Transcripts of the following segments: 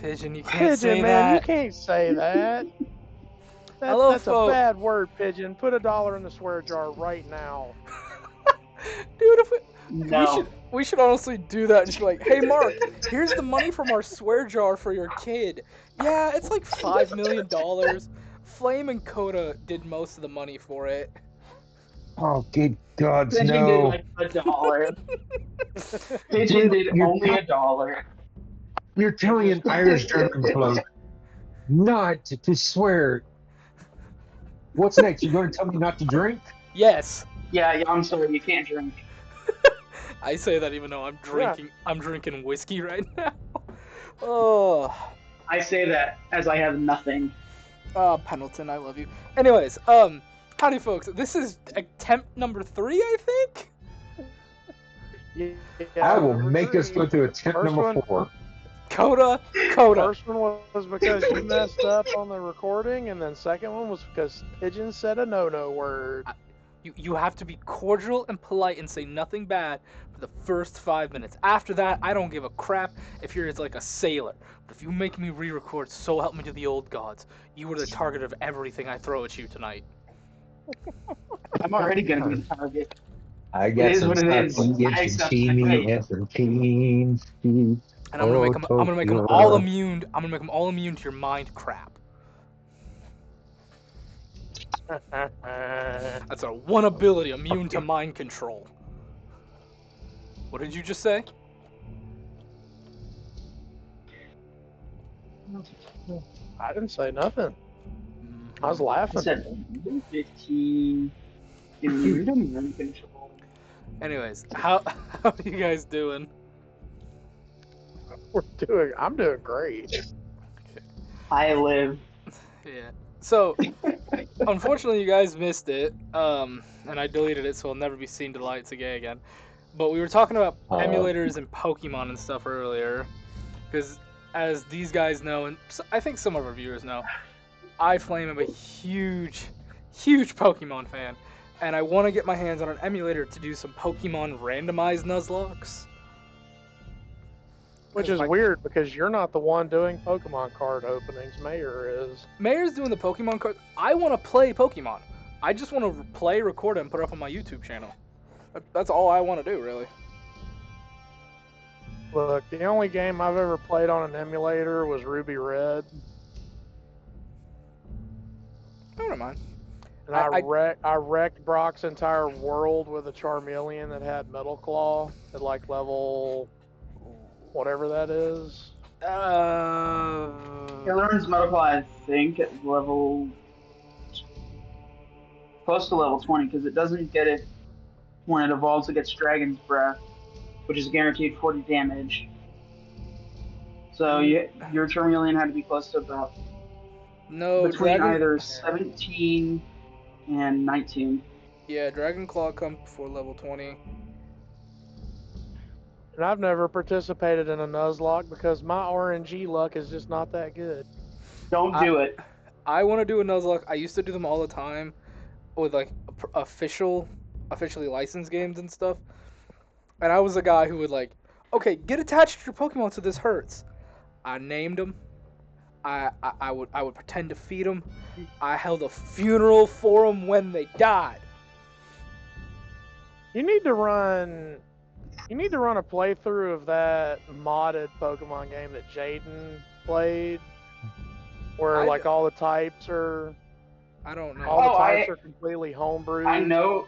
Pigeon, you can't say Pigeon, man, you that. can't say that. Hello, That's a folks. bad word, Pigeon. Put $1 in the swear jar right now. Dude, if we No. should honestly do that and just be like, hey Mark, here's the money from our swear jar for your kid. Yeah, it's like $5 million. Flame and Coda did most of the money for it. Oh, good gods, Pigeon did no. like $1. Pigeon Dude, did only $1. you're telling an Irish German bloke not to swear. What's next? You're going to tell me not to drink? Yes. Yeah, I'm sorry, you can't drink. I say that even though I'm Yeah. drinking whiskey right now. Oh. I say that as I have nothing. Pendleton, I love you. Anyways, howdy folks. This is attempt number 3, I think. Yeah, I will number make us 3. go to attempt First number one- 4. Coda. First one was because you messed up on the recording, and then second one was because Pigeon said a no-no word. You have to be cordial and polite and say nothing bad for the first 5 minutes. After that, I don't give a crap if you're like a sailor. But if you make me re-record, so help me to the old gods, you are the target of everything I throw at you tonight. I'm already gonna be the target. I It got is some what it is. sausage I and accept my sashimi fate. and some cheese. And I'm gonna make them. I'm gonna make them all immune. I'm gonna make them all immune to your mind crap. That's our one ability, immune to mind control. What did you just say? I didn't say nothing. I was laughing. I said 15 immune to mind control. Anyways, how are you guys doing? I'm doing great. I live. Yeah. So, unfortunately, you guys missed it, and I deleted it, so it'll never be seen to the lights again. But we were talking about emulators and Pokemon and stuff earlier, because as these guys know, and I think some of our viewers know, I Flame am a huge Pokemon fan, and I want to get my hands on an emulator to do some Pokemon randomized Nuzlocke. Which is weird because you're not the one doing Pokemon card openings. Mayor is. Mayor's doing the Pokemon card. I want to play Pokemon. I just want to play, record it, and put it up on my YouTube channel. That's all I want to do, really. Look, the only game I've ever played on an emulator was Ruby Red. I don't mind. And I wrecked Brock's entire world with a Charmeleon that had Metal Claw at like level whatever that is. It learns Metal Claw, I think, at level close to level 20, because it doesn't get it when it evolves. It gets Dragon's Breath, which is guaranteed 40 damage. So your Charmeleon had to be close to about between either 17 and 19. Yeah, Dragon Claw comes before level 20. And I've never participated in a Nuzlocke because my RNG luck is just not that good. Don't do it. I want to do a Nuzlocke. I used to do them all the time with like officially licensed games and stuff. And I was a guy who would like, okay, get attached to your Pokemon so this hurts. I named them. I would pretend to feed them. I held a funeral for them when they died. You need to run a playthrough of that modded Pokemon game that Jaden played, where like all the types are. I don't know. All the types are completely homebrewed. I know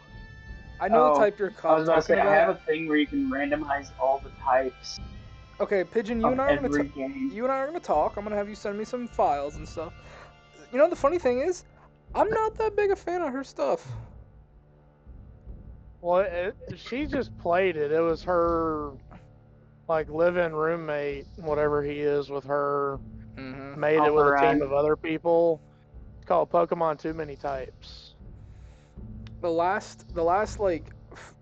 the type you're I was about to say, talking I about. have a thing where you can randomize all the types. Okay, Pigeon, you and I are gonna talk. I'm gonna have you send me some files and stuff. You know, the funny thing is, I'm not that big a fan of her stuff. Well, she just played it. It was her, like, live-in roommate, whatever he is, with her, made it with a team of other people. It's called Pokemon Too Many Types. The last like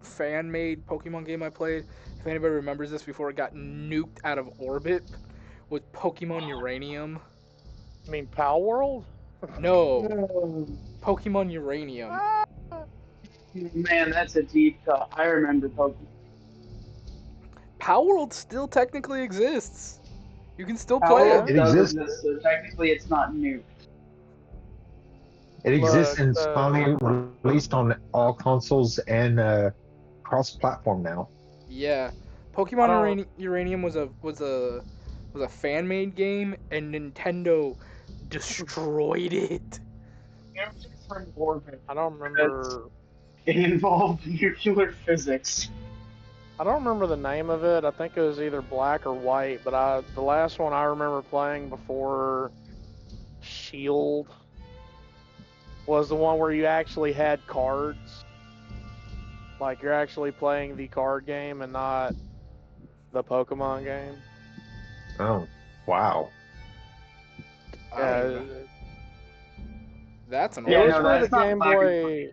fan-made Pokemon game I played, if anybody remembers this before it got nuked out of orbit, was Pokemon Uranium. You mean Pal World? No. Pokemon Uranium. Man, that's a deep cut. I remember Pokemon. Pal World still technically exists. You can still How play it it. does exists. exist, so technically it's not new. It exists Look, and it's finally released on all consoles and cross-platform now. Yeah, I Pokemon don't- Uranium was a fan-made game, and Nintendo destroyed it. I don't remember. It involved nuclear physics. I don't remember the name of it. I think it was either Black or White, but the last one I remember playing before Shield was the one where you actually had cards. Like you're actually playing the card game and not the Pokemon game. Oh, wow. Yeah, That's an it Yeah, old was no, one. for the that's not Game Black and Boy.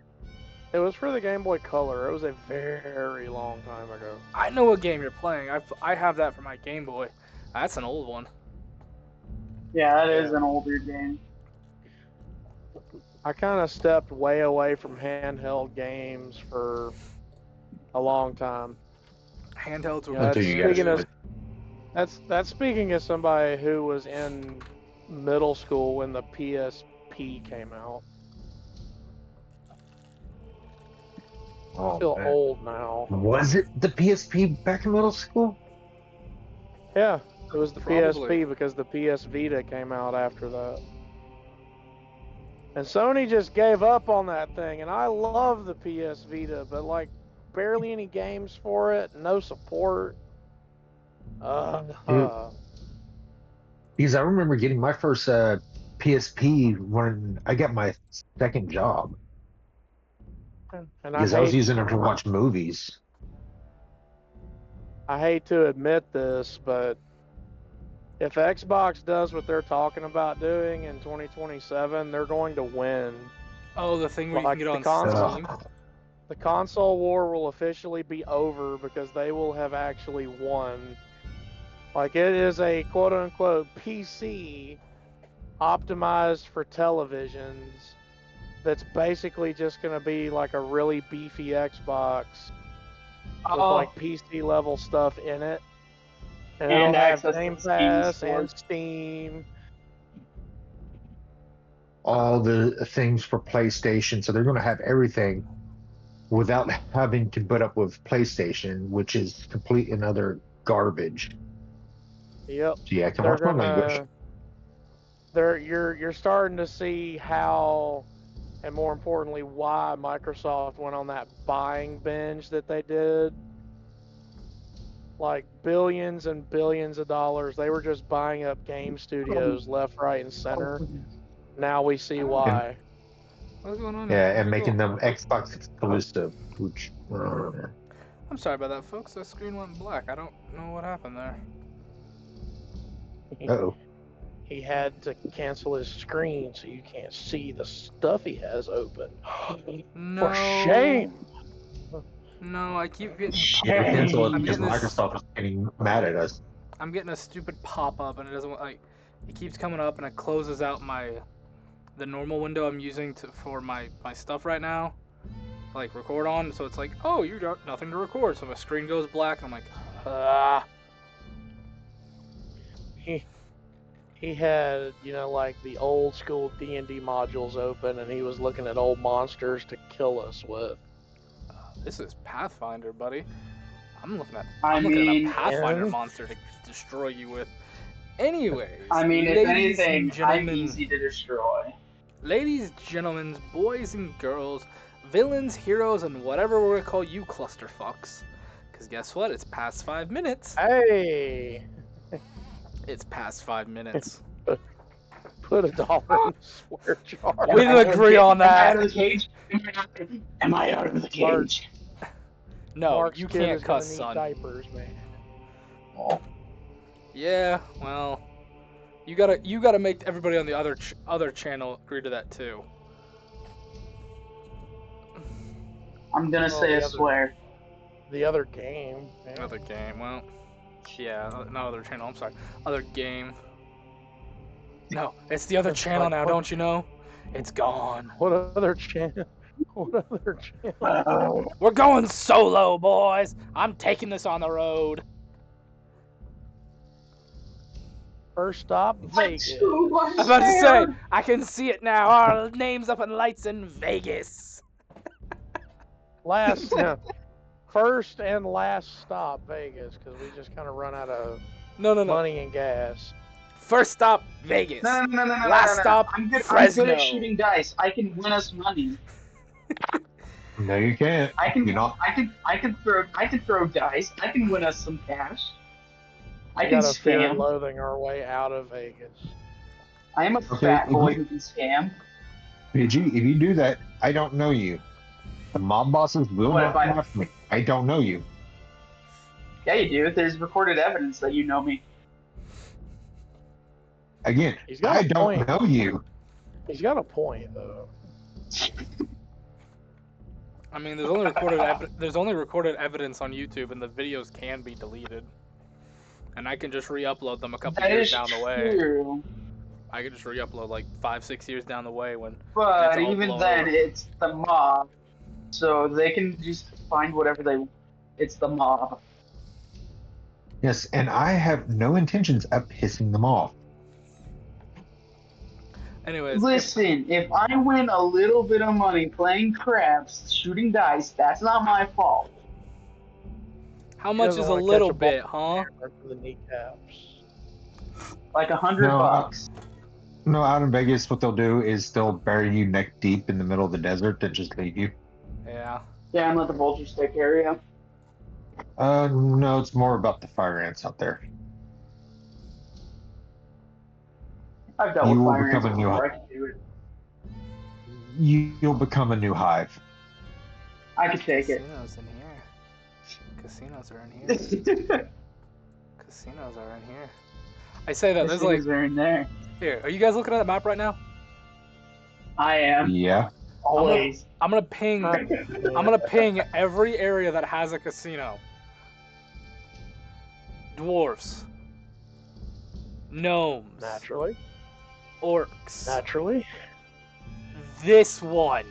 It was for the Game Boy Color. It was a very long time ago. I know what game you're playing. I have that for my Game Boy. That's an old one. Yeah, that is Yeah. an older game. I kind of stepped way away from handheld games for a long time. Handhelds were Yeah, Until good you games. got That's speaking as somebody who was in middle school when the PSP came out. I Oh, feel man. old now. Was it the PSP back in middle school? Yeah, it was the Probably. PSP because the PS Vita came out after that. And Sony just gave up on that thing, and I love the PS Vita, but like barely any games for it, no support. Dude, because I remember getting my first PSP when I got my second job. And Because I was using it to watch movies. I hate to admit this, but if Xbox does what they're talking about doing in 2027, they're going to win. Oh, the thing where you Like can get the on console, Steam. the console war will officially be over because they will have actually won. Like it is a quote unquote PC optimized for televisions that's basically just going to be like a really beefy Xbox with like PC level stuff in it. And it'll And have access to Game the Steam Pass store. and Steam. All the things for PlayStation. So they're going to have everything without having to put up with PlayStation, which is complete and utter garbage. Yep. So yeah, I can They're watch my language. gonna. You're starting to see how, and more importantly, why Microsoft went on that buying binge that they did. Like billions and billions of dollars. They were just buying up game studios left, right, and center. Now we see why. What's going on? Yeah, here? and Okay, making cool. them Xbox exclusive, which I'm sorry about that, folks. The screen went black. I don't know what happened there. oh. He had to cancel his screen so you can't see the stuff he has open. No. For shame. No, I keep getting. Cancel it I'm because getting this. Microsoft is getting mad at us. I'm getting a stupid pop-up, and it doesn't like. It keeps coming up, and it closes out the normal window I'm using for my stuff right now, like record on. So it's like, oh, you got nothing to record. So my screen goes black, and I'm like, ah. He had, like the old school D&D modules open, and he was looking at old monsters to kill us with. This is Pathfinder, buddy. I'm looking at I mean, a Pathfinder and- monster to destroy you with. Anyways, I mean, if ladies anything, and gentlemen, I'm easy to destroy. ladies, gentlemen, boys and girls, villains, heroes, and whatever we're gonna call you clusterfucks. Because guess what? It's past 5 minutes. Hey, It's past 5 minutes. put $1 in the swear jar. We didn't agree on Am I out that. of the cage? Am I out of the cage? No, Mark's you kid can't is gonna cuss, need son. diapers, man. Yeah, well, you gotta make everybody on the other channel agree to that too. I'm gonna say a swear. The other game. Man. Other game, well, yeah, not other channel. I'm sorry, other game. No, it's the other channel now. Don't you know? It's gone. What other channel? What other channel? We're going solo, boys. I'm taking this on the road. First stop, Vegas. I'm about to say, I can see it now. Our name's up in lights in Vegas. First and last stop, Vegas, because we just kind of run out of No. money and gas. First stop, Vegas. No. Last stop, Fresno. I'm good at shooting dice. I can win us money. No, you can't. I can throw dice. I can win us some cash. I can gotta fear and scam. loathing our way out of Vegas. I am a fat boy who can scam. PG, if you do that, I don't know you. The mob bosses will What not if I- come after me. I don't know you. Yeah, you do. There's recorded evidence that you know me. Again, He's got I a don't point. know you. He's got a point, though. I mean, there's only recorded evidence on YouTube, and the videos can be deleted. And I can just re-upload them a couple years down the way. True. I can just re-upload like 5-6 years down the way when. But it's all even blown then, over. it's the mob, so they can just find whatever they. It's the mob. Yes, and I have no intentions of pissing them off. Anyways, Listen, if I win a little bit of money playing craps, shooting dice, that's not my fault. how much doesn't is a wanna little catch a ball. bit, huh? For the kneecaps. Like $100 No, bucks. No, out in Vegas, what they'll do is they'll bury you neck deep in the middle of the desert and just leave you. Yeah. Yeah, and let the vultures take care of you. No, it's more about the fire ants out there. I've dealt You with will fire ants become a new before. I hive. can do it. You'll become a new hive. I can take it. Casinos in here. Casinos are in here. Casinos are in here. I say that there's like. Are in there. Here, are you guys looking at the map right now? I am. Yeah. Always. I'm gonna ping. I'm gonna ping every area that has a casino. Dwarfs. Gnomes. Naturally. Orcs. Naturally. This one.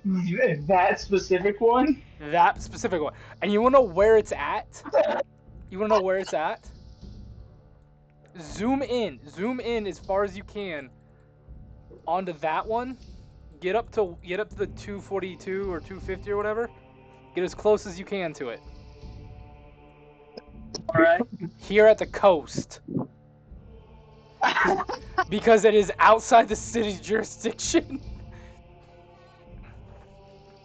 That specific one? That specific one. And you wanna know where it's at? You wanna know where it's at? Zoom in as far as you can onto that one. Get up to the 242 or 250 or whatever. Get as close as you can to it. Alright. Here at the coast. Because it is outside the city's jurisdiction.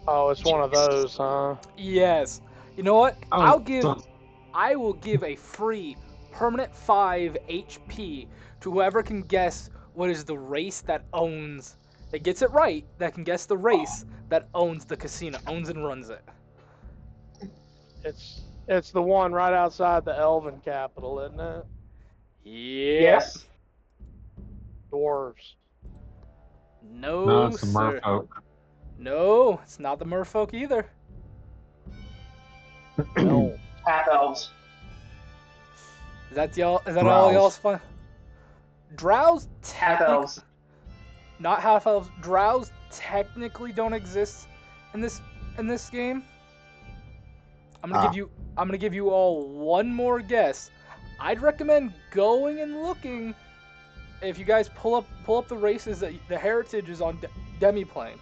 Oh, it's one of those, huh? Yes. You know what? Oh, I will give a free permanent 5 HP to whoever can guess what is the race that gets it right, that can guess the race that owns the casino, owns and runs it. It's the one right outside the Elven capital, isn't it? Yes. Dwarves. No, it's the sir. merfolk. No, it's not the merfolk either. No. Half elves. Is that all Drows. y'all's fun? Drows Half elves. not half elves. Drows technically don't exist in this game. I'm gonna give you all one more guess. I'd recommend going and looking. If you guys pull up the races, that the heritage is on Demiplane.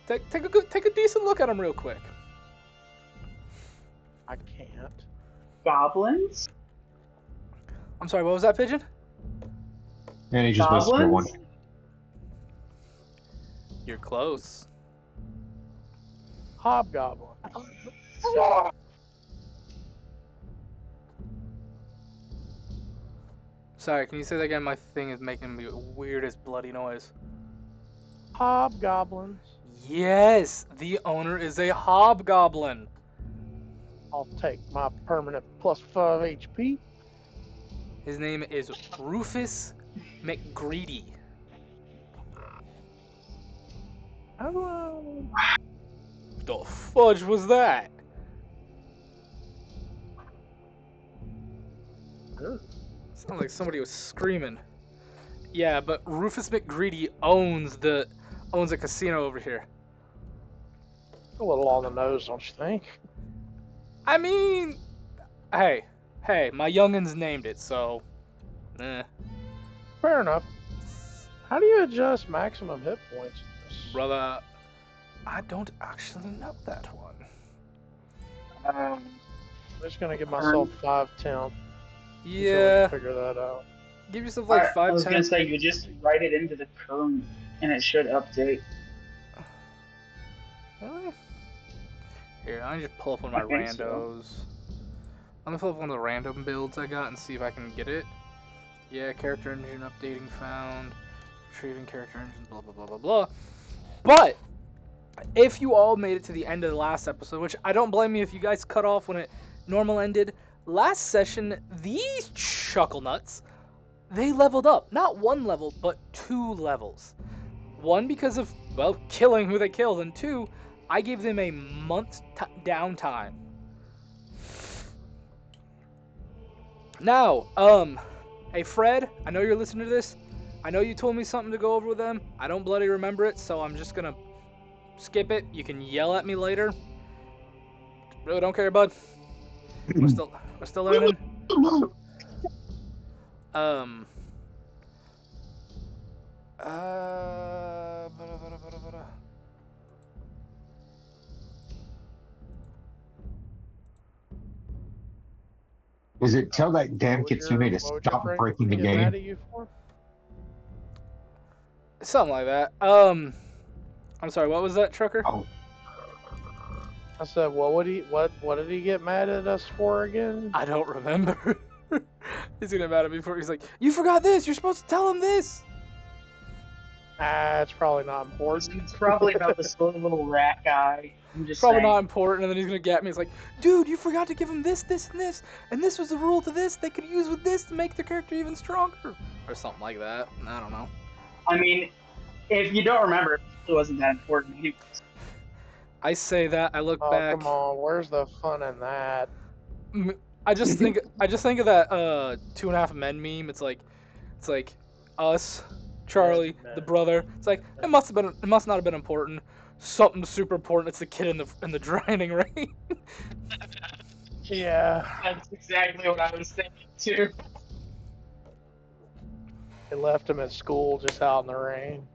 Take a decent look at them real quick. I can't. Goblins? I'm sorry, what was that, Pigeon? And he just whispered one. Goblins? You're close. Hobgoblin. Sorry, can you say that again? My thing is making the weirdest bloody noise. Hobgoblins. Yes, the owner is a hobgoblin. I'll take my permanent +5 HP. His name is Rufus McGreedy. Hello. The fudge was that? Sounds like somebody was screaming. Yeah, but Rufus McGreedy owns a casino over here. A little on the nose, don't you think? I mean, hey, my youngins named it, so Fair enough. How do you adjust maximum hit points? Brother, I don't actually know that one. I'm just gonna give myself 5 temp. Yeah. Figure that out. Give yourself like 5 I was temp. gonna say you just write it into the current and it should update. Really? Here, I just pull up one of my randos. So. I'm gonna pull up one of the random builds I got and see if I can get it. Yeah, character engine updating found. Retrieving character engine, blah blah blah blah blah. But if you all made it to the end of the last episode, which I don't blame you if you guys cut off when it normal ended, last session, these chuckle nuts, they leveled up. Not 1 level, but 2 levels. 1 because of, well, killing who they killed, and 2, I gave them a month's downtime. Now, hey Fred, I know you're listening to this. I know you told me something to go over with them. I don't bloody remember it, so I'm just gonna skip it. You can yell at me later. Really don't care, bud. We're still learning. Is it tell that damn Kitsune to stop breaking the game? Mad at you for? Something like that. I'm sorry. What was that, Trucker? Oh. I said, what did he get mad at us for again? I don't remember. He's gonna get mad at me for. He's like, you forgot this. You're supposed to tell him this. It's probably not important. It's probably about this little rat guy. I'm just probably saying. not important, and then he's gonna get me. He's like, dude, you forgot to give him this, this, and this, and this was the rule to this. They could use with this to make their character even stronger, or something like that. I don't know. I mean, if you don't remember, it wasn't that important. I say that. I look back. Come on, where's the fun in that? I just think of that 2.5 Men meme. It's like us, Charlie, the brother. It's like it must not have been important. Something super important. It's the kid in the drowning rain. Yeah, that's exactly what I was thinking too. They left him at school just out in the rain.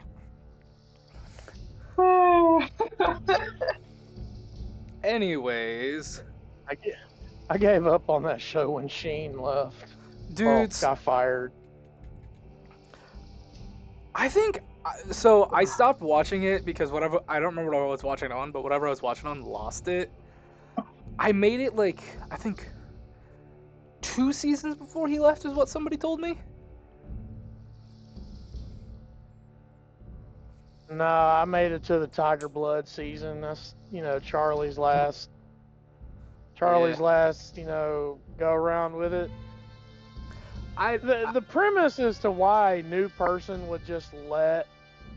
Anyways, I gave up on that show when Sheen left. Dudes, got fired. I think so. I stopped watching it because whatever, I don't remember what I was watching on, but whatever I was watching on lost it. I made it like I think 2 seasons before he left is what somebody told me. No, I made it to the Tiger Blood season. That's Charlie's last. Go around with it. The premise as to why a new person would just let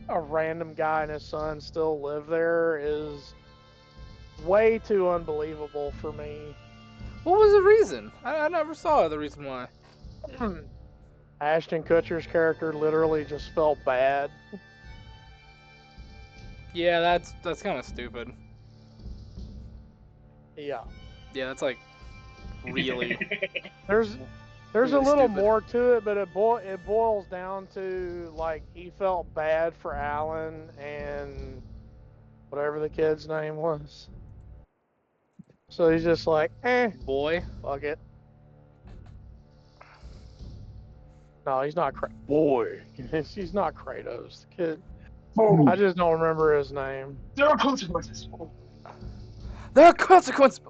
a random guy and his son still live there is way too unbelievable for me. What was the reason? I never saw the reason why. Ashton Kutcher's character literally just felt bad. Yeah, that's kind of stupid. Yeah. Yeah, that's like really. There's really a little stupid. more to it, but it boils down to like he felt bad for Alan and whatever the kid's name was. So he's just like, boy, fuck it. No, he's not boy. He's not Kratos. The kid. I just don't remember his name. There are consequences. There are consequences.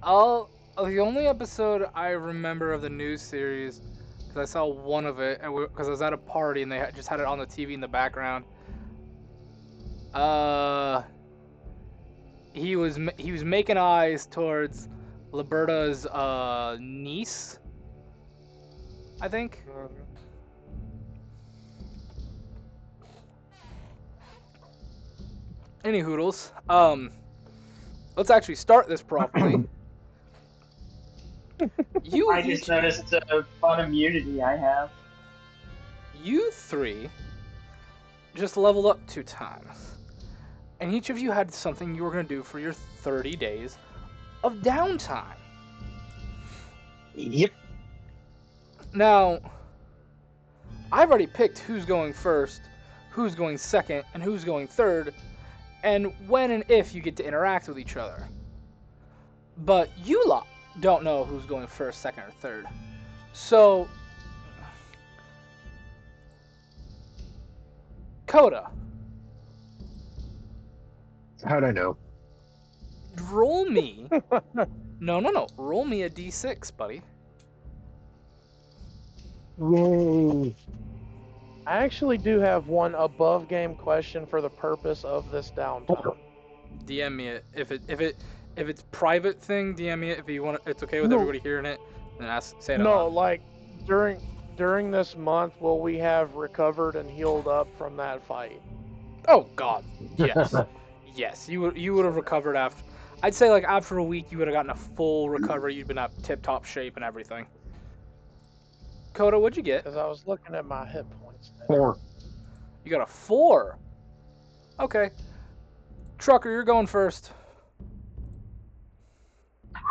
The only episode I remember of the new series, because I saw one of it, and because I was at a party and they just had it on the TV in the background. He was making eyes towards Liberta's niece, I think. Any hoodles. Let's actually start this properly. I just noticed a fun immunity I have. You 3 just leveled up 2 times. And each of you had something you were going to do for your 30 days of downtime. Yep. Now, I've already picked who's going first, who's going second, and who's going third, and when and if you get to interact with each other. But you lot don't know who's going first, second, or third. So, Coda, How'd I know? roll me. No. Roll me a d6, buddy. Whoa. I actually do have one above game question for the purpose of this downtime. DM me it. If it's private thing, DM me it. If you want, it's okay with No. everybody hearing it. Then say it. No, out. like during this month, will we have recovered and healed up from that fight? Oh God, yes, yes. You would have recovered after. I'd say like after a week, you would have gotten a full recovery. You'd been up tip-top shape and everything. Coda, what'd you get? Because I was looking at my hit points. 4. You got a 4. Okay. Trucker, you're going first.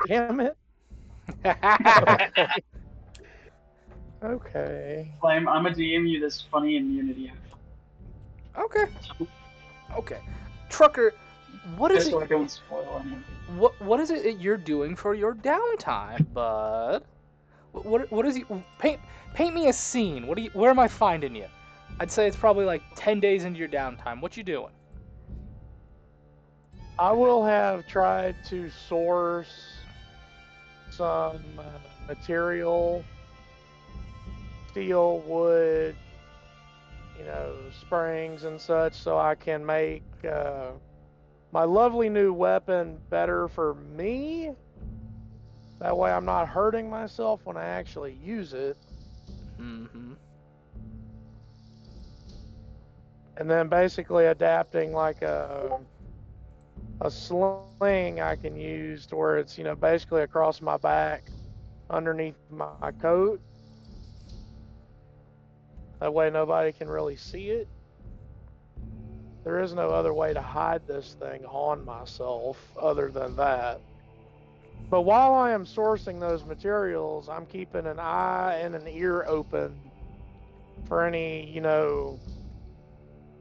Damn it. Okay. I'm gonna DM you this funny immunity. Okay. Trucker, what is Just it? so I don't spoil anything. What is it that you're doing for your downtime, bud? What is you paint me a scene? Where am I finding you? I'd say it's probably like 10 days into your downtime. What you doing? I will have tried to source some material, steel, wood, springs and such, so I can make my lovely new weapon better for me. That way I'm not hurting myself when I actually use it. Mm-hmm. And then basically adapting like a sling I can use to where it's, basically across my back underneath my coat. That way nobody can really see it. There is no other way to hide this thing on myself other than that. But while I am sourcing those materials, I'm keeping an eye and an ear open for any,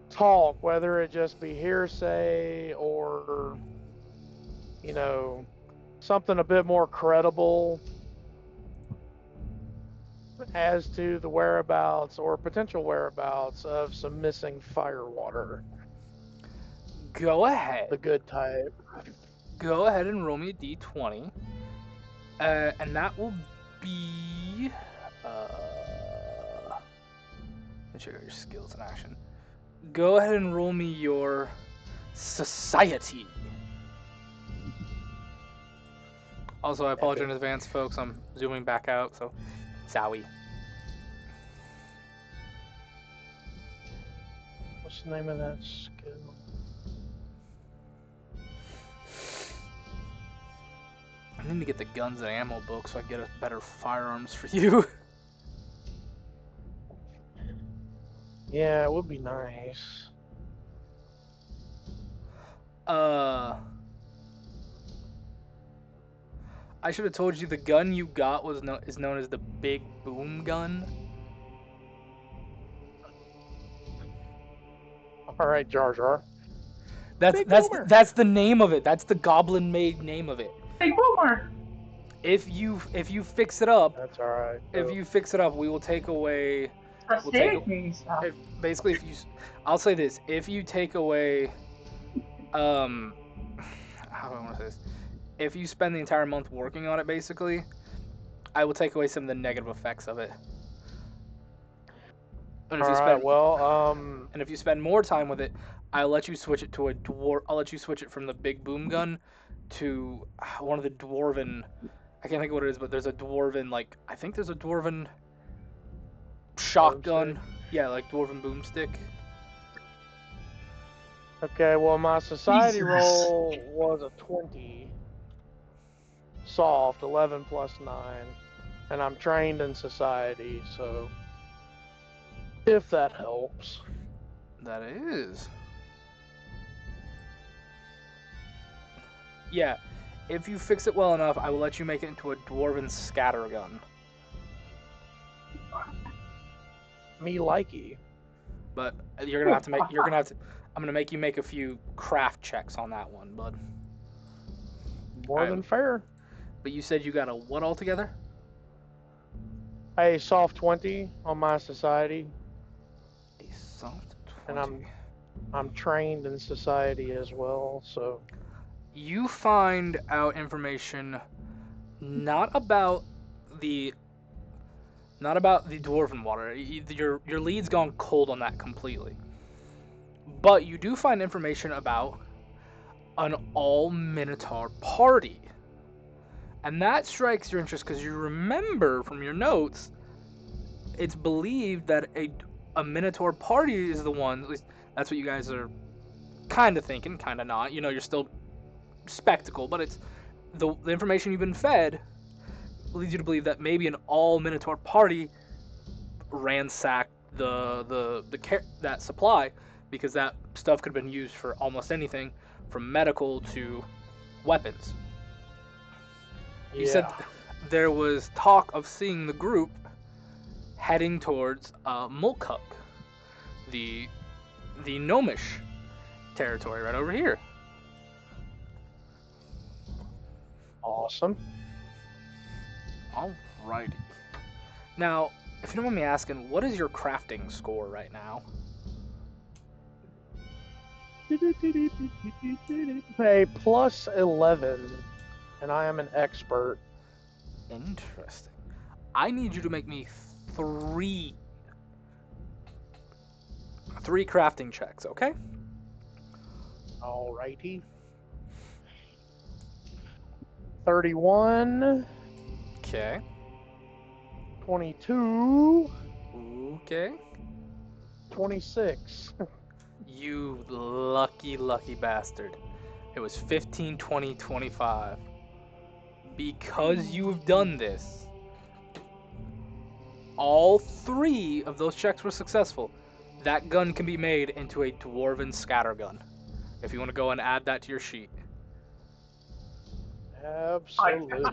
talk, whether it just be hearsay or, something a bit more credible as to the whereabouts or potential whereabouts of some missing firewater. Go ahead. The good type. Go ahead and roll me a d20. And that will be... let's check out your skills in action. Go ahead and roll me your society. Also, I apologize in advance, folks. I'm zooming back out, so sorry. What's the name of that skill? I need to get the guns and ammo book so I can get a better firearms for you. Yeah, it would be nice. I should have told you the gun you got is known as the Big Boom Gun. All right, Jar Jar. That's the name of it. That's the goblin-made name of it. Hey, Boomer! If you fix it up, that's all right. If you fix it up, we will take away. Basically, I'll say this: if you take away, how do I want to say this? If you spend the entire month working on it, basically, I will take away some of the negative effects of it. And if and if you spend more time with it, I'll let you switch it to a dwarf. I'll let you switch it from the Big Boom Gun to one of the dwarven. I can't think of what it is, but there's a dwarven I think there's a dwarven shotgun. Yeah, like dwarven boomstick. Okay, well my society roll was a 20. Soft, 11 plus 9. And I'm trained in society, so if that helps. That is. Yeah, if you fix it well enough, I will let you make it into a dwarven scattergun. Me likey. But you're gonna have to make. You're gonna have to. I'm gonna make you make a few craft checks on that one, bud. More than fair. But you said you got a what altogether? A soft 20 on my society. A soft 20. And I'm trained in society as well, so. You find out information not about the dwarven water. Your lead's gone cold on that completely. But you do find information about an all-Minotaur party. And that strikes your interest because you remember from your notes, it's believed that a Minotaur party is the one, at least that's what you guys are kind of thinking, kind of not. You know, you're still skeptical, but it's the information you've been fed leads you to believe that maybe an all-Minotaur party ransacked that supply, because that stuff could have been used for almost anything from medical to weapons. You said there was talk of seeing the group heading towards Mulkuk, the gnomish territory right over here. Awesome. Alrighty. Now, if you don't mind me asking, what is your crafting score right now? A plus 11, and I am an expert. Interesting. I need you to make me three crafting checks, okay? Alrighty. 31. Okay. 22. Okay. 26. You lucky bastard. It was 15, 20, 25. Because you've done this, all three of those checks were successful. That gun can be made into a dwarven scattergun. If you want to go and add that to your sheet. Absolutely.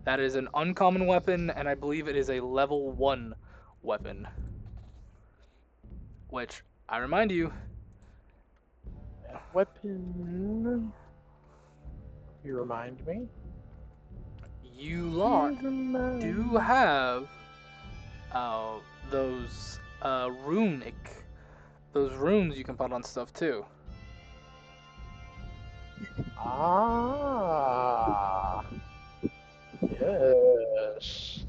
That is an uncommon weapon, and I believe it is a level 1 weapon. Which, I remind you... Weapon... You remind me? You lot do have those those runes you can put on stuff too. Ah, yes.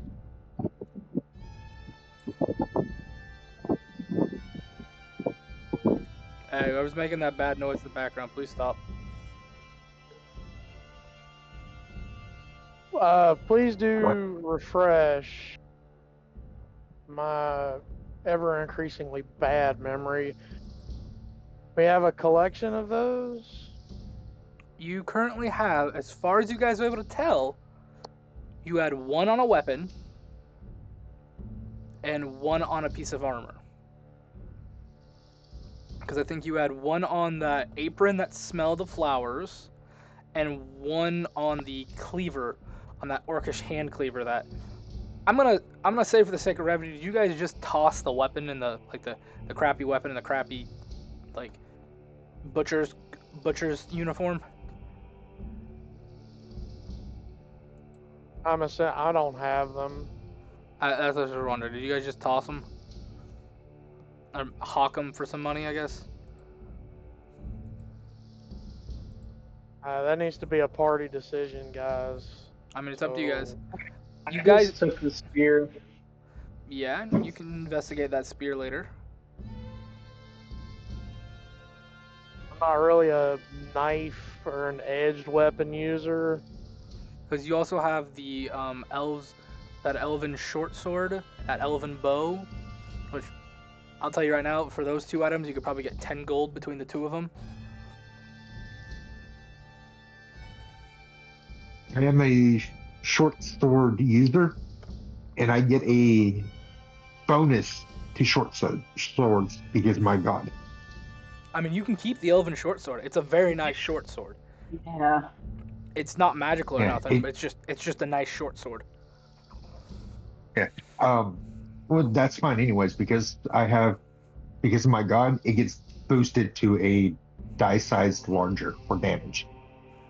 Hey, whoever's making that bad noise in the background, please stop. Please do refresh my ever-increasingly bad memory. We have a collection of those? You currently have, as far as you guys are able to tell, you had one on a weapon and one on a piece of armor. Because I think you had one on that apron that smelled of flowers, and one on the cleaver, on that orcish hand cleaver that I'm gonna say, for the sake of revenue, did you guys just toss the weapon in the crappy weapon in the crappy butcher's uniform? I don't have them. That's what I was wondering. Did you guys just toss them? Or hawk them for some money, I guess? That needs to be a party decision, guys. I mean, it's up to you guys. You guys took the spear. Yeah, you can investigate that spear later. I'm not really a knife or an edged weapon user. Because you also have the elves, that elven short sword, that elven bow, which I'll tell you right now, for those two items, you could probably get 10 gold between the two of them. I am a short sword user, and I get a bonus to short swords because of my god. I mean, you can keep the elven short sword. It's a very nice short sword. Yeah. It's not magical or nothing, but it's just a nice short sword. Okay. Well, that's fine anyways because because of my god, it gets boosted to a die sized larger for damage.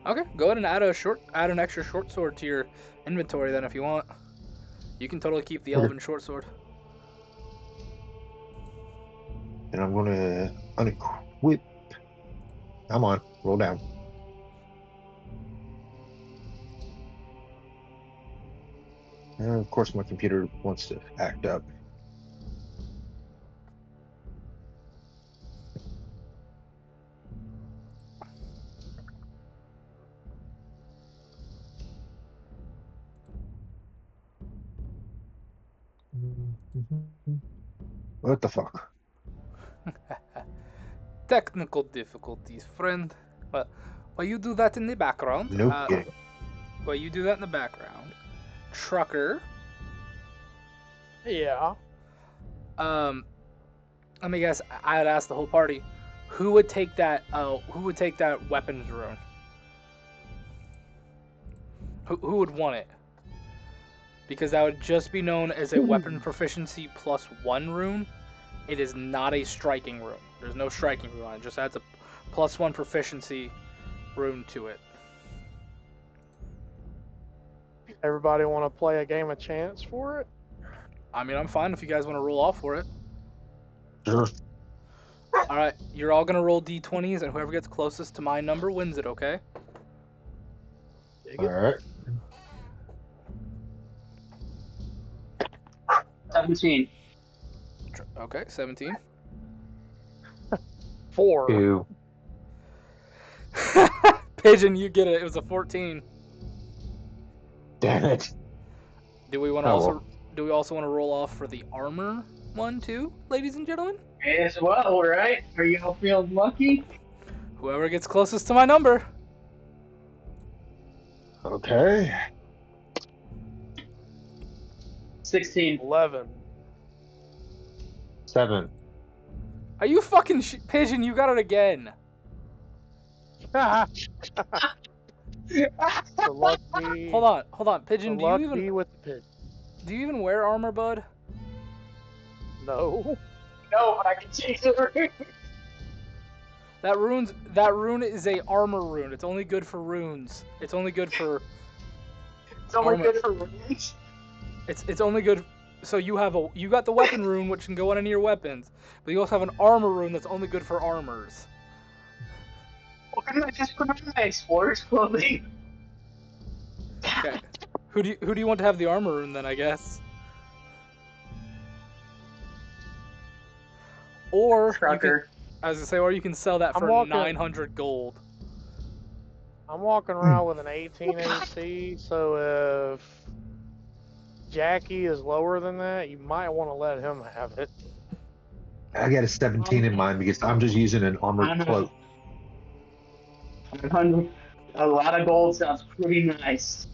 Okay, go ahead and add an extra short sword to your inventory then if you want. You can totally keep the Okay. elven short sword. And I'm gonna unequip. Come on, roll down. And of course, my computer wants to act up. What the fuck? Technical difficulties, friend. But while you do that in the background, No kidding. while you do that in the background, Trucker, Yeah. let me guess. I had asked the whole party, who would take that? Who would take that weapons rune? Who would want it? Because that would just be known as a weapon proficiency +1 rune. It is not a striking rune. There's no striking rune on it. It just adds a +1 proficiency rune to it. Everybody want to play a game of chance for it? I mean, I'm fine if you guys want to roll off for it. Sure. All right, you're all gonna roll d20s, and whoever gets closest to my number wins it. Okay? All right. 17. Okay, 17. 4. 2. Pigeon, you get it. It was a 14. Damn it. Do we want to Oh, also well. do we also want to roll off for the armor one too, ladies and gentlemen? As well, right? Are you all feeling lucky? Whoever gets closest to my number. Okay. 16. 11. 7. Are you fucking Pigeon? You got it again. The lucky. Hold on, Pigeon. The lucky with the pig. Do you even wear armor, bud? No. No, but I can change it. That rune is a armor rune. It's only good for runes. It's only good for. It's only armor. good for runes. It's only good. So you got the weapon rune, which can go on any of your weapons, but you also have an armor rune that's only good for armors. Why didn't I just put on my explorer's clothing? Okay. Who do you want to have the armor rune then? I guess. Or Trucker. I was gonna say, or you can sell that for 900 gold. I'm walking around with an 18 AC, so if Jackie is lower than that, you might want to let him have it. I got a 17 in mind because I'm just using an armored cloak. 100. A lot of gold sounds pretty nice.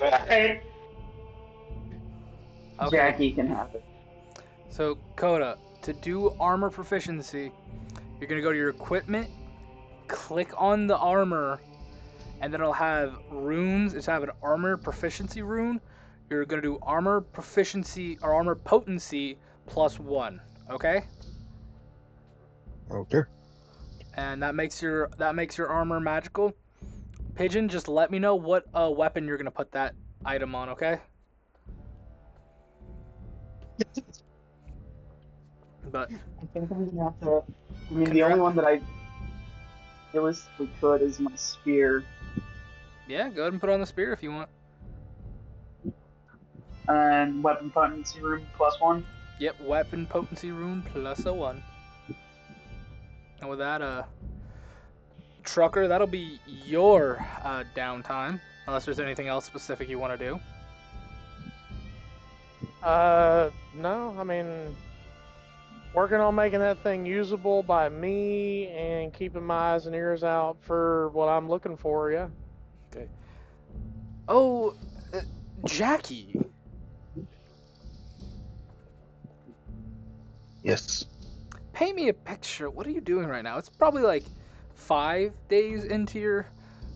Okay. Jackie can have it. So, Coda, to do armor proficiency, you're going to go to your equipment, click on the armor, and then it'll have runes. It'll have an armor proficiency rune. You're going to do armor proficiency or armor potency +1, okay? Okay. And that makes your armor magical. Pigeon, just let me know what weapon you're going to put that item on, okay? But I think I'm gonna have to. I mean, the only one that I realistically could is my spear. yeah, go ahead and put on the spear if you want. And weapon potency room +1. Yep, weapon potency rune +1. And with that, Trucker, that'll be your downtime, unless there's anything else specific you want to do. No, I mean, working on making that thing usable by me and keeping my eyes and ears out for what I'm looking for, yeah. Okay. Oh, Jackie. Yes. Paint me a picture. What are you doing right now? It's probably like 5 days into your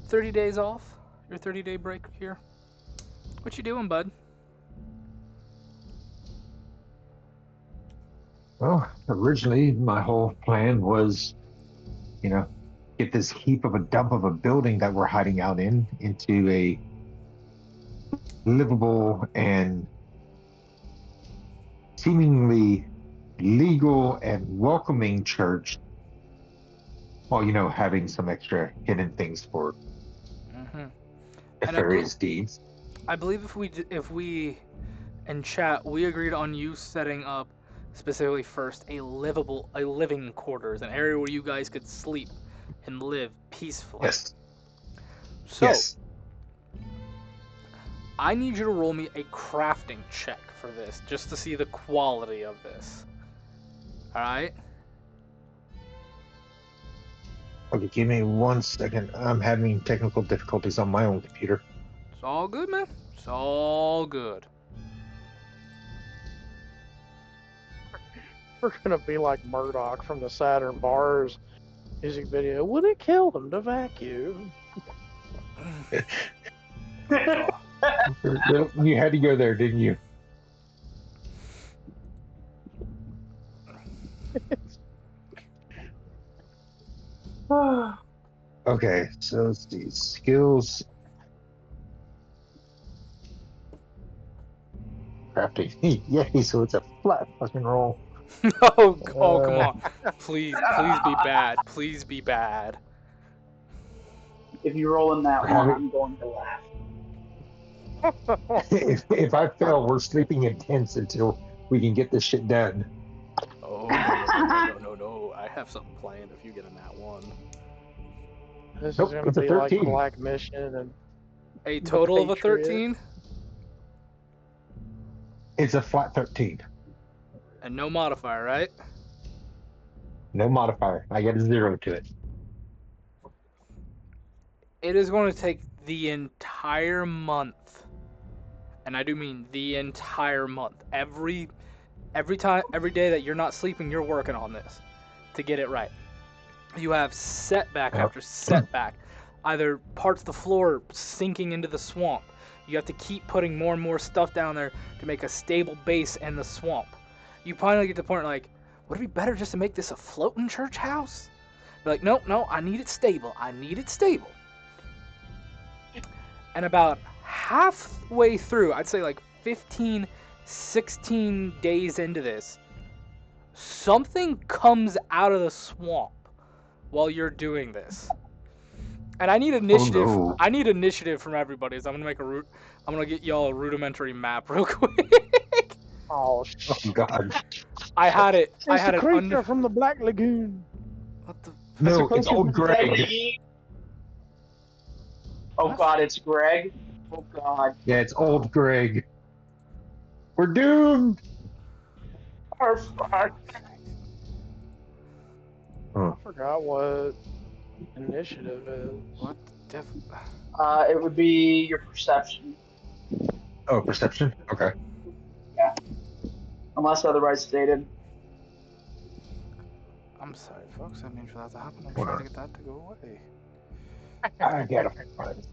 30 days off, your 30-day break here. What you doing, bud? Well, originally my whole plan was, get this heap of a dump of a building that we're hiding out in into a livable and seemingly legal and welcoming church, while having some extra hidden things for nefarious deeds. I believe if we in chat we agreed on you setting up specifically first a living quarters, an area where you guys could sleep and live peacefully. Yes. So Yes. I need you to roll me a crafting check for this, just to see the quality of this. Alright? Okay, give me 1 second. I'm having technical difficulties on my own computer. It's all good, man. It's all good. We're gonna be like Murdoch from the Saturn Bars music video. Would it kill them to vacuum? You had to go there, didn't you? Okay, so let's see. Skills. Crafting. Yay, so it's a flat fucking roll. Oh, come on. Please be bad. Please be bad. If you roll in that one, I'm going to laugh. if I fail, we're sleeping in tents until we can get this shit done. Oh, no. I have something planned if you get in that one. This Nope, is gonna it's a be like 13. Black Mission and A total of a 13? It's a flat 13. And no modifier, right? No modifier. I get a 0 to it. It is going to take the entire month, and I do mean the entire month. Every day that you're not sleeping, you're working on this to get it right. You have setback after setback. Either parts of the floor sinking into the swamp. You have to keep putting more and more stuff down there to make a stable base in the swamp. You finally get to the point like, would it be better just to make this a floating church house? Be like, no, I need it stable. And about halfway through, I'd say like 15, 16 days into this, something comes out of the swamp while you're doing this. And I need initiative. Oh, no. I need initiative from everybody. So I'm gonna get y'all a rudimentary map real quick. oh God. I had it. It's I had the it creature under. from the Black Lagoon. What the? No, it's old Greg. Oh God, it's Greg. Oh God. Yeah, it's old Greg. We're doomed. Our fuck. I forgot what initiative is. What the It would be your perception. Oh, perception? Okay. Yeah. Unless otherwise stated. I'm sorry, folks. I mean, for that to happen, I'm trying to get that to go away. I gotta find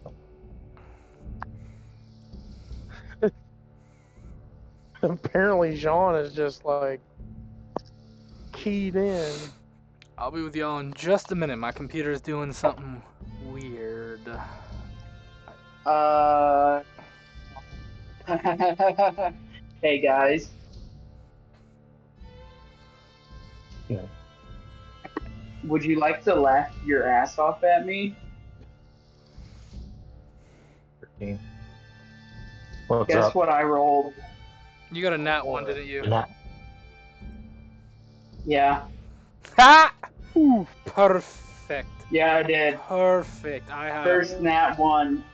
it. Apparently, Jean is just like keyed in. I'll be with y'all in just a minute. My computer is doing something weird. Hey guys. Yeah. Would you like to laugh your ass off at me? 13. What's Guess up? what I rolled? You got a nat 1, didn't you? Yeah. Ha! Ooh, perfect. Yeah, I did. Perfect. I have. First nat 1.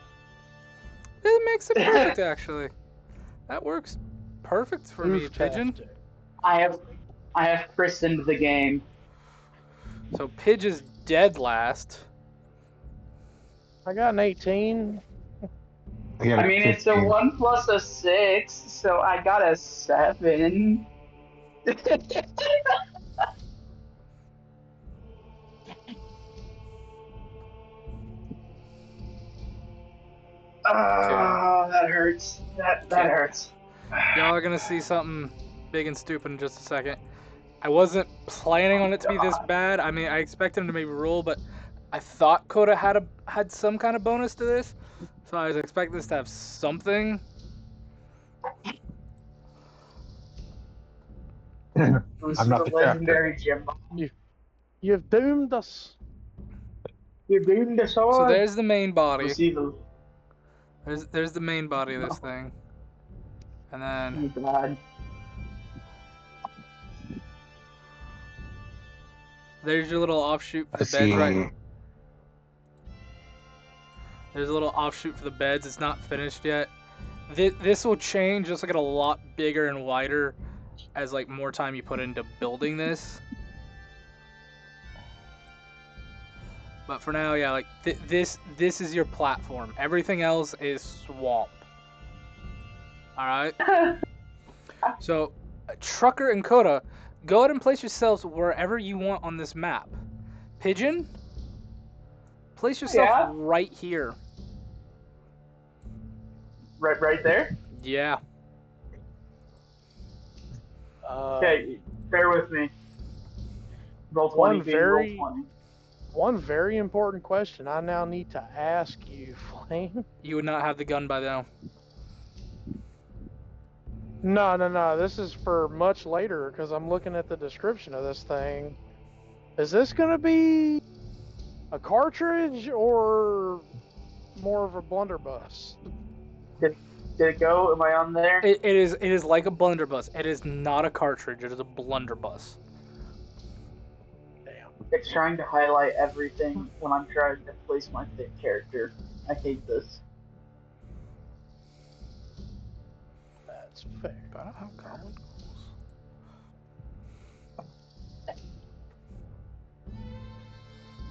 It makes it perfect, actually. That works perfect for me, Pigeon. I have christened the game. So Pidge is dead last. I got an 18. I mean, it's a 1 plus a 6, so I got a 7. Oh, that hurt. hurts. That hurts. Y'all are gonna see something big and stupid in just a second. I wasn't planning on it to be this bad. I mean, I expected him to maybe roll, but I thought Coda had some kind of bonus to this, so I was expecting this to have something. I'm not the legendary gem. You've doomed us. You doomed us all. So there's the main body. Receive There's the main body of this thing, and then Oh God. there's your little offshoot for I the beds, see. right? There's a little offshoot for the beds. It's not finished yet. This will change. This will get a lot bigger and wider as like more time you put into building this. But for now, yeah, like this is your platform. Everything else is swamp. All right. So, Trucker and Coda, go ahead and place yourselves wherever you want on this map. Pigeon, place yourself right here. Right there? Yeah. Okay, bear with me. Roll 20. One very important question I now need to ask you, Flame. You would not have the gun by now. No. This is for much later because I'm looking at the description of this thing. Is this going to be a cartridge or more of a blunderbuss? Did it go? Am I on there? It is like a blunderbuss. It is not a cartridge. It is a blunderbuss. Damn. It's trying to highlight everything when I'm trying to place my fit character. I hate this. That's fair. But I don't have goblin ghouls.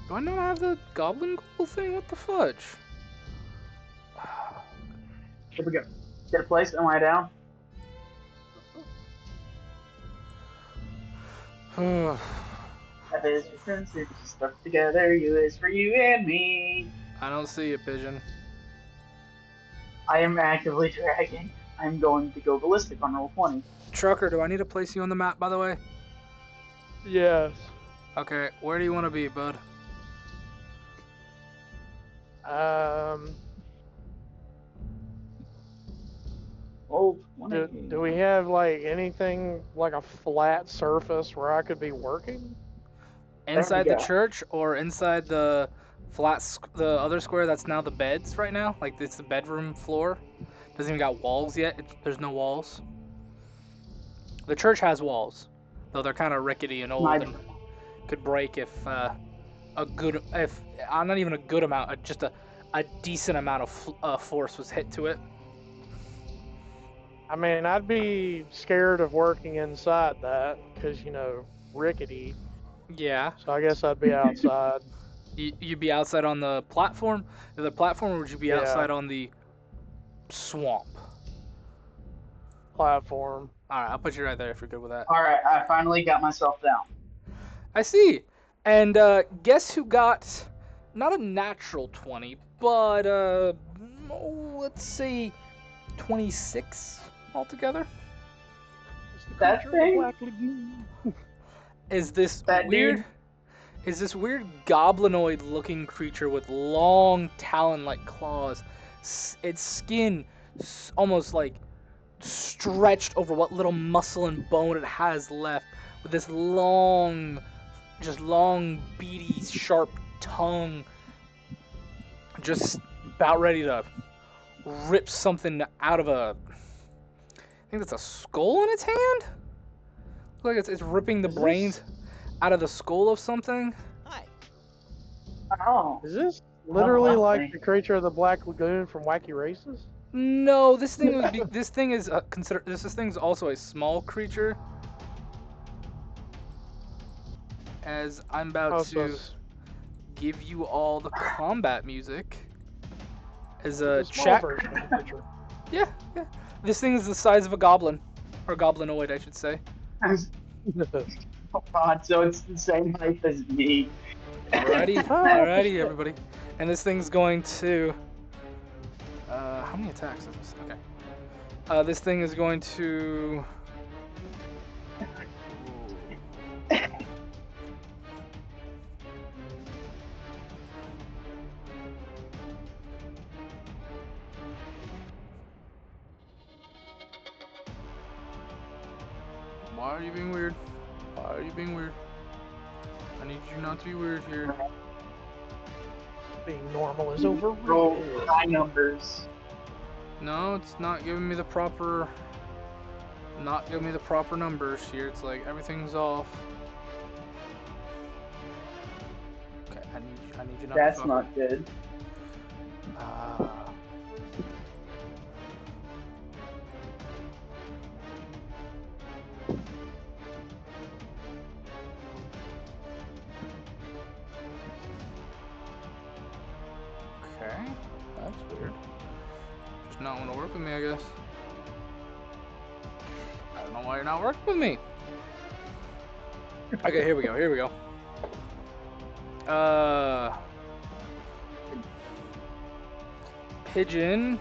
Do I not have the goblin ghoul thing? What the fudge? Here we go. Get a place. Am I down? That is your friends, we're stuck together. You is for you and me. I don't see a pigeon. I am actively dragging. I'm going to go ballistic on roll 20. Trucker, do I need to place you on the map, by the way? Yes. Okay, where do you want to be, bud? Oh, do we have like anything like a flat surface where I could be working? Inside the church or inside the the other square that's now the beds right now? Like it's the bedroom floor. Doesn't even got walls yet. There's no walls. The church has walls, though they're kind of rickety and old and could break if not even a good amount, just a decent amount of force was hit to it. I mean, I'd be scared of working inside that because, rickety. Yeah. So I guess I'd be outside. You'd be outside on the platform? The platform, or would you be outside on the swamp? Platform. Alright, I'll put you right there if you're good with that. Alright, I finally got myself down. I see. And guess who got not a natural 20, but let's say 26 altogether? That thing? Is this that weird? Dude? Is this weird goblinoid-looking creature with long talon-like claws? Its skin almost like stretched over what little muscle and bone it has left, with this long, beady, sharp tongue, just about ready to rip something out of I think that's a skull in its hand? Looks like it's ripping the brains out of the skull of something. Hi. Oh. Is this literally like the creature of the Black Lagoon from Wacky Races? No, this thing would be. This thing is considered. This thing's also a small creature. As I'm about to give you all the combat music. As a chat. Yeah. This thing is the size of a goblin, or goblinoid, I should say. Oh God, so it's the same height as me. Alrighty, everybody. And this thing's going to. How how many attacks is this? Okay. This thing is going to. Why are you being weird? Why are you being weird? I need you not to be weird here. Being normal is overrated. Roll high numbers. No, it's not giving me the proper. Not giving me the proper numbers here. It's like everything's off. Okay, I need you not. That's to not good. Okay, that's weird. Just not want to work with me, I guess. I don't know why you're not working with me. Okay, here we go. Here we go. Pigeon.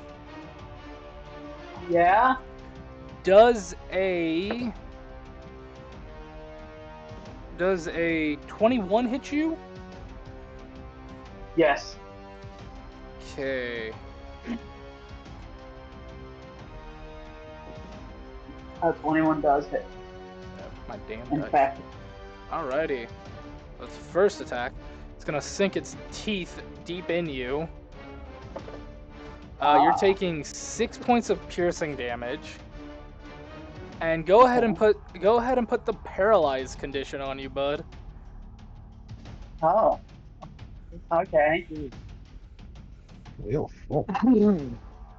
Yeah. Does a 21 hit you? Yes. Okay. 21 does hit. My damn In dice. fact. Alrighty. That's first attack. It's gonna sink its teeth deep in you. You're taking 6 points of piercing damage. And go ahead and put the paralyzed condition on you, bud. Oh. Okay. Ew. Oh.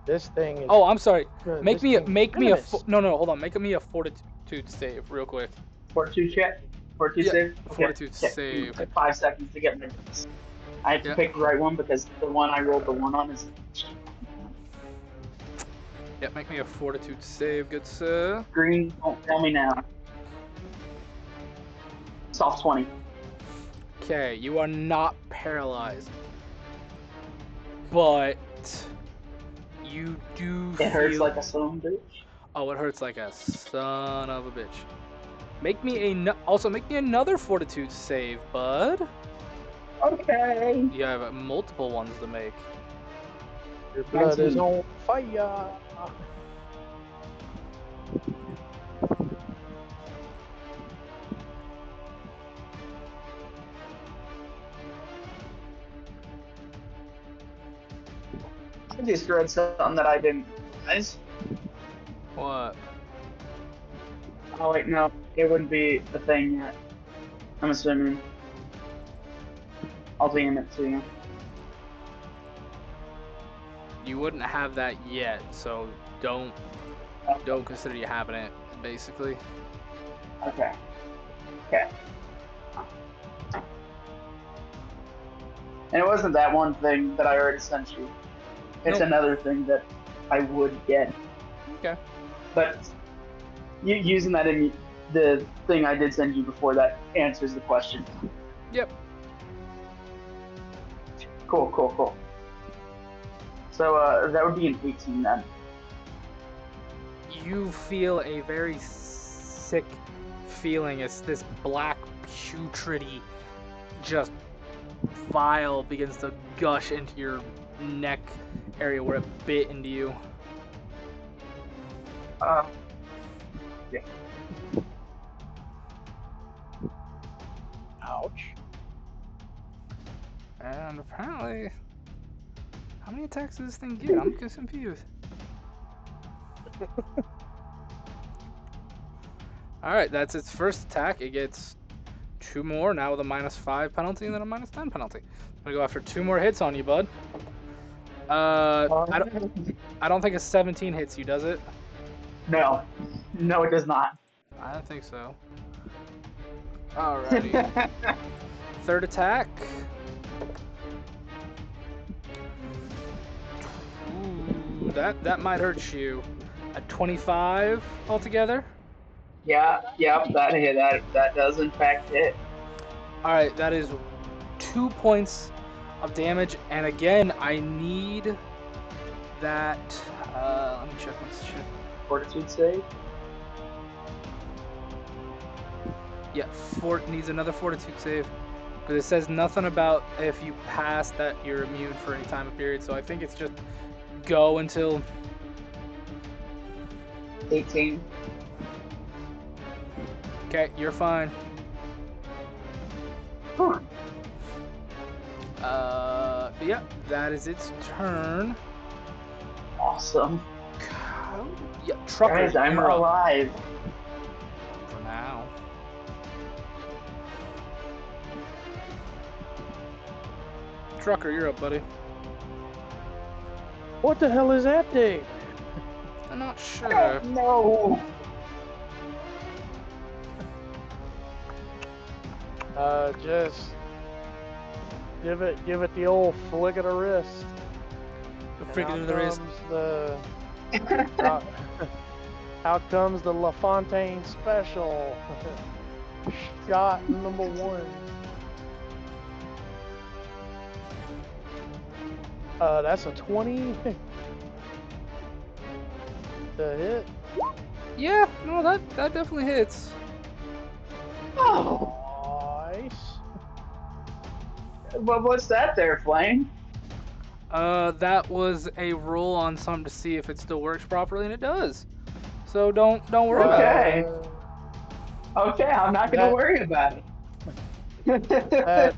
This thing is. Oh, I'm sorry. Make me a venomous. hold on. Make me a fortitude save real quick. Fortitude check. Fortitude save. Okay. Fortitude save. Took 5 seconds to get my dice. I have to pick the right one because the one I rolled the 1 on is. Yep, make me a fortitude save, good sir. Green, don't tell me now. Soft 20. Okay, you are not paralyzed. But you do It hurts feel... like a son bitch. Oh, it hurts like a son of a bitch. Make me another fortitude save, bud. Okay. You have multiple ones to make. Your blood is on fire. I just read something that I didn't realize. What? Oh wait, no, it wouldn't be a thing yet. I'm assuming. I'll DM it to you. You wouldn't have that yet, so don't consider you having it, basically. Okay. Okay. And it wasn't that one thing that I already sent you. It's another thing that I would get. Okay. But using that in the thing I did send you before, that answers the question. Yep. Cool. So that would be an 18 then. You feel a very sick feeling as this black putridy just vial begins to gush into your neck area where it bit into you. Yeah. Ouch. And apparently, how many attacks does this thing get? I'm just confused. Alright, that's its first attack. It gets 2 more, now with a -5 penalty and then a -10 penalty. I'm gonna go after 2 more hits on you, bud. I don't think a 17 hits you, does it? No, it does not. I don't think so. Alrighty. Third attack. Ooh, that might hurt you. A 25 altogether. Yeah, that does in fact hit. Alright, that is 2 points of damage, and again, I need that. Let me check one shit. Fortitude save. Yeah, needs another fortitude save. Because it says nothing about if you pass that you're immune for any time of period. So I think it's just go until 18. Okay, you're fine. Whew. Yeah, that is its turn. Awesome. Yeah, Trucker, Guys, I'm you're up alive. for now. Trucker, you're up, buddy. What the hell is that thing? I'm not sure. No. Just give it the old flick of the wrist. Flick it to the wrist. Out comes the LaFontaine special. Shot number 1. That's a 20 to hit. Yeah, no, that definitely hits. Oh. Nice. What's that there, Flame? That was a roll on something to see if it still works properly, and it does. So don't worry about it. Okay. Okay, I'm not gonna worry about it.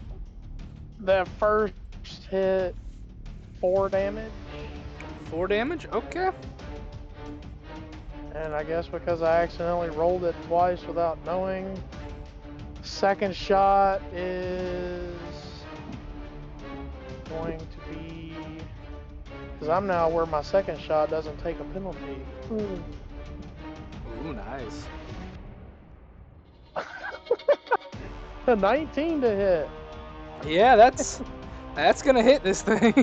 That first hit, 4 damage. 4 damage? Okay. And I guess because I accidentally rolled it twice without knowing, second shot is going to be, because I'm now where my second shot doesn't take a penalty. Ooh, nice. A 19 to hit. Yeah, that's gonna hit this thing.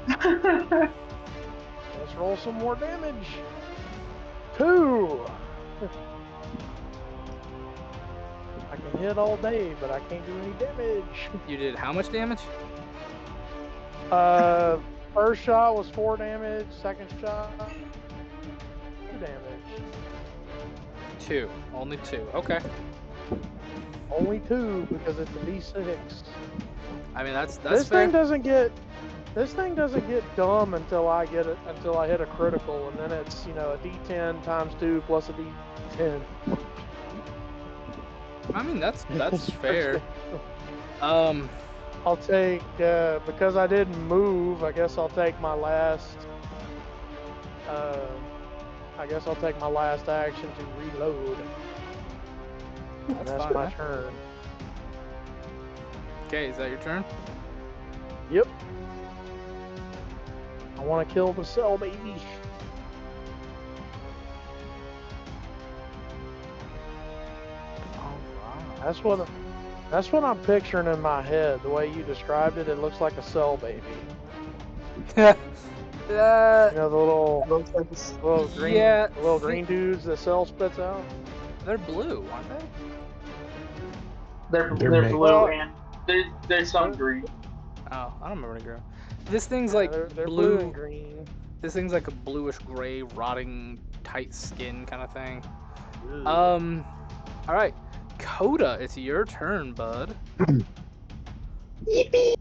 Let's roll some more damage. 2. I can hit all day, but I can't do any damage. You did how much damage? First shot was 4 damage. Second shot, 2 damage. 2. Only 2. Okay. Only 2 because it's a D6. I mean, that's This fair. thing doesn't get dumb until I hit a critical, and then it's, you know, a D10 times 2 plus a D10. I mean, that's fair. I'll take because I didn't move. I guess I'll take my last. Action to reload. And that's fine, my man. turn. Okay, is that your turn? Yep. I want to kill the cell baby. Oh, wow. That's what I'm picturing in my head. The way you described it, it looks like a cell baby. You know, the little green, yeah, green dudes that cell spits out. They're blue, aren't they? They're mixed. blue and there's some green. Oh, I don't remember any green. This thing's Yeah, like they're blue and green. This thing's like a bluish gray, rotting, tight skin kind of thing. Ugh. All right, Coda, it's your turn, bud. Yippee!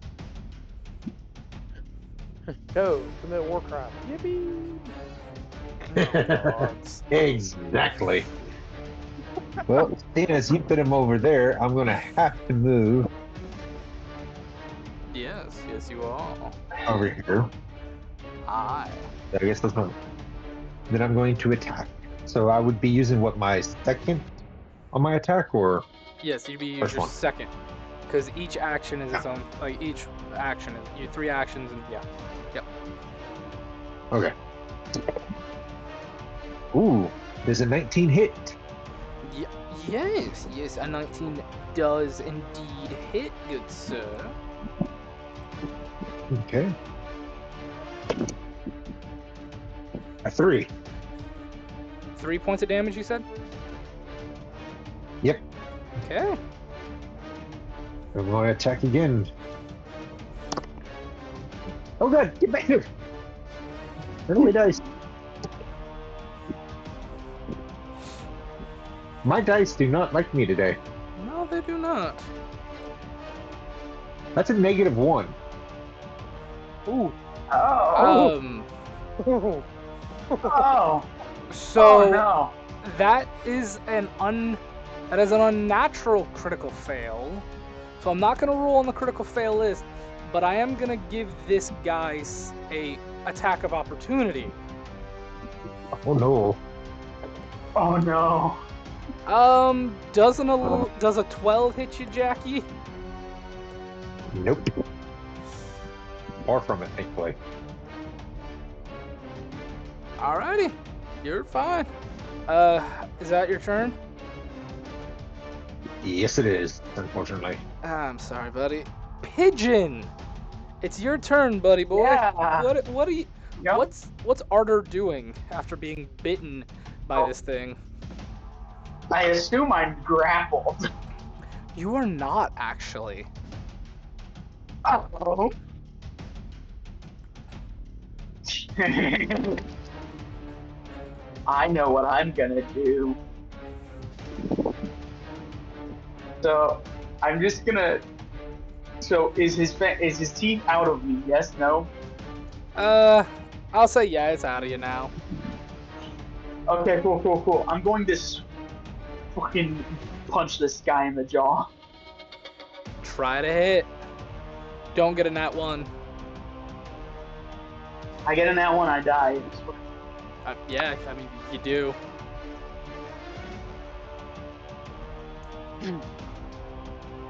Go commit war crime. Yippee! Dogs. Exactly. Well, seeing as you put him over there, I'm gonna have to move Yes, you are. over here. Aye. I guess that's not. Then I'm going to attack. So I would be using what, my second on my attack, or Yes, you'd be using first your one? second, because each action is its own. Like each action is 3 actions, and yeah. Yep. Okay. Ooh, there's a 19 hit. Yes, a 19 does indeed hit, good sir. Okay. A 3. 3 points of damage, you said? Yep. Okay. I'm going to attack again. Oh god, get back here! Early dice. My dice do not like me today. No, they do not. That's a -1. Ooh. Oh. Oh. Oh. So Oh no. that is an unnatural critical fail. So I'm not gonna roll on the critical fail list, but I am gonna give this guy a attack of opportunity. Oh no. Oh no. Does a 12 hit you, Jackie? Nope. Far from it, thankfully. Alrighty, you're fine. Is that your turn? Yes, it is, unfortunately. I'm sorry, buddy. Pigeon, it's your turn, buddy boy. Yeah. What are you? Yep. What's Artur doing after being bitten by this thing? I assume I'm grappled. You are not actually. Oh. I know what I'm gonna do. So I'm just gonna. So is his teeth out of me? Yes. No. I'll say yeah. It's out of you now. Okay. Cool. I'm going to fucking punch this guy in the jaw. Try to hit. Don't get a nat 1. I get in that one. I die. Yeah, I mean you do.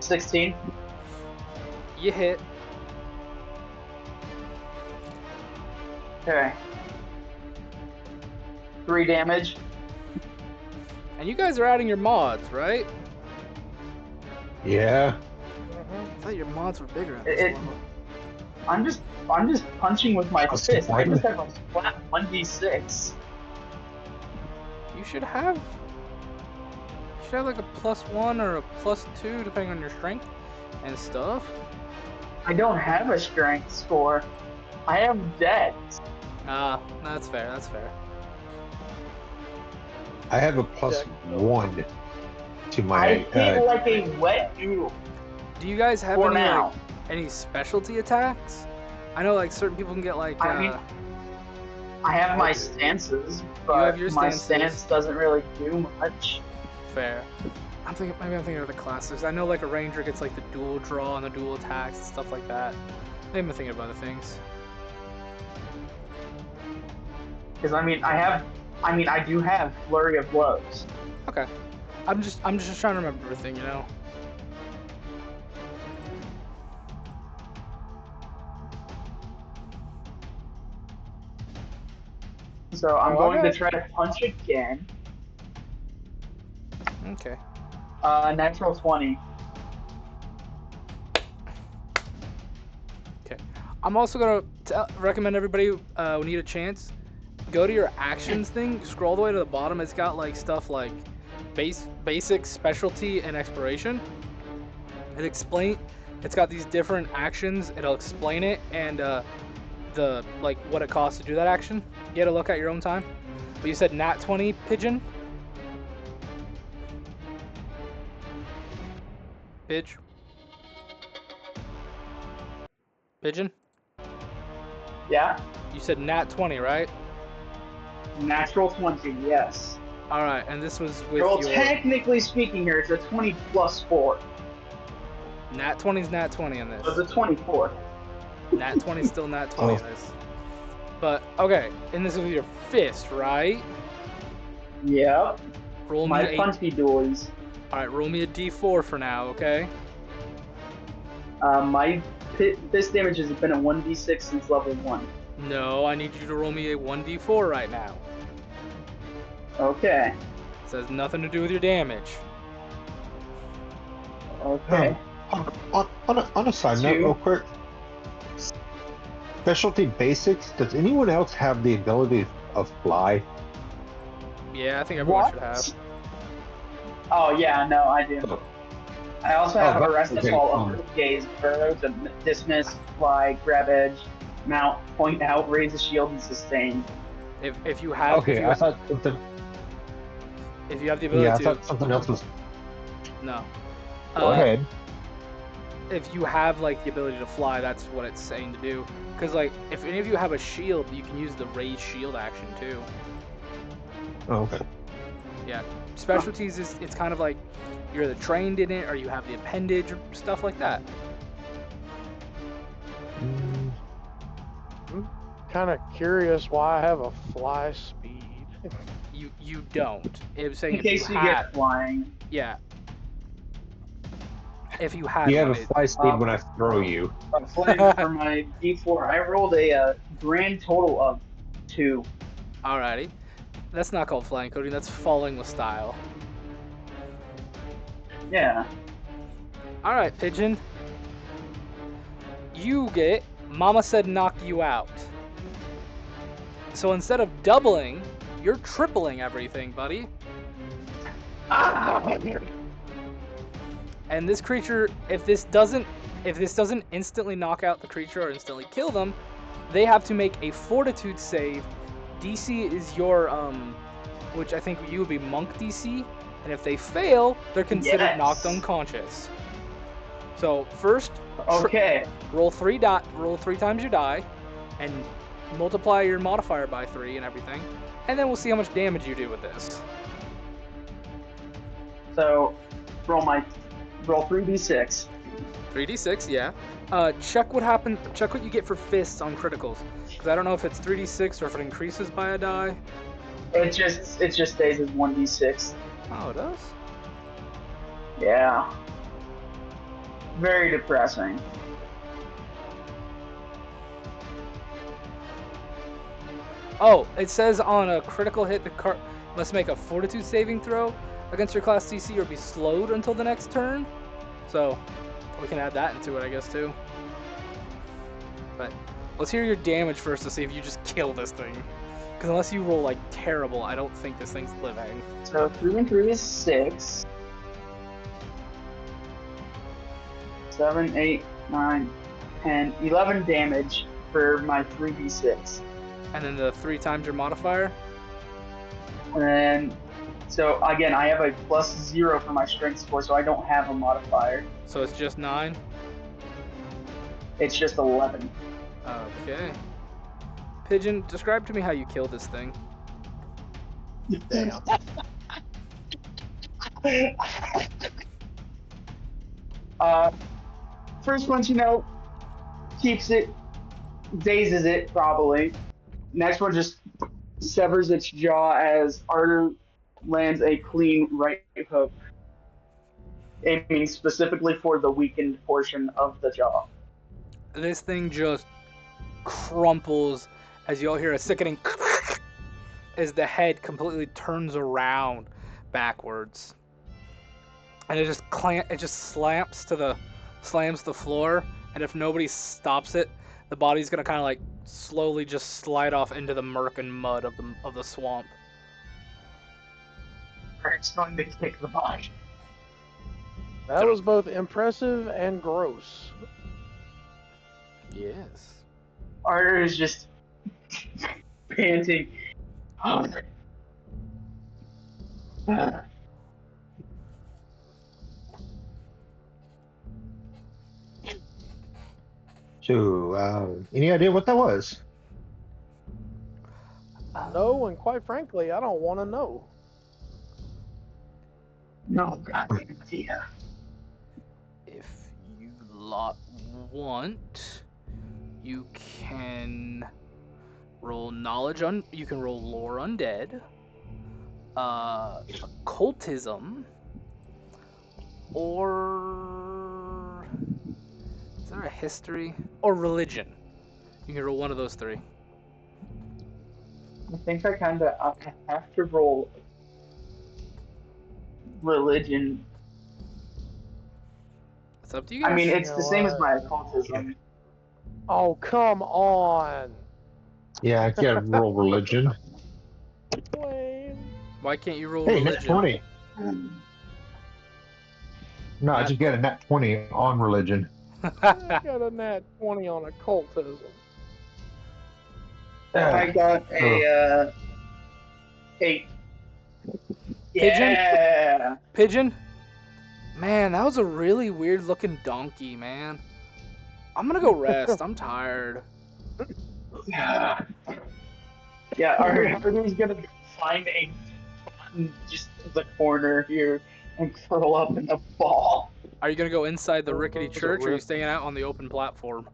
16. You hit. Okay. 3 damage. And you guys are adding your mods, right? Yeah. I thought your mods were bigger at this It- level. I'm just punching with my Plus fist. I 1. just have a flat 1d6. You should have like a +1 or a +2 depending on your strength and stuff. I don't have a strength score. I am dead. That's fair. That's fair. I have a +1 to I my. hit like a wet noodle. Do you guys have For any now. like any specialty attacks? I know like certain people can get like. I mean, I have my stances, but have your my stances. stance doesn't really do much. Fair. I'm thinking of the classes. I know like a ranger gets like the dual draw and the dual attacks and stuff like that. Maybe I'm thinking of other things. Because I do have flurry of blows. Okay. I'm just trying to remember everything, you know. So I'm going to try to punch again. Okay. Natural 20. Okay. I'm also gonna recommend everybody when you get a chance, go to your actions thing, scroll all the way to the bottom. It's got like stuff like basic, specialty, and exploration. It's got these different actions. It'll explain it and the like what it costs to do that action. Get a look at your own time. But you said nat 20 pigeon. Pigeon. Yeah. You said nat 20, right? Natural 20. Yes. All right, and this was with Well, your technically speaking, here it's a 20 plus 4. nat 20's nat 20 in this. So it's a 24. Nat 20's still nat 20 in this. But okay, and this is with your fist, right? Yep. Roll My me punchy doilies. All right, roll me a d4 for now, okay? My fist damage has been a 1d6 since level 1. No, I need you to roll me a 1d4 right now. Okay. This has nothing to do with your damage. Okay. On a side note, 2. real quick. Specialty basics. Does anyone else have the ability of fly? Yeah, I think everyone What? should have. Oh yeah, no, I do. Oh. I also have Oh, Arrested okay. Fall, Upward Gaze, Burrows, and Dismiss, Fly, Grab Edge, Mount, point out, raise the shield, and sustain. If you have Okay, I thought something. if you have the ability Yeah, I to thought something else was. no. Go ahead. If you have like the ability to fly, that's what it's saying to do. Because like if any of you have a shield, you can use the raise shield action too. Oh, okay. Yeah, specialties is it's kind of like you're either trained in it or you have the appendage or stuff like that. I'm kind of curious why I have a fly speed. You don't. It was saying In if you case you had, get flying. yeah. If you had You have one, a fly speed when I throw you. Flying for my D4, I rolled a grand total of 2. Alrighty. That's not called flying, Cody. That's falling with style. Yeah. Alright, Pigeon. You get Mama said knock you out. So instead of doubling, you're tripling everything, buddy. And this creature, if this doesn't instantly knock out the creature or instantly kill them, they have to make a fortitude save. DC is your which I think you would be monk DC, and if they fail, they're considered knocked unconscious. So first, Okay. roll three times your die, and multiply your modifier by 3 and everything, and then we'll see how much damage you do with this. So roll 3d6. 3d6, yeah. Check what happened. Check what you get for fists on criticals, because I don't know if it's 3d6 or if it increases by a die. It just stays as 1d6. Oh, it does. Yeah. Very depressing. Oh, it says on a critical hit, the card must make a fortitude saving throw against your class DC or be slowed until the next turn. So we can add that into it, I guess, too. But let's hear your damage first to see if you just kill this thing. Because unless you roll like terrible, I don't think this thing's living. So 3 and 3 is 6. 7, 8, 9, 10, 11 damage for my 3d6. And then the 3 times your modifier? And then, so again, I have a +0 for my strength score, so I don't have a modifier. So it's just 9? It's just 11. Okay. Pigeon, describe to me how you kill this thing. Damn. First one, keeps it, dazes it probably. Next one just severs its jaw as Artur lands a clean right hook, aiming specifically for the weakened portion of the jaw. This thing just crumples as you'll hear a sickening as the head completely turns around backwards. And it just slams the floor, and if nobody stops it, the body's gonna kind of like slowly just slide off into the murk and mud of the swamp. It's going to kick the body. That was both impressive and gross. Yes. Artur is just panting. So, any idea what that was? No, and quite frankly, I don't want to know. No goddamn idea. If you want, you can roll knowledge on. You can roll lore undead, occultism, or is there a history or religion? You can roll one of those 3. I think I kind of have to roll religion. It's up to you guys. I mean, it's You the know same as what? my occultism. Oh, come on. Yeah, I gotta roll religion. Lame. Why can't you roll Hey, nat religion? 20. No, I just got a nat 20 on religion. I got a nat 20 on occultism. I got a 8. Pigeon? Yeah. Pigeon? Man, that was a really weird looking donkey, man. I'm gonna go rest. I'm tired. Yeah. Yeah, Artur's gonna find a button just in the corner here and curl up in a ball. Are you gonna go inside the rickety Those are church, or are you ripped. staying out on the open platform?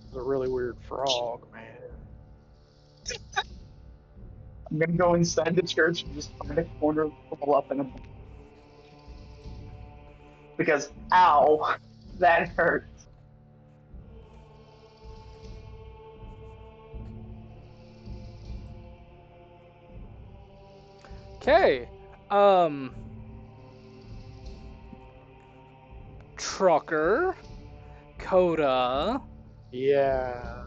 It's a really weird frog, man. I'm gonna go inside the church and just find a corner, curl up in a ball. Because, ow, that hurts. Okay. Trucker, Coda. Yeah.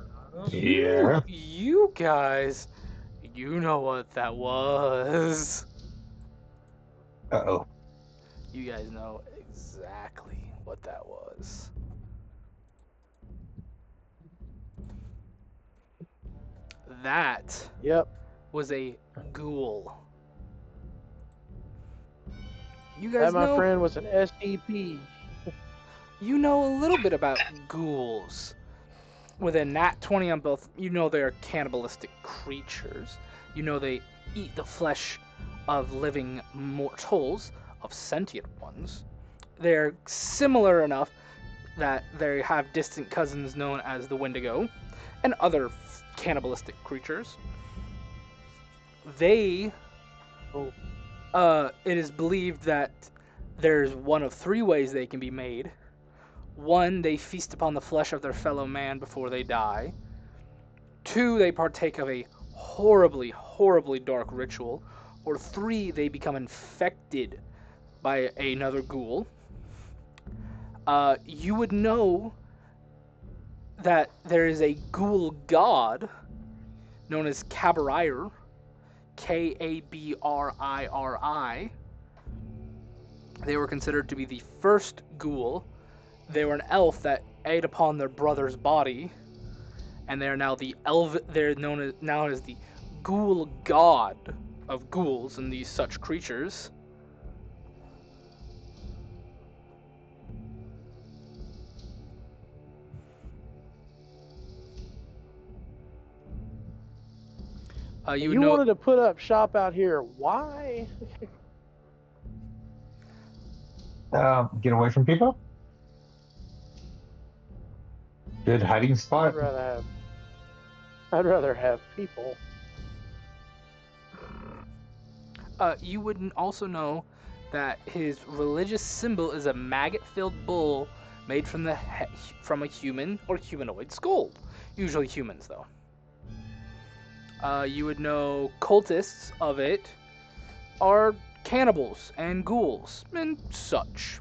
Yeah. You guys, you know what that was. Uh-oh. You guys know exactly what that was. That Yep. was a ghoul. You That, guys my know, friend, was an STP. you know a little bit about ghouls. With a nat 20 on both, you know they are cannibalistic creatures. You know they eat the flesh of living mortals, of sentient ones. They're similar enough that they have distant cousins known as the Wendigo and other cannibalistic creatures. They, it is believed that there's one of 3 ways they can be made. 1, they feast upon the flesh of their fellow man before they die. 2, they partake of a horribly, horribly dark ritual. Or 3, they become infected by another ghoul. You would know that there is a ghoul god known as Kabri, Kabri. They were considered to be the first ghoul. They were an elf that ate upon their brother's body, and they are now they're known as the ghoul god of ghouls and these such creatures. You wanted to put up shop out here. Why? Get away from people. Good hiding spot. I'd rather have people. You would also know that his religious symbol is a maggot-filled bull made from a human or humanoid skull. Usually humans, though. You would know cultists of it are cannibals and ghouls and such.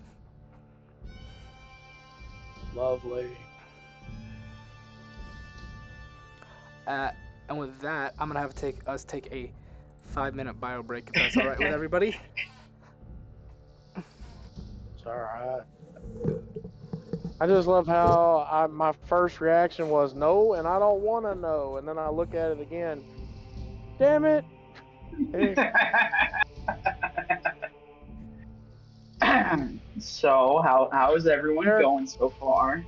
Lovely. And with that, I'm gonna have to take a 5-minute bio break if that's all right with everybody. It's all right. I just love how my first reaction was no, and I don't want to know, and then I look at it again. Damn it! So, how is everyone going so far?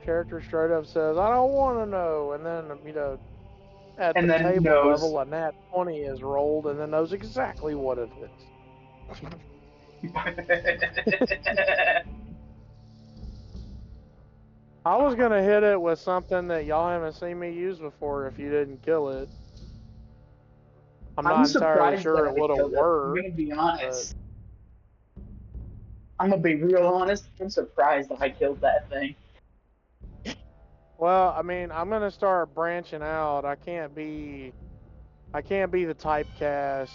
Character straight up says, "I don't want to know," and then at and the then table knows. level, a nat 20 is rolled, and then knows exactly what it is. I was gonna hit it with something that y'all haven't seen me use before. If you didn't kill it, I'm not entirely sure it would have worked. I'm gonna be honest. I'm gonna be real honest. I'm surprised that I killed that thing. Well, I mean, I'm gonna start branching out. I can't be the typecast,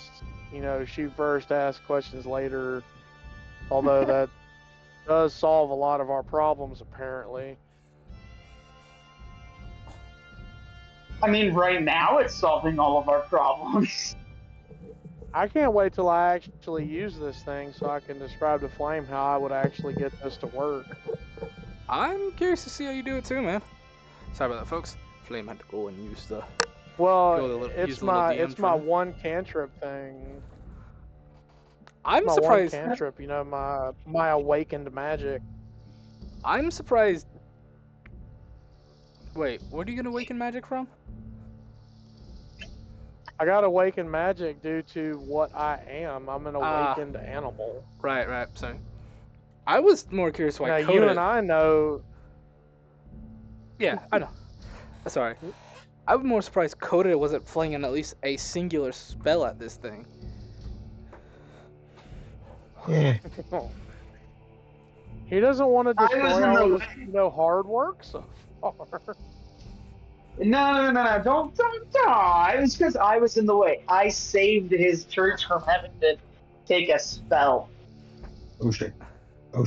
shoot first, ask questions later. Although that does solve a lot of our problems, apparently. I mean, right now it's solving all of our problems. I can't wait till I actually use this thing so I can describe to Flame how I would actually get this to work. I'm curious to see how you do it too, man. Sorry about that, folks. Flame had to go and use the Well, use the little DM it's my friend. one cantrip thing. I'm My surprised. one cantrip, my awakened magic. I'm surprised. Wait, what are you gonna awaken magic from? I got awakened magic due to what I am. I'm an awakened animal. Right. Sorry. I was more curious why Now Coda. you and I know. Yeah, I know. Sorry. I was more surprised Coda wasn't flinging at least a singular spell at this thing. Yeah. He doesn't want to I was destroy in all the- of this, hard work so far. No, don't. It was because I was in the way. I saved his church from having to take a spell. Oh shit. You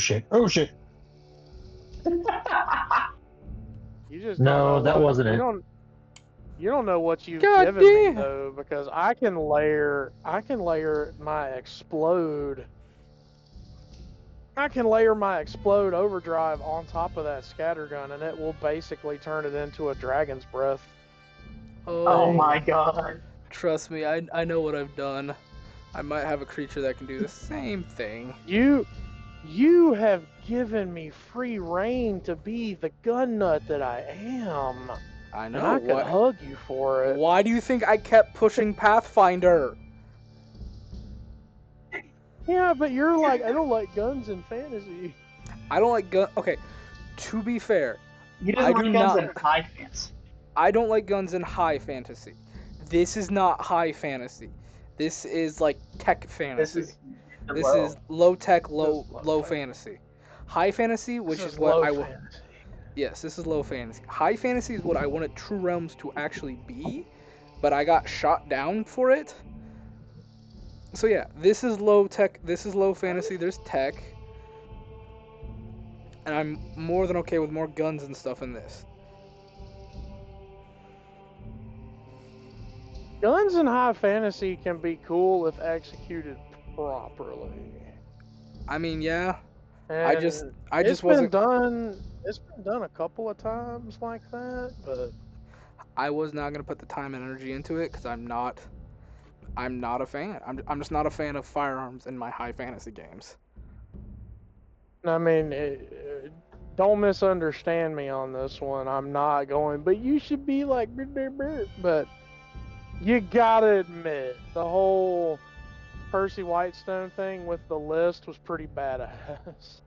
just No, don't know that wasn't it. You don't know what you've God given me damn. though, because I can layer my explode. I can layer my explode overdrive on top of that scattergun, and it will basically turn it into a dragon's breath. Oh my god. Trust me, I know what I've done. I might have a creature that can do the same thing. You have given me free reign to be the gun nut that I am. I know. And I could hug you for it. Why do you think I kept pushing Pathfinder? Yeah, but you're like, I don't like guns in fantasy. I don't like guns. Okay, to be fair, He doesn't like guns in high fantasy. I don't like guns in high fantasy. This is not high fantasy. This is like tech fantasy. This is low tech, low fantasy. High fantasy, which is what I will. Yes, this is low fantasy. High fantasy is what I wanted True Realms to actually be, but I got shot down for it. So yeah, this is low tech. This is low fantasy. There's tech, and I'm more than okay with more guns and stuff in this. Guns in high fantasy can be cool if executed properly. I mean, yeah. And I just it's wasn't. It's been done a couple of times like that, but I was not gonna put the time and energy into it because I'm not a fan. I'm just not a fan of firearms in my high fantasy games. I mean, don't misunderstand me on this one. I'm not going, but you should be like, but you gotta admit, the whole Percy Whitestone thing with the list was pretty badass.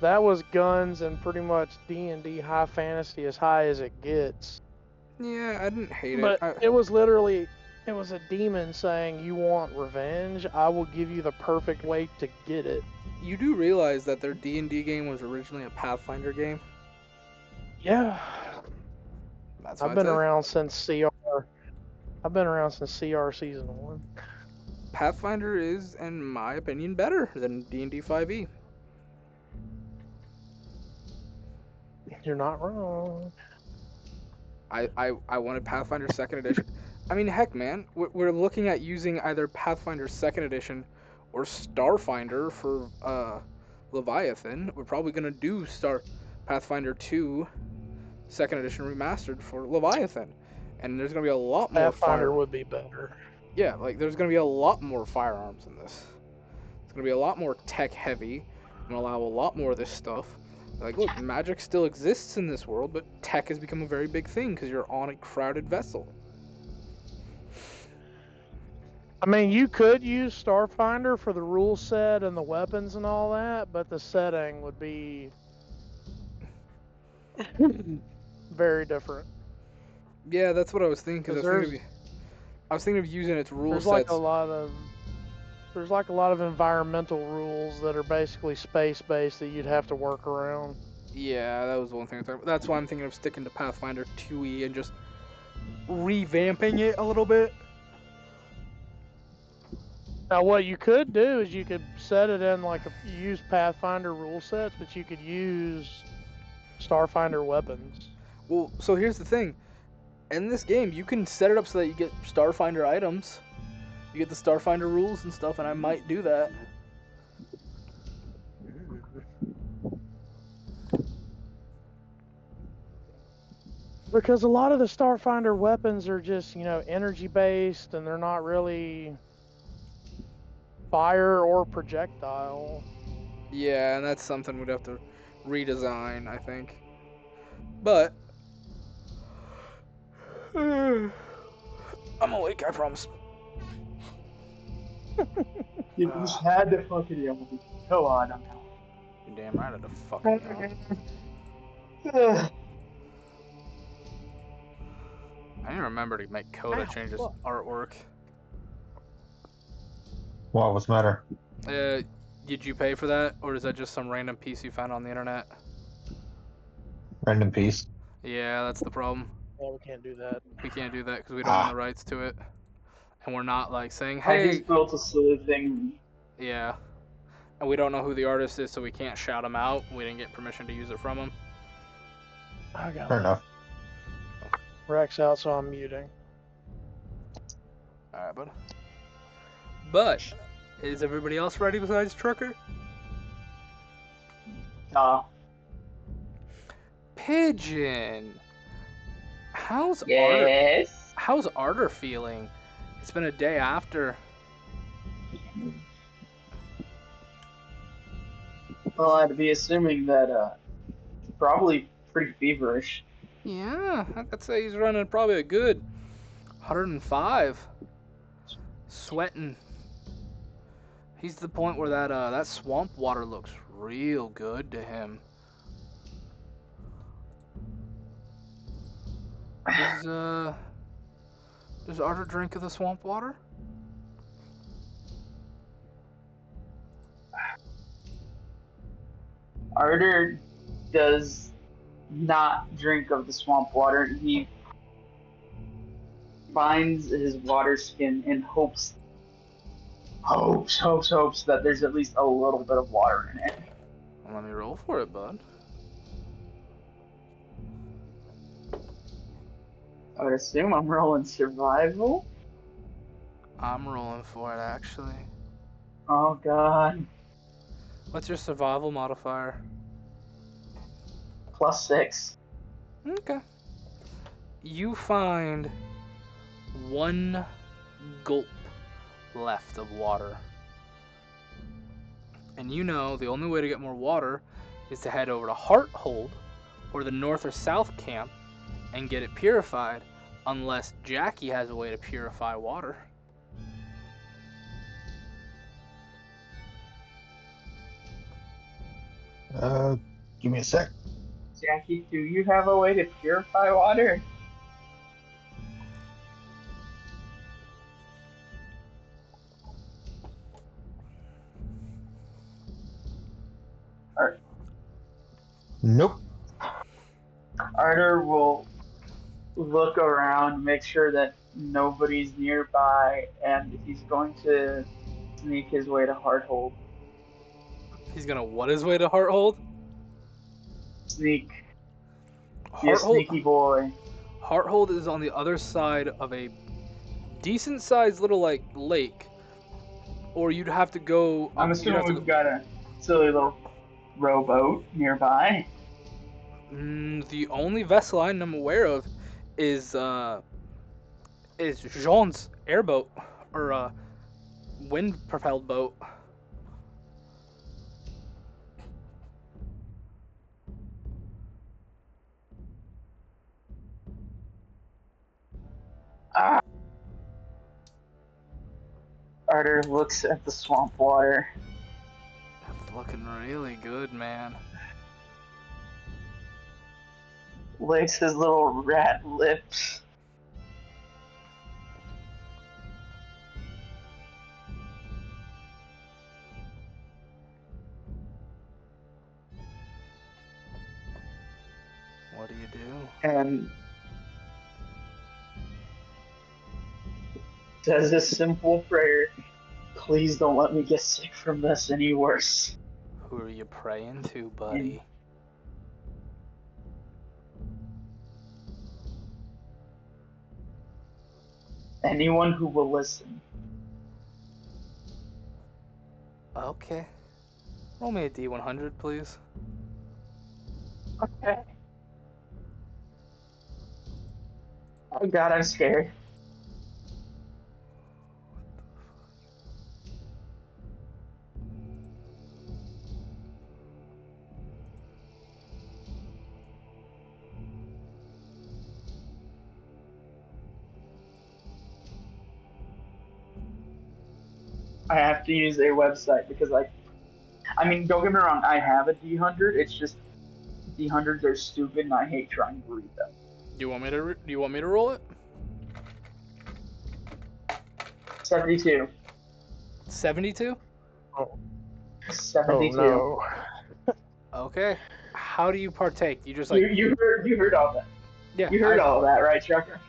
That was guns and pretty much D&D high fantasy as high as it gets. Yeah, I didn't hate it. But it was literally, it was a demon saying, you want revenge? I will give you the perfect way to get it. You do realize that their D&D game was originally a Pathfinder game? Yeah. That's I've been around since CR. I've been around since CR Season 1. Pathfinder is, in my opinion, better than D&D 5e. You're not wrong. I wanted Pathfinder 2nd Edition. I mean, heck, man. We're looking at using either Pathfinder 2nd Edition or Starfinder for Leviathan. We're probably going to do Pathfinder 2 2nd Edition Remastered for Leviathan. And there's going to be a lot more Pathfinder would be better. Yeah, like, there's going to be a lot more firearms in this. It's going to be a lot more tech-heavy and allow a lot more of this stuff. Like, look, magic still exists in this world, but tech has become a very big thing because you're on a crowded vessel. I mean, you could use Starfinder for the rule set and the weapons and all that, but the setting would be very different. Yeah, that's what I was thinking. I was thinking of using its rule sets. There's like a lot of environmental rules that are basically space-based that you'd have to work around. Yeah, that was one thing. That's why I'm thinking of sticking to Pathfinder 2e and just revamping it a little bit. Now, what you could do is you could set it in use Pathfinder rule sets, but you could use Starfinder weapons. Well, so here's the thing. In this game, you can set it up so that you get Starfinder items. You get the Starfinder rules and stuff, and I might do that. Because a lot of the Starfinder weapons are just, energy based and they're not really fire or projectile. Yeah, and that's something we'd have to redesign, I think. But I'm awake, I promise. You just had to fucking yell at me. Go on, I'm out. You're damn right at the fucking I didn't remember to make Coda change his artwork. What was the matter? Did you pay for that, or is that just some random piece you found on the internet? Random piece. Yeah, that's the problem. Yeah, we can't do that. We can't do that because we don't own the rights to it, and we're not like saying, I "Hey." just built a silly thing. Yeah, and we don't know who the artist is, so we can't shout him out. We didn't get permission to use it from him. I got Fair enough. Rex out, so I'm muting. All right, bud. But is everybody else ready besides Trucker? Pigeon. How's Artur feeling? It's been a day after. Well, I'd be assuming that probably pretty feverish. Yeah, I'd say he's running probably a good 105. Sweating. He's to the point where that swamp water looks real good to him. Does Artur drink of the swamp water? Artur does not drink of the swamp water. He finds his water skin and hopes that there's at least a little bit of water in it. Well, let me roll for it, bud. I would assume I'm rolling survival. I'm rolling for it, actually. Oh, God. What's your survival modifier? +6. Okay. You find 1 gulp left of water. And you know the only way to get more water is to head over to Hearthold or the north or south camp and get it purified, unless Jackie has a way to purify water. Give me a sec. Jackie, do you have a way to purify water? Nope. Artur will look around, make sure that nobody's nearby, and he's going to sneak his way to Hearthold. He's gonna what his way to Hearthold? Sneak. Be a sneaky boy. Hearthold is on the other side of a decent-sized little lake, or you'd have to go. I'm assuming we've got a silly little rowboat nearby. The only vessel I'm aware of is Jean's airboat or wind-propelled boat. Artur looks at the swamp water. That's looking really good, man. Licks his little rat lips. What do you do? And says a simple prayer. Please don't let me get sick from this any worse. Who are you praying to, buddy? Anyone who will listen. Okay. Roll me a D100, please. Okay. Oh God, I'm scared. I have to use a website because I mean, don't get me wrong, I have a D100. It's just D100s are stupid, and I hate trying to read them. Do you want me to roll it? 72. 72? Oh, 72. no. Okay. How do you partake? You just You heard all that. Yeah. You heard all that, right, Trucker?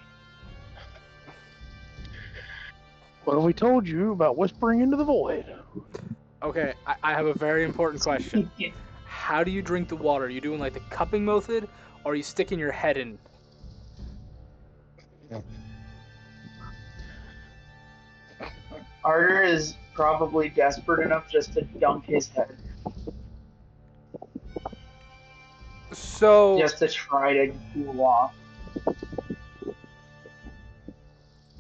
What have we told you about whispering into the void? Okay, I have a very important question. How do you drink the water? Are you doing like the cupping method, or are you sticking your head in? Artur is probably desperate enough just to dunk his head. So just to try to cool off.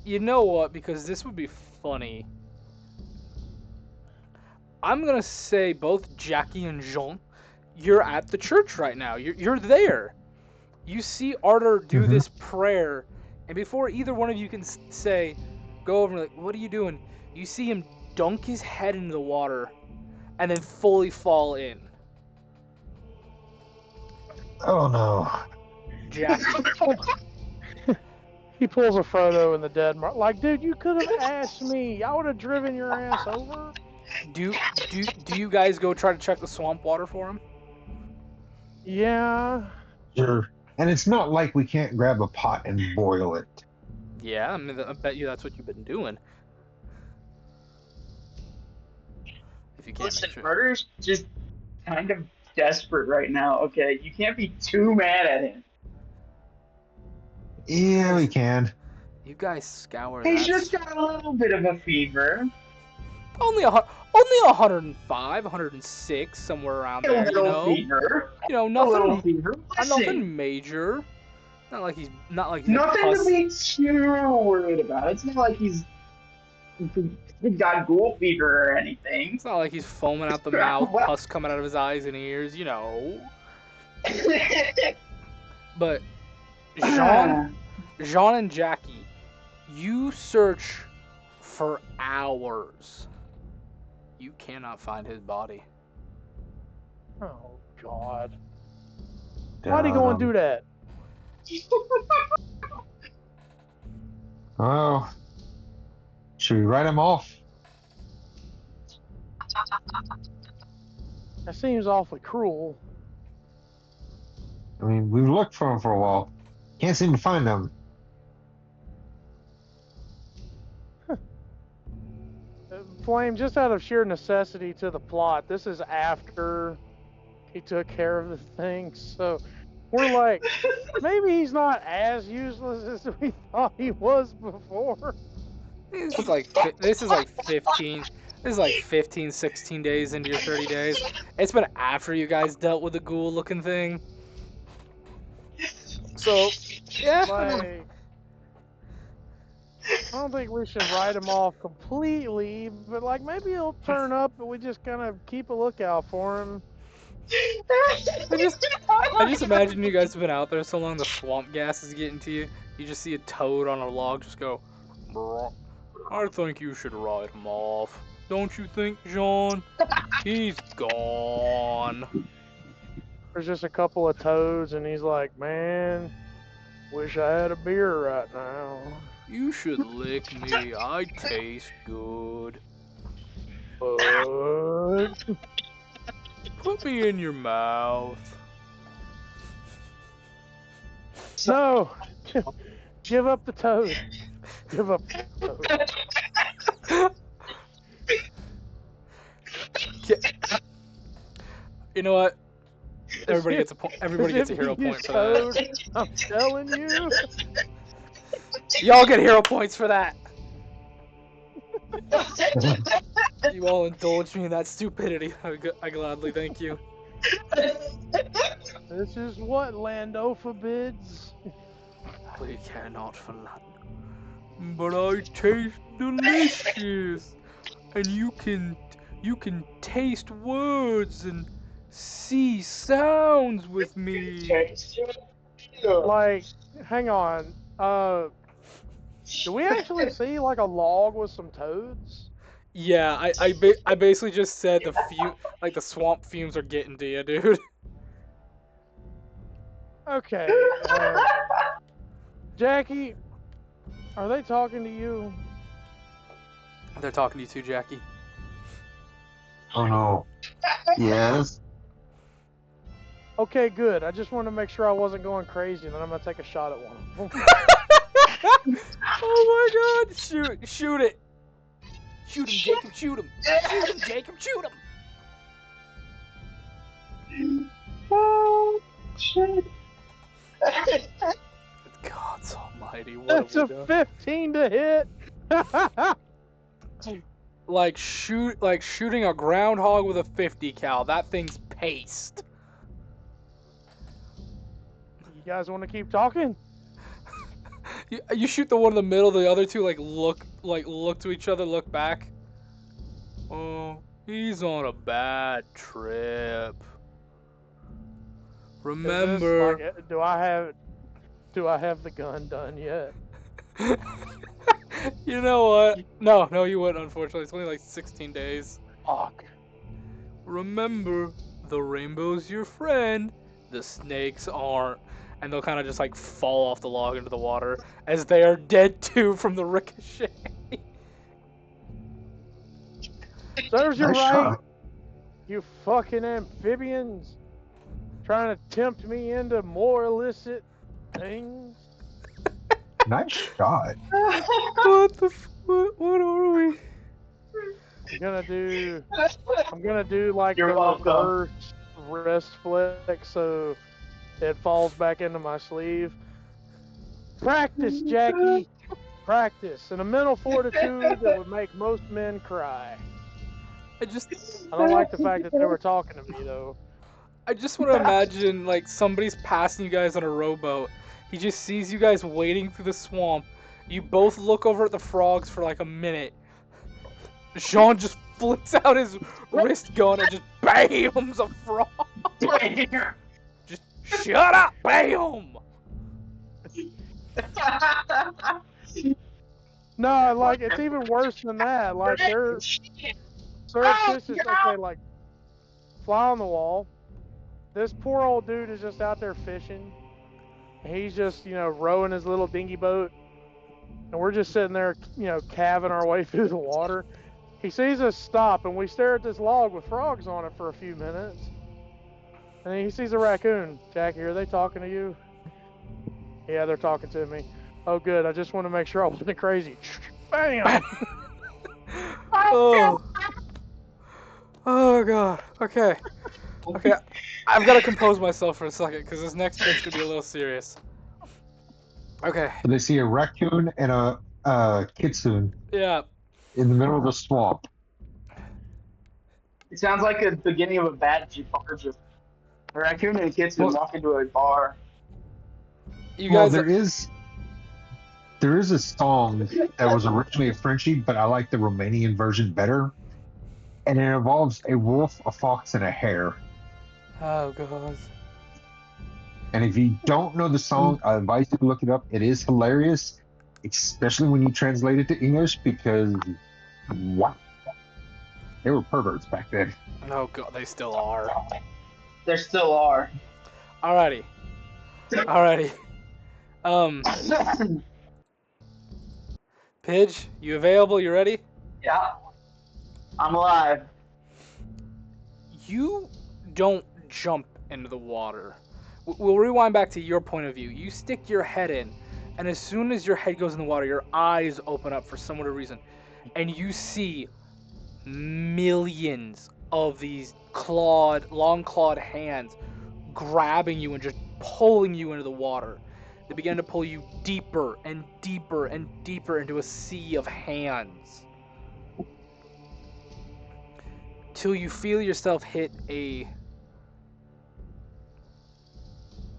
You know what? Because this would be funny. I'm gonna say both Jackie and Jean, you're at the church right now. You're there. You see Artur do this prayer, and before either one of you can say, go over and like, what are you doing? You see him dunk his head into the water, and then fully fall in. Oh no. Jackie. He pulls a Frodo in the dead mark. Like, dude, you could have asked me. I would have driven your ass over. Do you guys go try to check the swamp water for him? Yeah. Sure. And it's not like we can't grab a pot and boil it. Yeah, I mean, I bet you that's what you've been doing. If you can't Listen, make sure. Artur's just kind of desperate right now. Okay, you can't be too mad at him. Yeah, we can. You guys scour He's that. just got a little bit of a fever. Only 105, 106, somewhere around A there. little fever. You know, A little nothing. fever. Listen, Nothing major. Not like he's nothing to be too worried about. It's not like he's got ghoul fever or anything. It's not like he's foaming out the mouth, pus coming out of his eyes and ears, you know. But Jean and Jackie, you search for hours. You cannot find his body. Oh, God. Why'd he go and do that? Oh. Should we write him off? That seems awfully cruel. I mean, we've looked for him for a while. Can't seem to find him. Flame, just out of sheer necessity to the plot, this is after he took care of the thing, so we're like, maybe he's not as useless as we thought he was before. This is like 15. This is like 15, 16 days into your 30 days. It's been after you guys dealt with the ghoul-looking thing. So, yeah. Like, I don't think we should write him off completely, but like maybe he'll turn up and we just kind of keep a lookout for him. I just imagine you guys have been out there so long the swamp gas is getting to you. You just see a toad on a log just go, "Bruh, I think you should write him off. Don't you think, Jean? He's gone." There's just a couple of toads and he's like, man, wish I had a beer right now. You should lick me. I taste good. But... Put me in your mouth. No! Give up the toad. Give up the toad. You know what? Everybody gets a point. Everybody gets a hero point for that. I'm telling you. Y'all get hero points for that. You all indulge me in that stupidity. I gladly thank you. This is what Lando forbids. we cannot fly. But I taste delicious, and you can taste words and see sounds with me. Like, hang on. Do we actually see like a log with some toads? Yeah, I basically just said the swamp fumes are getting to you, dude. Okay. Jackie, are they talking to you? They're talking to you too, Jackie. Oh no. Yes. Okay, good. I just wanted to make sure I wasn't going crazy, and then I'm gonna take a shot at one of them. Oh my God! Shoot it! Shoot him, Jacob! Shoot him! Shoot him, Jacob! Shoot him! Oh, shit. God almighty, what That's have a we done? 15 to hit. Like shooting a groundhog with a 50 cal. That thing's paced. You guys want to keep talking? You shoot the one in the middle. The other two look to each other, look back. Oh, he's on a bad trip. Remember. Is this, like, do I have the gun done yet? You know what? No, you wouldn't. Unfortunately, it's only like 16 days. Fuck. Remember, the rainbow's your friend. The snakes aren't. And they'll kind of just like fall off the log into the water as they are dead too from the ricochet. Serves you Nice right, shot. you fucking amphibians, trying to tempt me into more illicit things. Nice shot. What are we? I'm gonna do like You're the welcome. reverse wrist flick so it falls back into my sleeve. Practice, Jackie. Practice. And a mental fortitude that would make most men cry. I don't like the fact that they were talking to me though. I just want to imagine like somebody's passing you guys on a rowboat. He just sees you guys wading through the swamp. You both look over at the frogs for like a minute. Jean just flicks out his wrist gun and just bams a frog. Just shut up, bam! No, like it's even worse than that. Like they're surreptitious, okay, like fly on the wall. This poor old dude is just out there fishing. He's just, rowing his little dinghy boat. And we're just sitting there, calving our way through the water. He sees us stop, and we stare at this log with frogs on it for a few minutes. And then he sees a raccoon. Jackie, are they talking to you? Yeah, they're talking to me. Oh, good. I just want to make sure I wasn't crazy. Bam! Oh God. Okay. I've got to compose myself for a second because this next bit's gonna be a little serious. Okay. So they see a raccoon and a kitsune Yeah. in the middle of the swamp. It sounds like the beginning of a bad just a raccoon and a kitsune walk into a bar. You guys. Well, there is a song that was originally a Frenchie, but I like the Romanian version better. And it involves a wolf, a fox, and a hare. Oh God. And if you don't know the song, I advise you to look it up. It is hilarious, especially when you translate it to English, because wow, they were perverts back then. Oh God, they still are. There still are. Alrighty. Pidge, you available? You ready? Yeah. I'm alive. You don't jump into the water. We'll rewind back to your point of view. You stick your head in, and as soon as your head goes in the water, your eyes open up for some other reason, and you see millions of these long clawed hands grabbing you and just pulling you into the water. They begin to pull you deeper and deeper and deeper into a sea of hands. Till you feel yourself hit a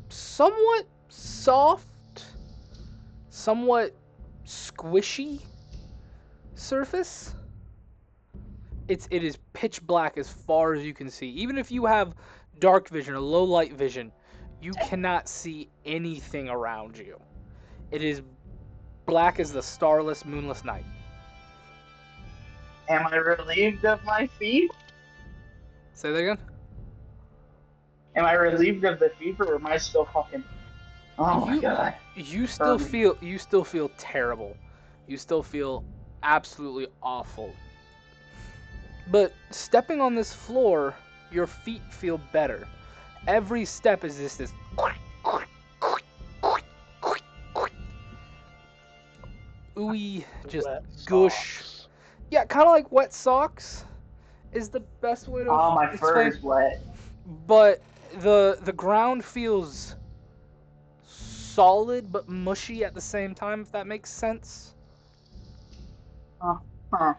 somewhat soft somewhat squishy surface. It is pitch black as far as you can see. Even if you have dark vision or low light vision, you cannot see anything around you. It is black as the starless, moonless night. Am I relieved of my feet? Say that again? Am I relieved of the fever, or am I still fucking? Oh my god! You still feel terrible. You still feel absolutely awful. But stepping on this floor, your feet feel better. Every step is just this. Ooey, just Wet gush. socks. Yeah, kind of like wet socks is the best way to Oh, my fur explain. is wet. But the ground feels solid but mushy at the same time, if that makes sense. Huh.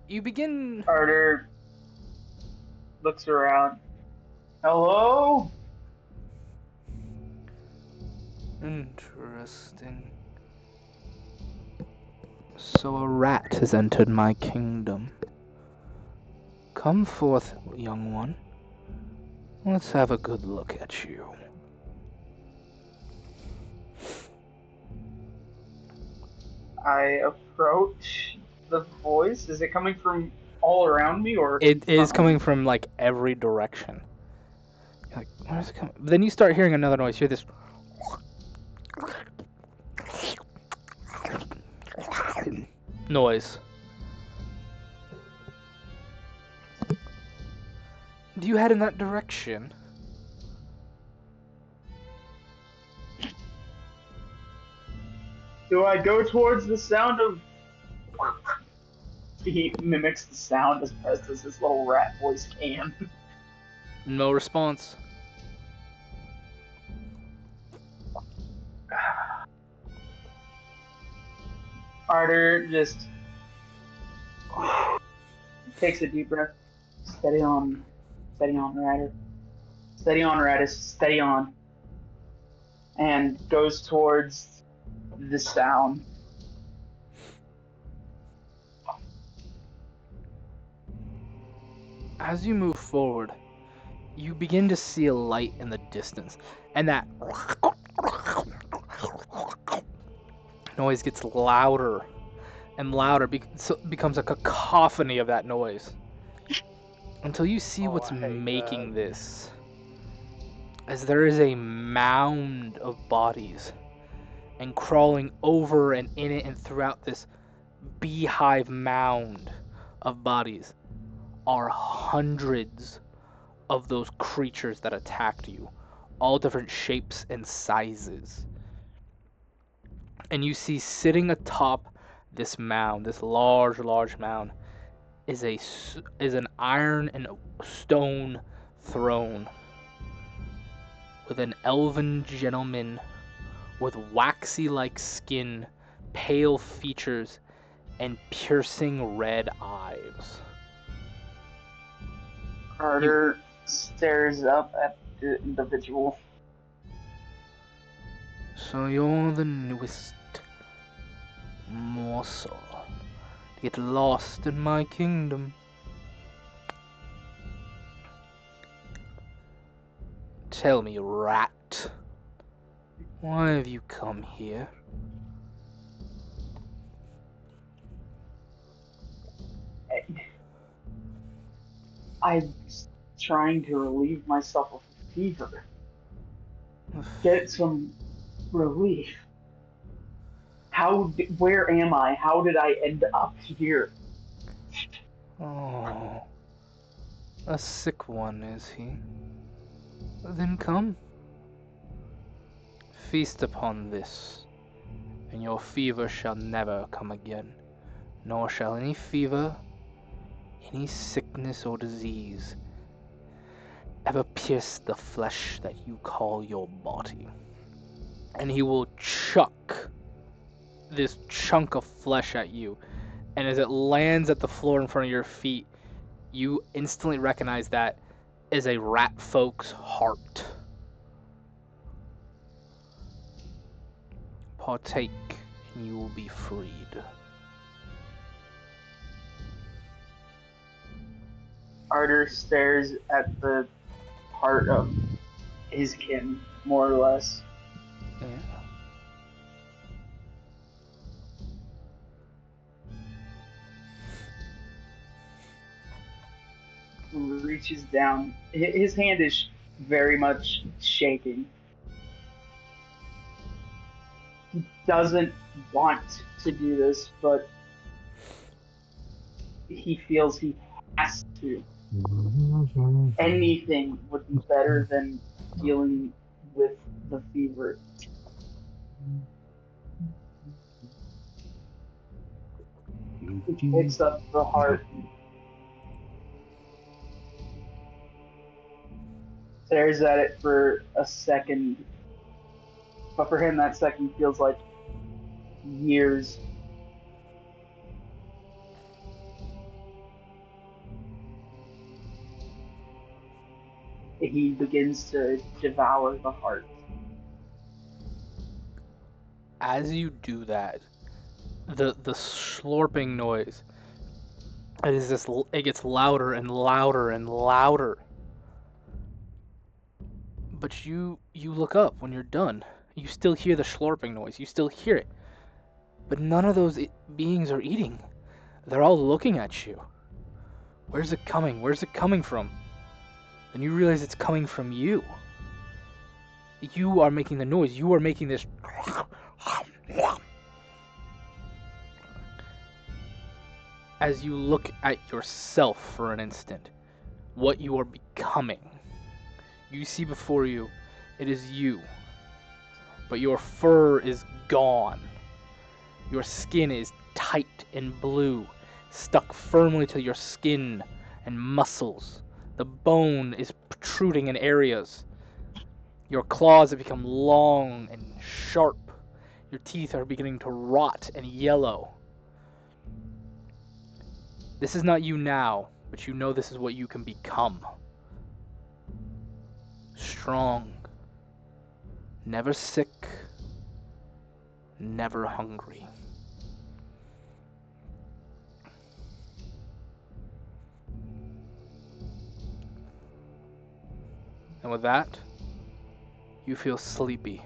You begin. Artur looks around. Hello? Interesting. So a rat has entered my kingdom. Come forth, young one. Let's have a good look at you. I approach the voice. Is it coming from all around me, or It is from coming me? from like every direction. You're like, where is it coming? But then you start hearing another noise. You hear this noise. Do you head in that direction? Do I go towards the sound of? He mimics the sound as best as his little rat voice can. No response. Artur just takes a deep breath. Steady on, Ryder. Steady on, Radis. Steady on. And goes towards the sound. As you move forward, you begin to see a light in the distance, and that noise gets louder and louder, becomes a cacophony of that noise, until you see what's making this. As there is a mound of bodies, and crawling over and in it and throughout this beehive mound of bodies are hundreds of those creatures that attacked you, all different shapes and sizes. And you see sitting atop this mound, this large mound, is an iron and stone throne with an elven gentleman with waxy-like skin, pale features, and piercing red eyes. Artur stares up at the individual. So you're the newest morsel to get lost in my kingdom. Tell me, rat, why have you come here? I'm trying to relieve myself of fever. Get some relief. Where am I? How did I end up here? Oh, a sick one, is he? Then come. Feast upon this, and your fever shall never come again, nor shall any fever, any sickness or disease ever pierce the flesh that you call your body. And he will chuck this chunk of flesh at you, and as it lands at the floor in front of your feet, you instantly recognize that as a rat folk's heart. partake, and you will be freed. Artur stares at the heart of his kin, more or less. Yeah. Reaches down. His hand is very much shaking. He doesn't want to do this, but he feels he has to. Anything would be better than dealing with the fever. He picks up the heart, stares at it for a second, but for him that second feels like years. He begins to devour the heart. As you do that, the slurping noise, it gets louder and louder and louder. But you look up when you're done. You still hear the slurping noise. You still hear it. But none of those beings are eating. They're all looking at you. Where's it coming? Where's it coming from? Then you realize it's coming from you. You are making the noise. You are making this. As you look at yourself for an instant, what you are becoming, you see before you, it is you. But your fur is gone. Your skin is tight and blue, stuck firmly to your skin and muscles. The bone is protruding in areas. Your claws have become long and sharp. Your teeth are beginning to rot and yellow. This is not you now, but you know this is what you can become. Strong, never sick, never hungry. And with that, you feel sleepy.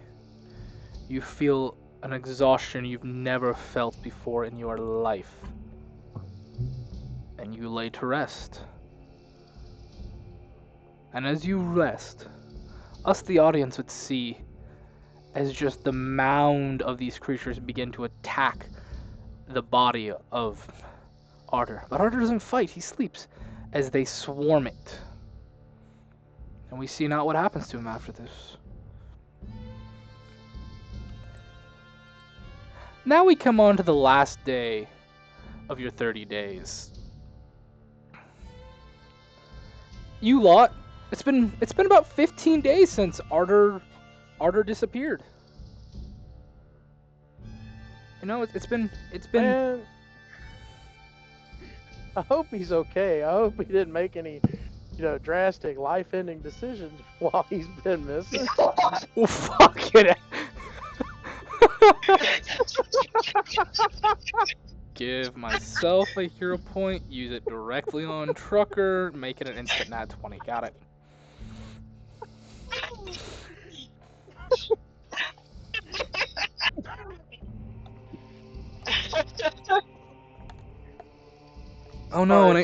You feel an exhaustion you've never felt before in your life. And you lay to rest. And as you rest, us, the audience, would see as just the mound of these creatures begin to attack the body of Artur. But Artur doesn't fight, he sleeps as they swarm it. And we see not what happens to him after this. Now we come on to the last day of your 30 days. You lot, it's been about 15 days since Artur disappeared. You know, it's been. Man, I hope he's okay. I hope he didn't make any, drastic life-ending decisions while he's been missing. Oh, fuck it. Give myself a hero point, use it directly on Trucker, make it an instant nat 20. Got it. Oh no,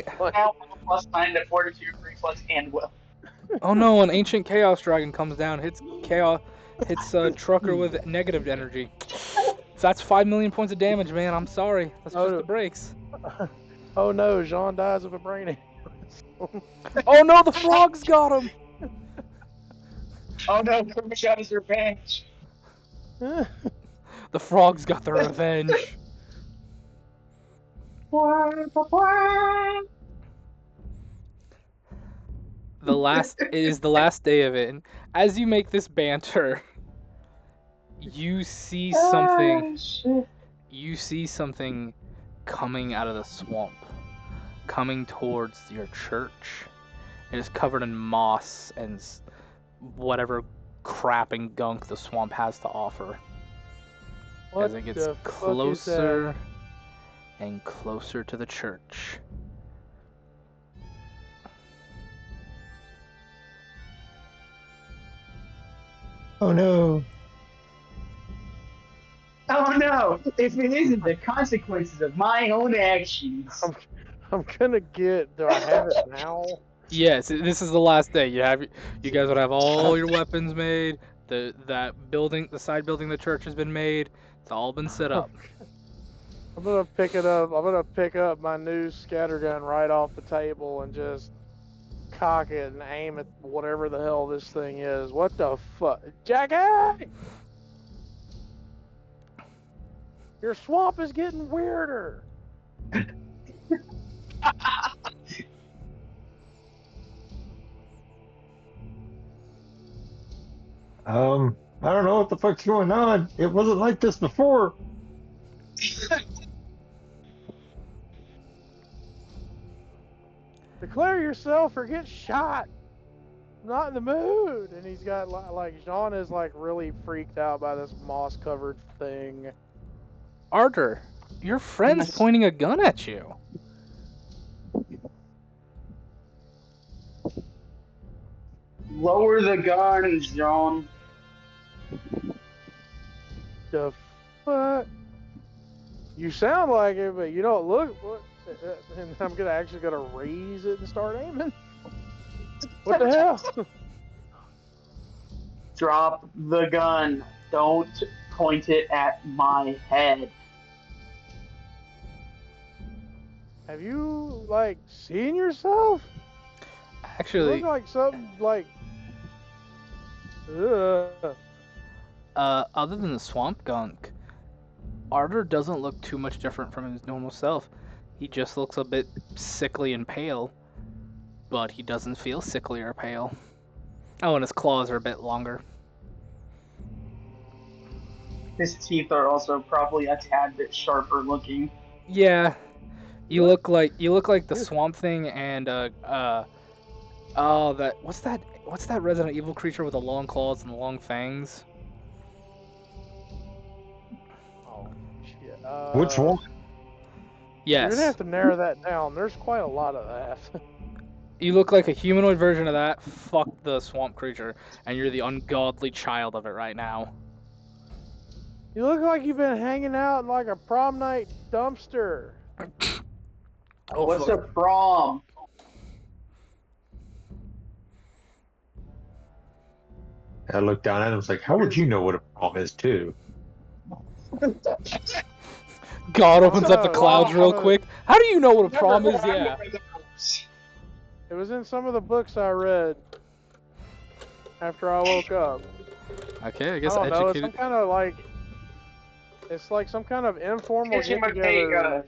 Plus 9 to fortitude, reflex, and will. Oh no, an ancient chaos dragon comes down, hits Trucker with negative energy. That's 5 million points of damage, man. I'm sorry. That's just the breaks. Oh no, Jean dies of a brain aneurysm. Oh no, the frogs got him! Oh no, Kermit got his revenge. The frogs got their revenge. It is the last day of it, and as you make this banter, you see something. You see something coming out of the swamp, coming towards your church. It is covered in moss and whatever crap and gunk the swamp has to offer. as it gets closer and closer to the church. Oh no. Oh no! If it isn't the consequences of my own actions. I'm gonna get. Do I have it now? Yes, this is the last day. You guys would have all your weapons made. The side building, the church has been made. It's all been set up. I'm gonna pick it up. I'm gonna pick up my new scattergun right off the table and just cock it and aim at whatever the hell this thing is. What the fuck, Jackie? Your swamp is getting weirder. I don't know what the fuck's going on. It wasn't like this before. Declare yourself or get shot. I'm not in the mood. And he's got like Jean is like really freaked out by this moss covered thing. Artur, your friend's pointing a gun at you. Lower the gun, John. The fuck? You sound like it, but you don't look. What? And I'm actually gonna raise it and start aiming. What the hell? Drop the gun. Don't point it at my head. Have you like seen yourself? Actually, you look like something like. Ugh. Other than the swamp gunk, Artur doesn't look too much different from his normal self. He just looks a bit sickly and pale, but he doesn't feel sickly or pale. Oh, and his claws are a bit longer. His teeth are also probably a tad bit sharper looking. Yeah, you look like the Swamp Thing and what's that Resident Evil creature with the long claws and the long fangs? Oh shit. Which one? Yes. You're gonna have to narrow that down. There's quite a lot of that. You look like a humanoid version of that. Fuck the swamp creature, and you're the ungodly child of it right now. You look like you've been hanging out in like a prom night dumpster. Oh, what's a prom? I looked down at him and was like, how would you know what a prom is too? God opens up the clouds real quick. How do you know what a prom is? Yeah. It was in some of the books I read after I woke up. Okay, I guess I don't know, educated. it's some kind of like, it's like some kind of informal get together.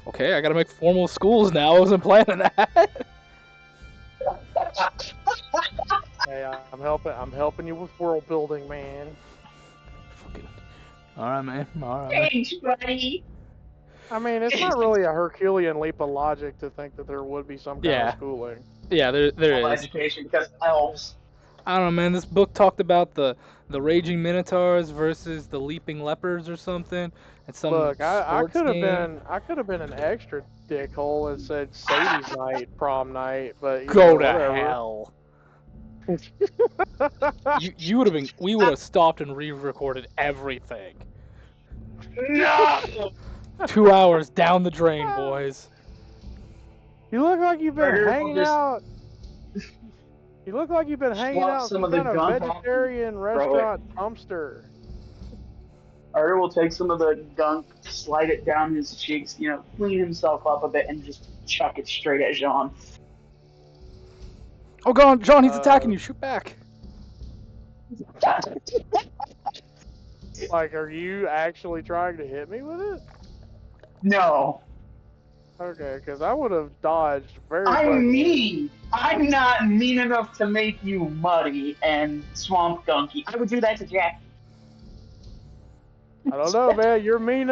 Okay, I gotta make formal schools now. I wasn't planning that. Hey, I'm helping you with world building, man. Fucking. All right, man. All right. Thanks, buddy. I mean, it's not really a Herculean leap of logic to think that there would be some kind of schooling. Yeah, there is. Education because elves. I don't know, man. This book talked about the raging minotaurs versus the leaping leopards or something. And some Look, I could have game. been an extra dickhole and said Sadie's night, prom night, but go to hell. you would have been. We would have stopped and re-recorded everything. No. 2 hours down the drain, boys. You look like you've been hanging out. You look like you've been hanging out in some kind of vegetarian restaurant dumpster. Artur will take some of the gunk, slide it down his cheeks, clean himself up a bit, and just chuck it straight at Jean. Oh, God, Jean, he's attacking you. Shoot back. Like, are you actually trying to hit me with it? No. Okay, because I would have dodged very I'm quickly. mean. I'm not mean enough to make you muddy and swamp gunky. I would do that to Jack. I don't know, man. You're mean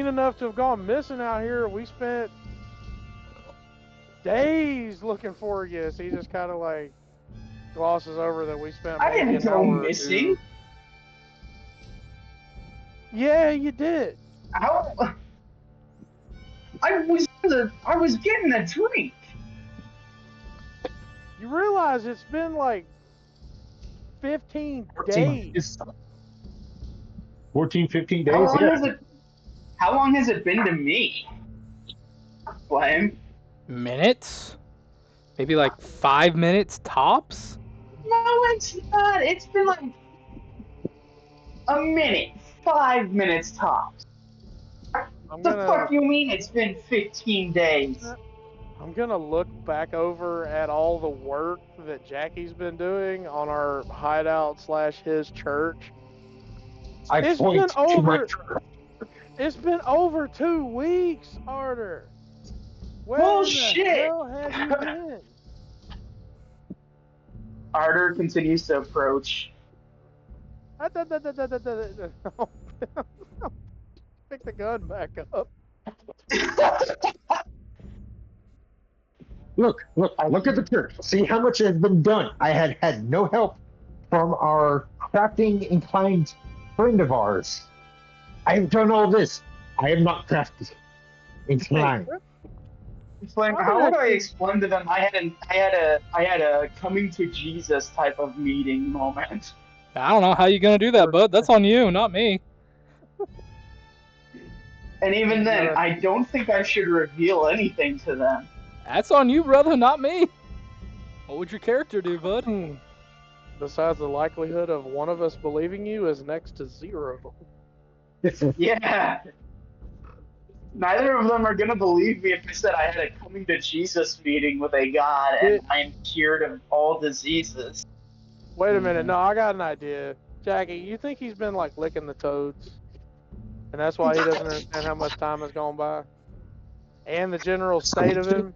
enough to have gone missing out here. We spent days looking for you. So he just kind of like glosses over that we spent. I didn't go missing. Yeah, you did. How? I was getting a drink. You realize it's been like 15 14, days. 14, 15 How days. long Yeah. has it? How long has it been to me? Flame? Minutes? Maybe like 5 minutes tops? No, it's not. It's been like a minute, 5 minutes tops. I'm The gonna fuck you mean it's been 15 days? I'm gonna look back over at all the work that Jackie's been doing on our hideout / his church. I It's point been to my over. It's been over 2 weeks, Artur. Where in the Bullshit! hell have you been? Artur continues to approach. Pick the gun back up. Look at the church. See how much has been done. I had no help from our crafting inclined friend of ours. I have done all this. I am not crafty inclined. Flame, how would I explain to them I had a coming to Jesus type of meeting moment? I don't know how you gonna do that, bud. That's on you, not me. And even then, I don't think I should reveal anything to them. That's on you, brother, not me. What would your character do, bud? Besides, the likelihood of one of us believing you is next to 0. Yeah. Neither of them are gonna believe me if I said I had a coming to Jesus meeting with a god and I'm cured of all diseases. Wait a minute, no, I got an idea. Jackie, you think he's been like licking the toads? And that's why he doesn't understand how much time has gone by? And the general state of him?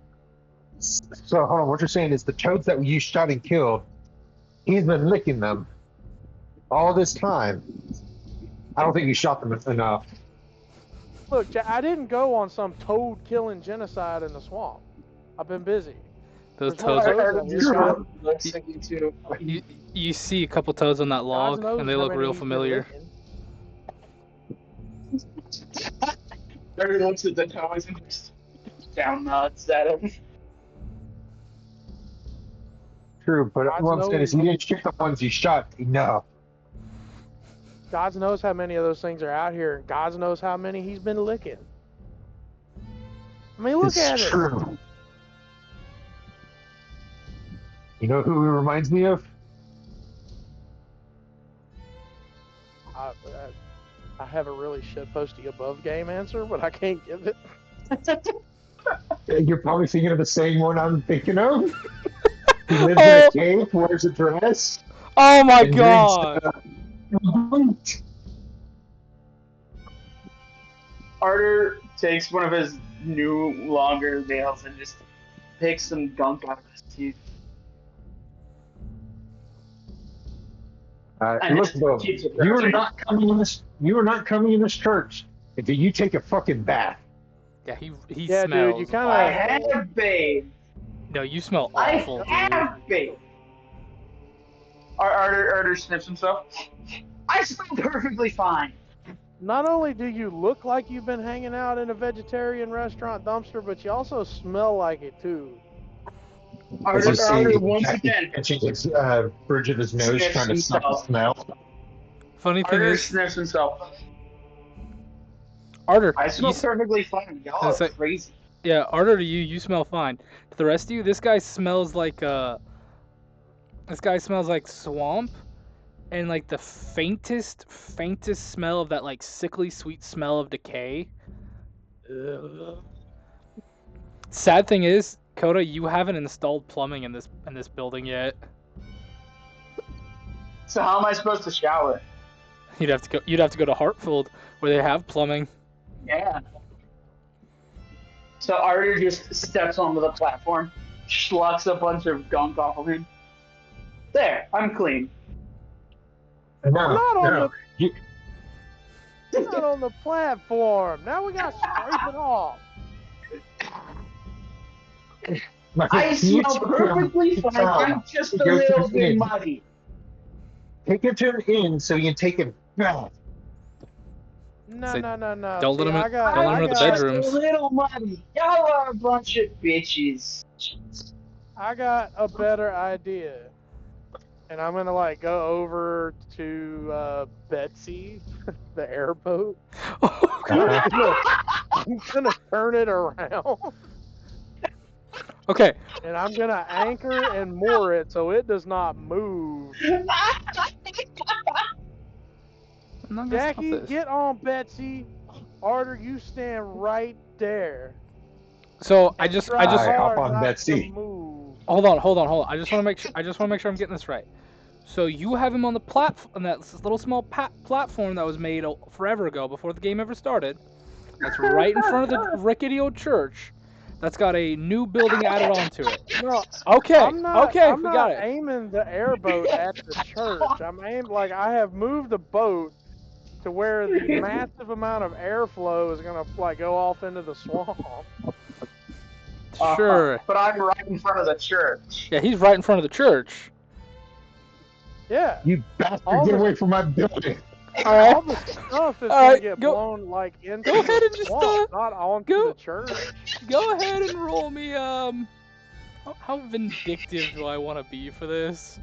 So hold on, what you're saying is the toads that you shot and killed, he's been licking them all this time. I don't think you shot them enough. Look, I didn't go on some toad killing genocide in the swamp. I've been busy. Those There's toads. more You see a couple toads on that log, and they look real familiar. Everyone looks at the toes and just down nods at him. True, but what I'm saying is he didn't shoot the ones you shot enough. God knows how many of those things are out here, and God knows how many he's been licking. I mean, look at it. True. You know who he reminds me of? I have a really shitposty above game answer, but I can't give it. You're probably thinking of the same one I'm thinking of. He lives in a cave, wears a dress. Oh my god! Artur takes one of his new, longer nails and just picks some gunk out of his teeth. Look, though, you are not coming in this. You are not coming in this church until you take a fucking bath. Yeah, he yeah, smells. Dude, you kind I of. have bathed. No, you smell awful, I have bathed. Artur sniffs himself. I smell perfectly fine. Not only do you look like you've been hanging out in a vegetarian restaurant dumpster, but you also smell like it too. Artur once again catching his bridge of his nose, trying to stop the smell. Funny thing Artur is, sniffs himself. Artur, I smell perfectly fine. Y'all are crazy. Yeah, Artur, to you smell fine. To the rest of you, this guy smells like swamp, and like the faintest smell of that like sickly sweet smell of decay. Ugh. Sad thing is, Coda, you haven't installed plumbing in this building yet. So how am I supposed to shower? You'd have to go to Hartfield where they have plumbing. Yeah. So Artur just steps onto the platform, schlucks a bunch of gunk off of him. There, I'm clean. Not on the platform. Now we got to scrape it off. I smell perfectly fine. I'm just a little bit muddy. Take it to an inn so you can take it back. No. Don't let See, him. I got, Don't let him I in the got, bedrooms. Little money. Y'all are a bunch of bitches. I got a better idea. And I'm gonna like go over to Betsy, the airboat. I'm gonna turn it around. Okay. And I'm gonna anchor and moor it so it does not move. I'm not gonna stop Jackie, this. get on Betsy. Artur, you stand right there. So I And just try hop hard on not Betsy. to move. hold on. I just want to make sure. I'm getting this right. So you have him on the platform, that little small platform that was made forever ago, before the game ever started. That's right in front of the rickety old church. That's got a new building added onto it. No, Okay, I'm not we got it. aiming the airboat at the church. I have moved the boat to where the massive amount of airflow is gonna like go off into the swamp. Sure. But I'm right in front of the church. Yeah, he's right in front of the church. Yeah. You bastard, All get the- away from my building. All right. All the stuff is All gonna right, get go- blown like into go ahead the and just, swamp, not onto go- the church. Go ahead and roll me. How vindictive do I want to be for this?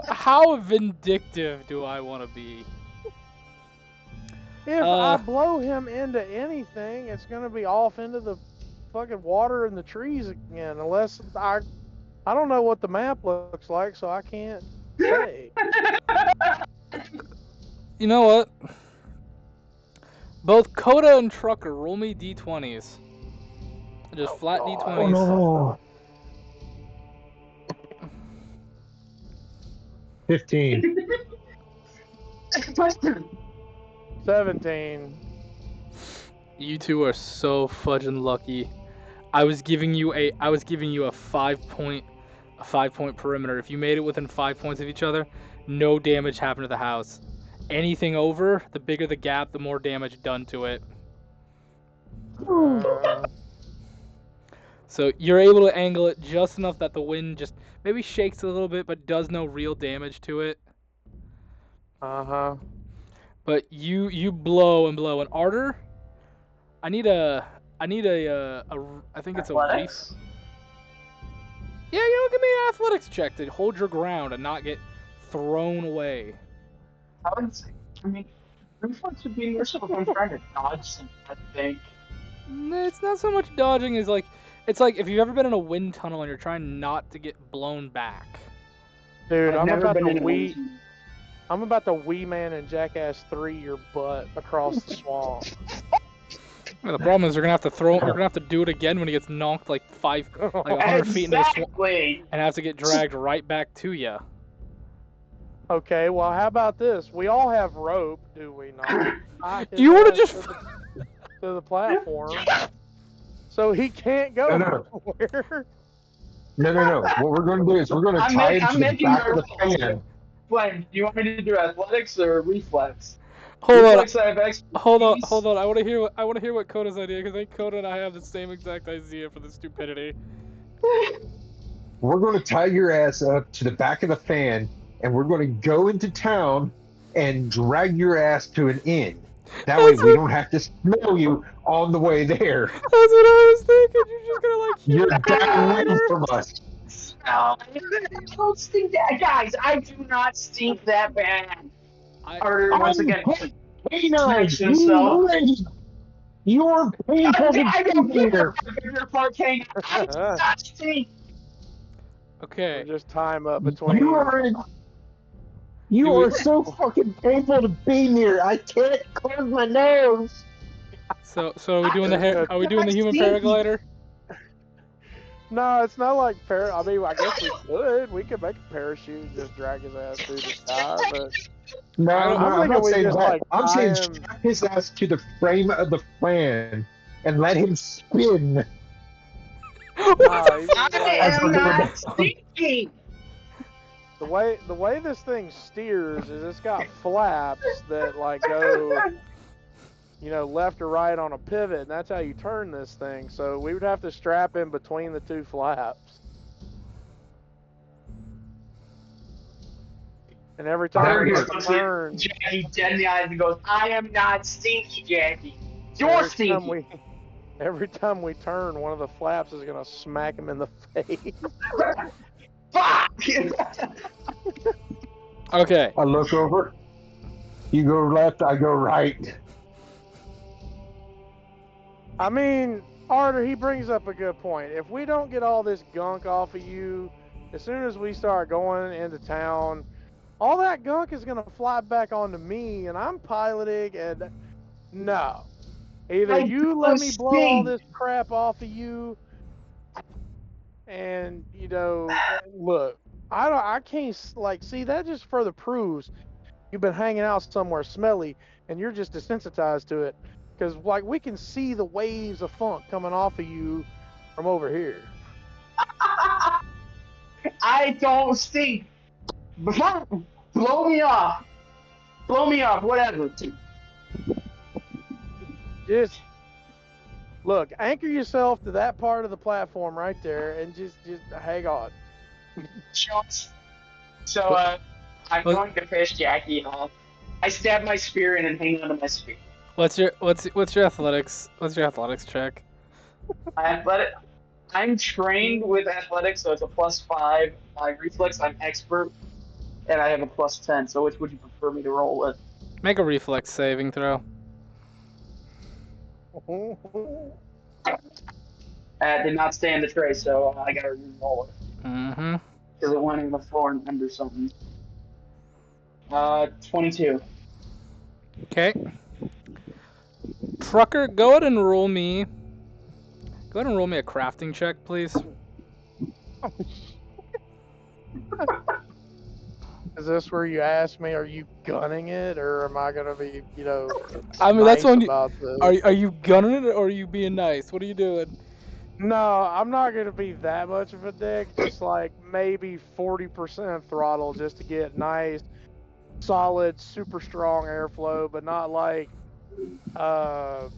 How vindictive do I want to be? If I blow him into anything, it's gonna be off into the fucking water and the trees again. Unless I don't know what the map looks like, so I can't say. You know what? Both Coda and Trucker, roll me d20s. Just flat d20s. Oh no. 15. 17. You two are so fudging lucky. I was giving you a 5-point perimeter. If you made it within 5 points of each other, no damage happened to the house. Anything over, the bigger the gap, the more damage done to it. So you're able to angle it just enough that the wind just maybe shakes a little bit, but does no real damage to it. But you blow and blow. And Artur, I think it's Athletics? Yeah, give me an athletics check to hold your ground and not get thrown away. Reflex would be more so if I'm trying to dodge something, I think. It's not so much dodging as it's like if you've ever been in a wind tunnel and you're trying not to get blown back. Dude, I'm about to Wee Man and Jackass 3 your butt across the swamp. Yeah, the problem is you're gonna have to do it again when he gets knocked like 100 feet into the swamp, and have to get dragged right back to you. Okay, well, how about this? We all have rope, do we not? You would have just to the platform, so he can't go nowhere. No. What we're going to do is we're going to tie him to the back of the fan. Glenn, do you want me to do athletics or reflex? Hold on. I want to hear what Coda's idea, because I think Coda and I have the same exact idea for the stupidity. We're going to tie your ass up to the back of the fan, and we're going to go into town and drag your ass to an inn. That way we don't have to smell you on the way there. That's what I was thinking. You're just gonna You're down from us. No, I don't stink that, guys. I do not stink that bad. Artur, once again, Canine, you're painful to I don't be care. here. Your part canine. I do not stink. Okay. We'll just time up between. You are so fucking painful to be near. I can't close my nose. So are we doing the human paraglider? No, it's not like I mean, I guess we could. We could make a parachute and just drag his ass through the sky, but No, I'm not saying that. Like, I'm saying strap his ass to the frame of the fan and let him spin. I am not stinking. The way this thing steers is it's got flaps that like go, left or right on a pivot, and that's how you turn this thing. So we would have to strap in between the two flaps. And every time He we looks turn, at Jackie dead in the eyes and goes, "I am not stinky, Jackie. You're every stinky." time we turn, one of the flaps is gonna smack him in the face. Fuck! Okay. I look over. You go left, I go right. I mean, Artur, he brings up a good point. If we don't get all this gunk off of you, as soon as we start going into town, all that gunk is gonna fly back onto me, and I'm piloting. And no, either I you let don't me blow all stink. this crap off of you, and look, I can't like see that just further proves you've been hanging out somewhere smelly, and you're just desensitized to it. Because like we can see the waves of funk coming off of you from over here. I don't stink. Blow me off. Blow me off. Whatever. Just look, anchor yourself to that part of the platform right there, and just hang on. So I'm going to piss Jackie off. I stab my spear in and hang on to my spear. What's your athletics? What's your athletics check? I'm trained with athletics, so it's a +5. My reflex, I'm expert, and I have a +10. So which would you prefer me to roll with? Make a reflex saving throw. Did not stay in the tray, so I gotta re-roll it. Mm-hmm. Because it went in the floor and under something. 22. Okay. Trucker, go ahead and roll me. Go ahead and roll me a crafting check, please. Is this where you ask me, are you gunning it, or am I gonna be, I mean, nice that's when about this? Are you gunning it or are you being nice? What are you doing? No, I'm not gonna be that much of a dick. Just like maybe 40% throttle, just to get nice, solid, super strong airflow, but not like, not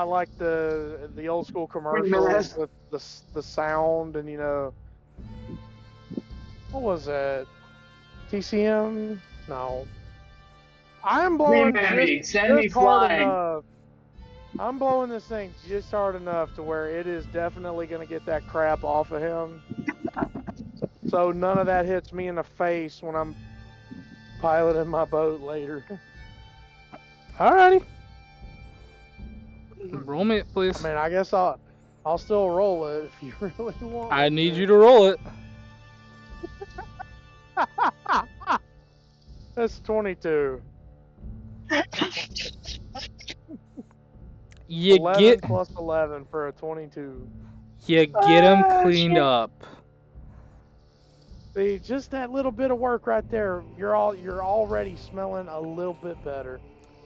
like the old school commercials with the sound and what was that? TCM? No. I'm blowing Send me just hard flying. enough. I'm blowing this thing just hard enough to where it is definitely going to get that crap off of him. So none of that hits me in the face when I'm piloting my boat later. Alrighty. Roll me it, please. I mean, I guess I'll still roll it if you really want. I need you to roll it. That's 22. You 11 get plus 11 for a 22. you get them cleaned up. See, just that little bit of work right there, you're already smelling a little bit better.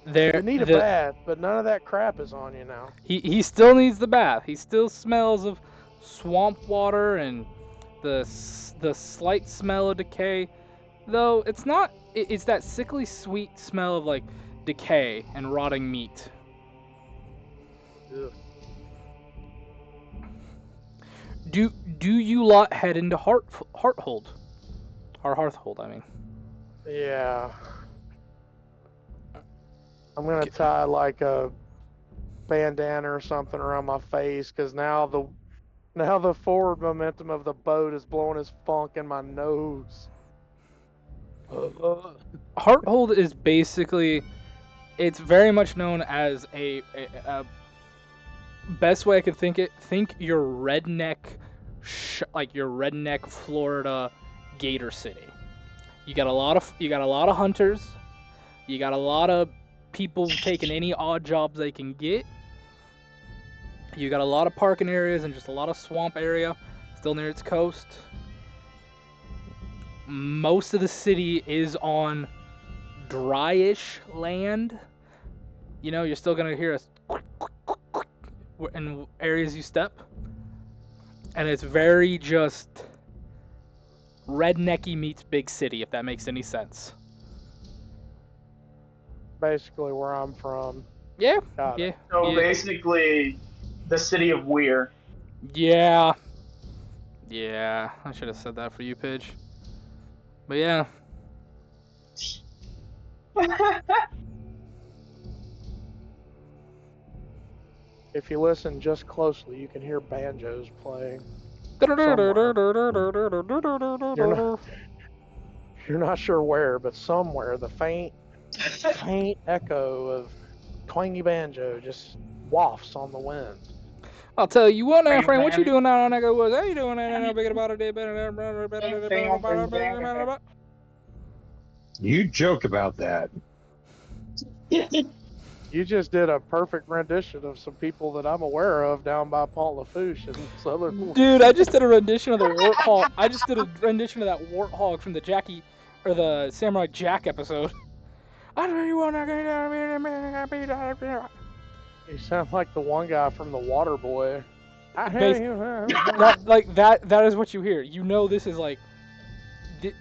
You need a bath, but none of that crap is on you now. He still needs the bath. He still smells of swamp water and the slight smell of decay. Though it's not, it's that sickly sweet smell of like decay and rotting meat. Ugh. Do you lot head into Hearthold? Or Hearthhold, I mean. Yeah. I'm gonna tie like a bandana or something around my face, because now the forward momentum of the boat is blowing his funk in my nose. Hearthold is basically, it's very much known as a best way I could think your redneck, like your redneck Florida Gator City. You got a lot of hunters. You got a lot of people taking any odd jobs they can get. You got a lot of parking areas and just a lot of swamp area still near its coast. Most of the city is on dryish land. You're still gonna hear in areas you step, and it's very just rednecky meets big city, if that makes any sense. Basically where I'm from. Yeah. So basically, the city of Weir. Yeah. I should have said that for you, Pidge. But yeah. If you listen just closely, you can hear banjos playing. You're not sure where, but somewhere the faint echo of twangy banjo just wafts on the wind. I'll tell you what now, friend. What you doing out on Echo Woods? How you doing? Ain't no big about it. You joke about that. You just did a perfect rendition of some people that I'm aware of down by Pont Lafouche and Southern. Dude, I just did a rendition of the Warthog. I just did a rendition of that Warthog from the Jackie or the Samurai Jack episode. I know you wanna get. You sound like the one guy from The Water Boy. That is what you hear. You know this is like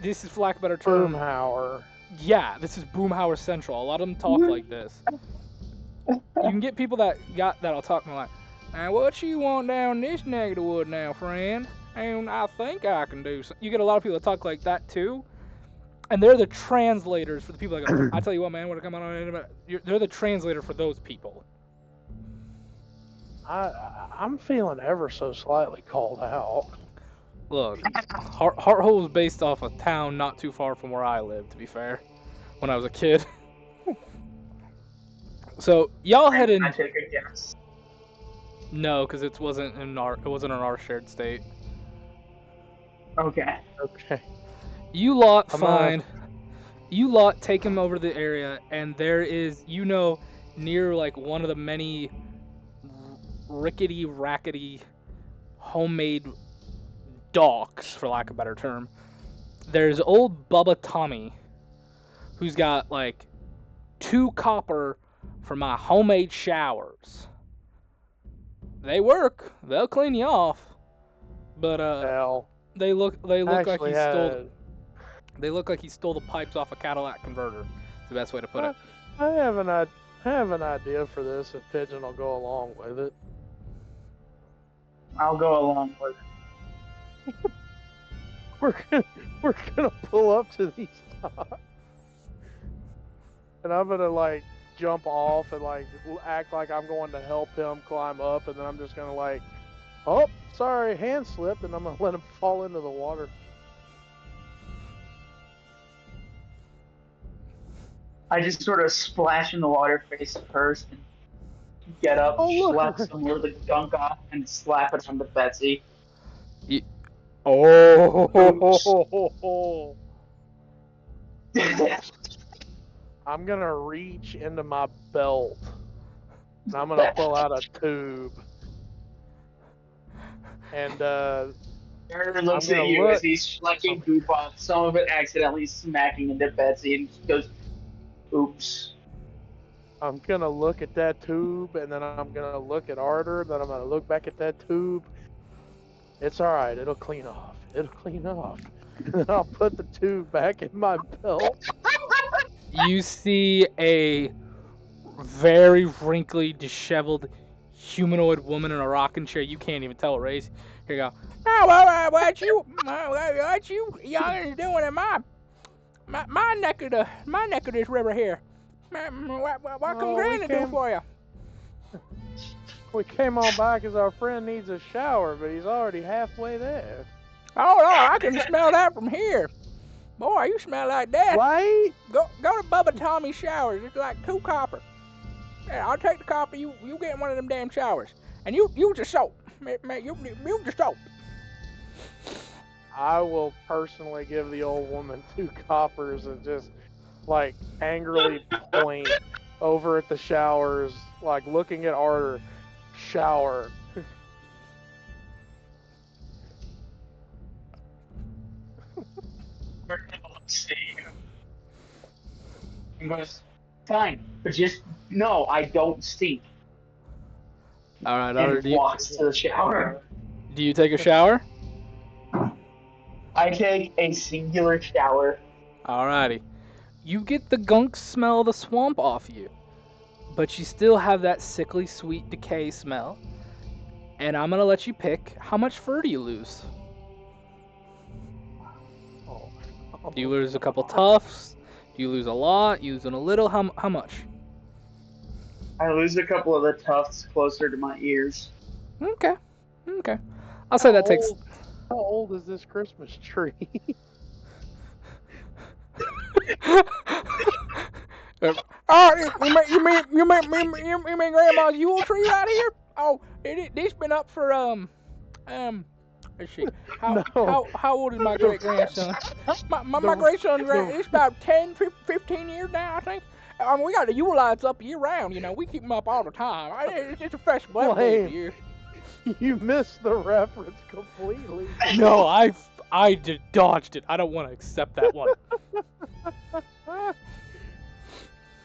this is, for lack of a better term, Boomhauer. Yeah, this is Boomhauer Central. A lot of them talk like this. You can get people that'll talk like, "Now what you want down this neck of the wood now, friend? And I think I can do so." You get a lot of people that talk like that too, and they're the translators for the people that go, "I tell you what, man, when I come on," they're the translator for those people. I'm feeling ever so slightly called out. Look, Hearthole was based off a town not too far from where I lived, to be fair, when I was a kid. So y'all head in. I take a guess. No, because it wasn't in our shared state. Okay. You lot take him over to the area, and there is, near like one of the many rickety, rackety, homemade docks, for lack of a better term, there's old Bubba Tommy, who's got like 2 copper for my homemade showers. They work. They'll clean you off, but they look like he stole. They look like he stole the pipes off a Cadillac converter. It's the best way to put it. I have an idea for this. If Pigeon will go along with it. I'll go along with it. We're gonna pull up to these docks, and I'm gonna like jump off and like act like I'm going to help him climb up, and then I'm just gonna like, oh, sorry, hand slipped, and I'm gonna let him fall into the water. I just sort of splash in the water face first and get up, slap some of the gunk off, and slap it onto Betsy. Oh! I'm gonna reach into my belt, and I'm gonna pull out a tube. And Artur looks at you as he's schlecking goop off, some of it accidentally smacking into Betsy, and just goes, "Oops." I'm gonna look at that tube, and then I'm gonna look at Artur, then I'm gonna look back at that tube. It's alright, it'll clean off. And then I'll put the tube back in my belt. You see a very wrinkly, disheveled humanoid woman in a rocking chair. You can't even tell what race. Here you go. Oh, what you youngins doing in my neck of this river here? What can Granny do for you? We came on by because our friend needs a shower, but he's already halfway there. Oh no, I can smell that from here. Boy, you smell like that. Right? Go to Bubba Tommy's showers. It's like 2 copper. Yeah, I'll take the copper. You get in one of them damn showers, and you use the soap. Man, you use the soap. I will personally give the old woman 2 coppers and just like angrily point over at the showers, like looking at Artur. Shower. He goes, "Fine, but just no, I don't stink." All right, and walks to the shower. Do you take a shower? I take a singular shower. Alrighty. You get the gunk smell of the swamp off you, but you still have that sickly sweet decay smell. And I'm gonna let you pick. How much fur do you lose? Do you lose a couple tufts? Do you lose a lot? You losing a little? How much? I lose a couple of the tufts closer to my ears. Okay. I'll say that takes. How old is this Christmas tree? Oh, you mean Grandma's Yule tree right here? Oh, this been up for let's see. No. How old is my great grandson? My great son, it's about 10, 15 years now, I think. We got the Yule lights up year round. You know, we keep them up all the time. It's a festival every day of the year. You missed the reference completely. No, I dodged it. I don't want to accept that one.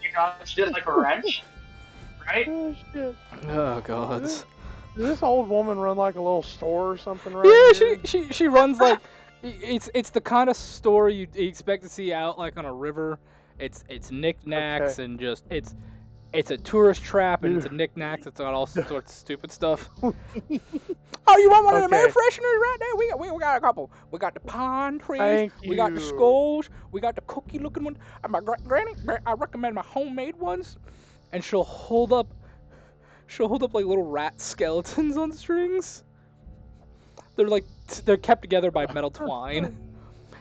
You dodged it like a wrench, right? Oh shit! Oh god. Does this old woman run like a little store or something right Yeah, she runs like it's the kind of store you expect to see out like on a river. It's knickknacks and just it's a tourist trap and it's a knickknacks. It's got all sorts of stupid stuff. Oh, you want one of the air fresheners right there? We got a couple. We got the pine trees. We got the skulls. We got the cookie looking one. My granny, I recommend my homemade ones. And she'll hold up like little rat skeletons on strings. They're kept together by metal twine.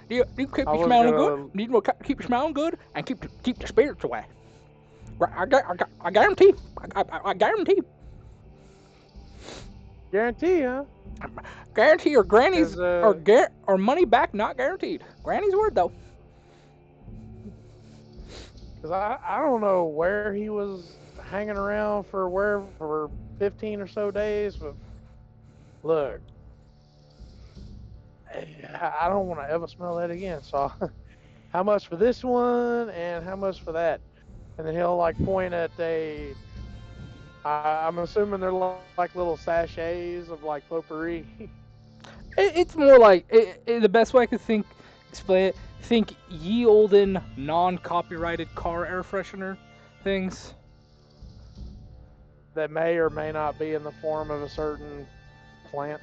You keep you smelling good. You keep you smelling good and keep the spirits away. I guarantee. I guarantee. Guarantee, huh? Guarantee or granny's or money back not guaranteed. Granny's word though. Because I don't know where he was hanging around for 15 or so days, but look, I don't want to ever smell that again. So, how much for this one and how much for that? And then he'll like point at I'm assuming they're like little sachets of like potpourri. It's more like the best way I could explain it. Think ye olden non-copyrighted car air freshener things That may or may not be in the form of a certain plant.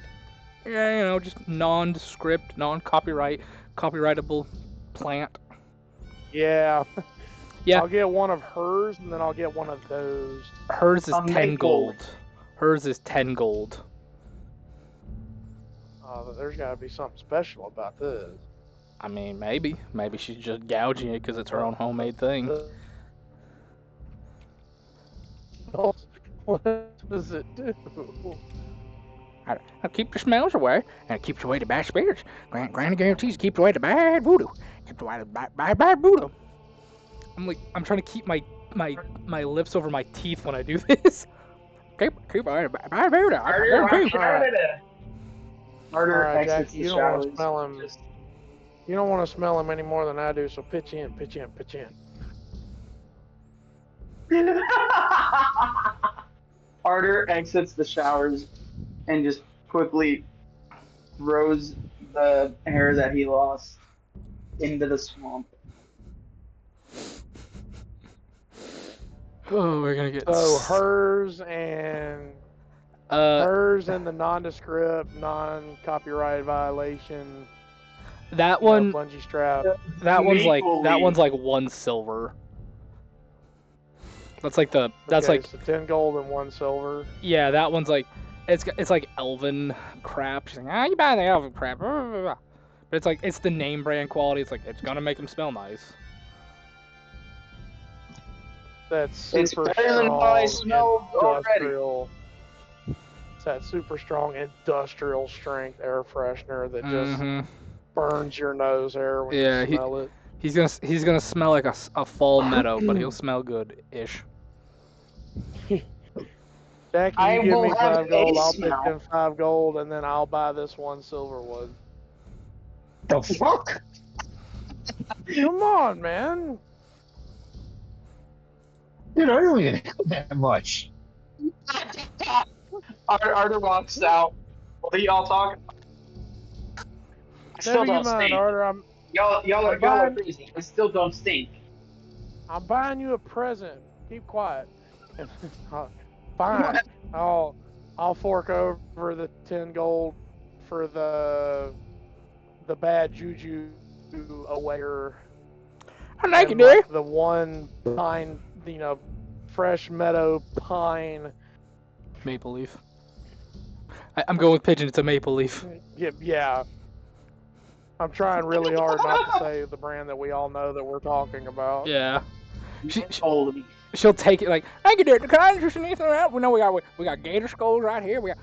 Yeah, you know, just nondescript, copyrightable plant. Yeah. Yeah. I'll get one of hers, and then I'll get one of those. Hers is 10 gold. Hers is 10 gold. There's got to be something special about this. I mean, maybe she's just gouging it because it's her own homemade thing. What does it do? I keep the smells away, and it keeps away the bad spirits. Granny guarantees keeps away the bad voodoo. Keeps away the bad voodoo. I'm trying to keep my lips over my teeth when I do this. Keep away the bad voodoo. Artur exits Jackie, the showers. You don't want to smell him any more than I do, so pitch in. Artur exits the showers and just quickly throws the hair that he lost into the swamp. Oh, we're gonna get hers and the nondescript, non-copyright violation. That one bungee strap. That one's like 1 silver. That's like so 10 gold and 1 silver. Yeah, that one's like it's like elven crap. She's like, you buy the elven crap. But it's the name brand quality. It's like it's gonna make them smell nice. That's super better than what I smelled already. It's that super strong industrial strength air freshener that just burns your nose hair when you smell it. He's gonna smell like a fall meadow, but he'll smell good-ish. Jackie, you give me 5 gold, I'll pitch in 5 gold, and then I'll buy this 1 silver one. The fuck? Come on, man. Dude, I don't even have that much. Artur walks out. What are y'all talking about? I still don't stink. Artur, Y'all are crazy. I still don't stink. I'm buying you a present. Keep quiet. Fine. I'll fork over the 10 gold for the bad juju aware. Thank you, And dear. like the one pine, fresh meadow pine. Maple leaf. I'm going with pigeon. It's a maple leaf. Yeah. I'm trying really hard not to say the brand that we all know that we're talking about. Yeah. Old. She'll take it like, thank you, dear. Can I interest in anything else? We know we got gator skulls right here. We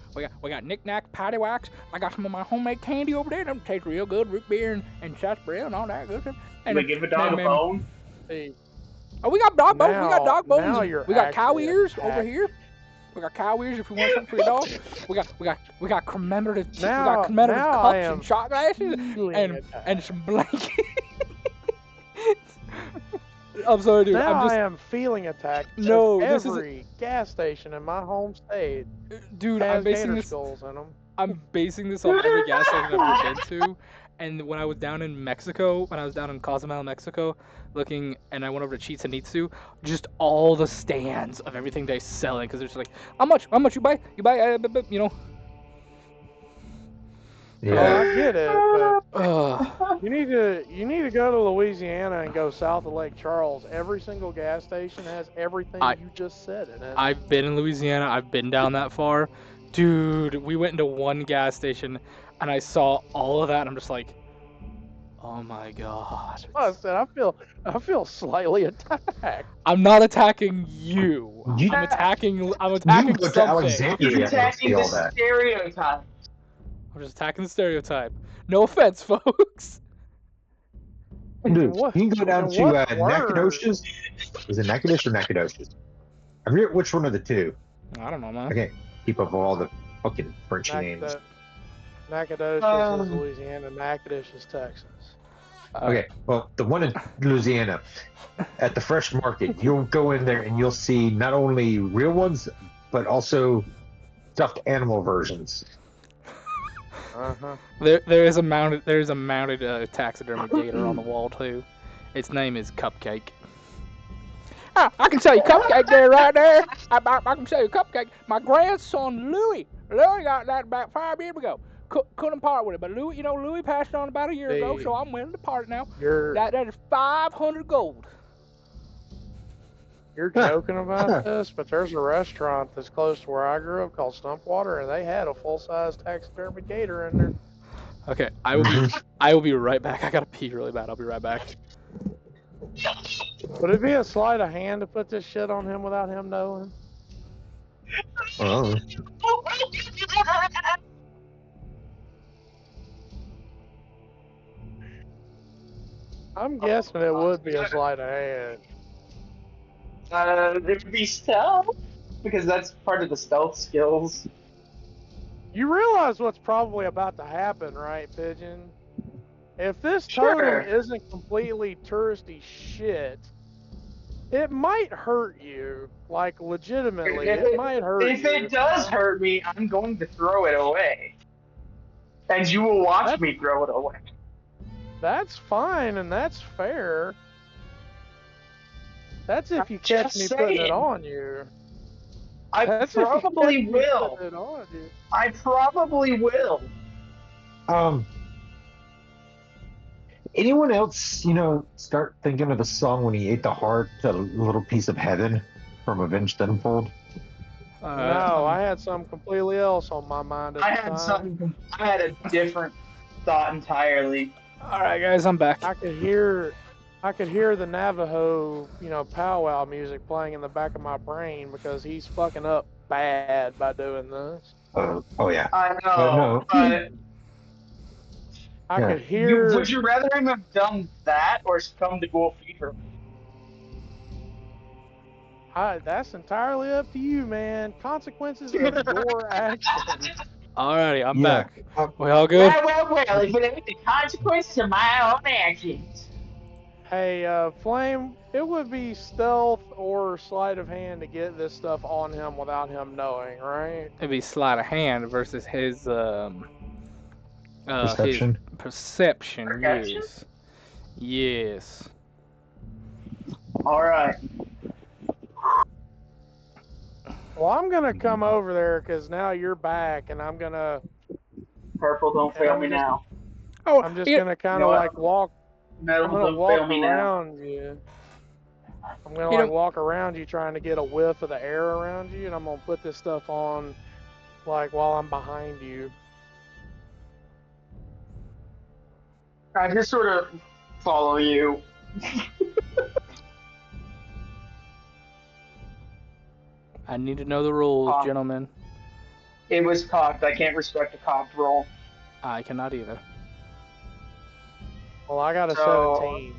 got knick-knack, paddywhacks. I got some of my homemade candy over there. Them taste real good. Root beer and sarsaparilla and all that good stuff. And We give a dog a bone. Hey, oh, we got dog bones. We got dog bones. Now you're we got cow actually ears attacked. over here. We got cow ears if you want something for your dog. We got commemorative we got commemorative cups and shot glasses and some blankets. I'm sorry, dude. Now I am feeling attacked. No, every gas station in my home state. Dude, has I'm basing gator this. Skulls in them. I'm basing this on every gas station I've ever been to. And when I was down in Mexico, when I was down in Cozumel, Mexico, looking, and I went over to Chichen Itza, just all the stands of everything they're selling, because they're just like, how much you buy, you know. Yeah, oh, I get it, but you need to go to Louisiana and go south of Lake Charles. Every single gas station has everything you just said in it. I've been in Louisiana. I've been down that far. Dude, we went into one gas station, and I saw all of that, and I'm just like, oh my god. I said, I feel slightly attacked. I'm not attacking you. I'm attacking you go something. To Alexandria You're attacking the stereotype. I'm just attacking the stereotype. No offense, folks. Dude, you can go down to Nacogdoches. Is it Nacogdoches or Nacogdoches? I forget which one of the two. I don't know, man. Okay, keep up all the fucking French names. Nacogdoches is Louisiana. Nacogdoches is Texas. Okay, well, the one in Louisiana, at the fresh market, you'll go in there and you'll see not only real ones, but also stuffed animal versions. There's a mounted taxidermy gator on the wall too. Its name is Cupcake. I can sell you Cupcake there, right there. I can sell you Cupcake. My grandson Louis got that about 5 years ago. Couldn't part with it, but Louis passed on about a year ago, so I'm willing to part now. That is 500 gold. You're joking about this, but there's a restaurant that's close to where I grew up called Stumpwater, and they had a full-size taxidermy gator in there. Okay, I will be right back. I gotta pee really bad. I'll be right back. Would it be a sleight of hand to put this shit on him without him knowing? Oh. I'm guessing it would be a sleight of hand. It would be stealth, because that's part of the stealth skills. You realize what's probably about to happen, right, Pigeon? If this totem isn't completely touristy shit, it might hurt you. Like, legitimately, it might hurt you. If it does hurt me, I'm going to throw it away. And you will watch me throw it away. That's fine, and that's fair. That's if you catch me putting it on you. I probably will. I probably will. Anyone else, start thinking of the song when he ate the heart, a little piece of heaven from Avenged Sevenfold? No, I had something completely else on my mind at the time. I had a different thought entirely. All right, guys, I'm back. I could hear the Navajo, powwow music playing in the back of my brain because he's fucking up bad by doing this. Oh yeah. I know. But I could hear. Would you rather him have done that or succumb to ghoul fever? That's entirely up to you, man. Consequences of your actions. Alrighty, I'm back. We all good? Well, if it ain't the consequences of my own actions. Hey, Flame, it would be stealth or sleight of hand to get this stuff on him without him knowing, right? It'd be sleight of hand versus his perception. Perception, yes. All right. Well, I'm gonna come over there because now you're back, and I'm gonna. Purple, don't fail me now. I'm just gonna kind of walk Metal, I'm gonna don't walk fail me now. around you. I'm gonna You like know- walk around you, trying to get a whiff of the air around you, and I'm gonna put this stuff on, like while I'm behind you. I just sort of follow you. I need to know the rules, Cocked. gentlemen. It was cocked. I can't respect a cocked roll. I cannot either. Well, I got a So 17.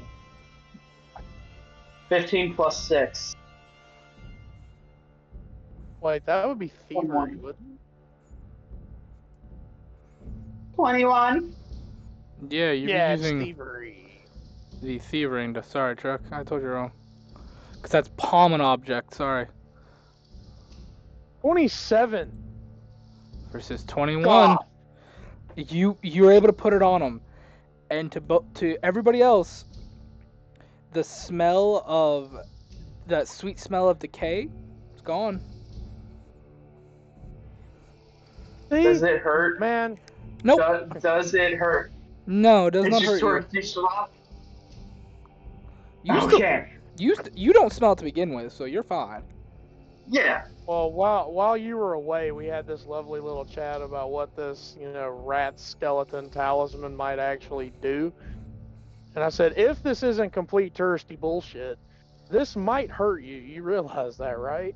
15 plus 6. Wait, that would be thievery, 21. wouldn't it? 21. Yeah, you're Yeah, it's using thievery. the thieving to. Sorry, Chuck. I told you wrong. Because that's palm an object. Sorry. 27. Versus 21. God. You were able to put it on them, and to everybody else, the smell of that sweet smell of decay, it's gone. See? Does it hurt? Man, Nope. Does it hurt? No, it does It not just hurt sort you. of fish off. You Okay. you don't smell it to begin with, so you're fine. Yeah. well, while you were away, we had this lovely little chat about what this, rat skeleton talisman might actually do. And I said, if this isn't complete touristy bullshit, this might hurt you. You realize that, right?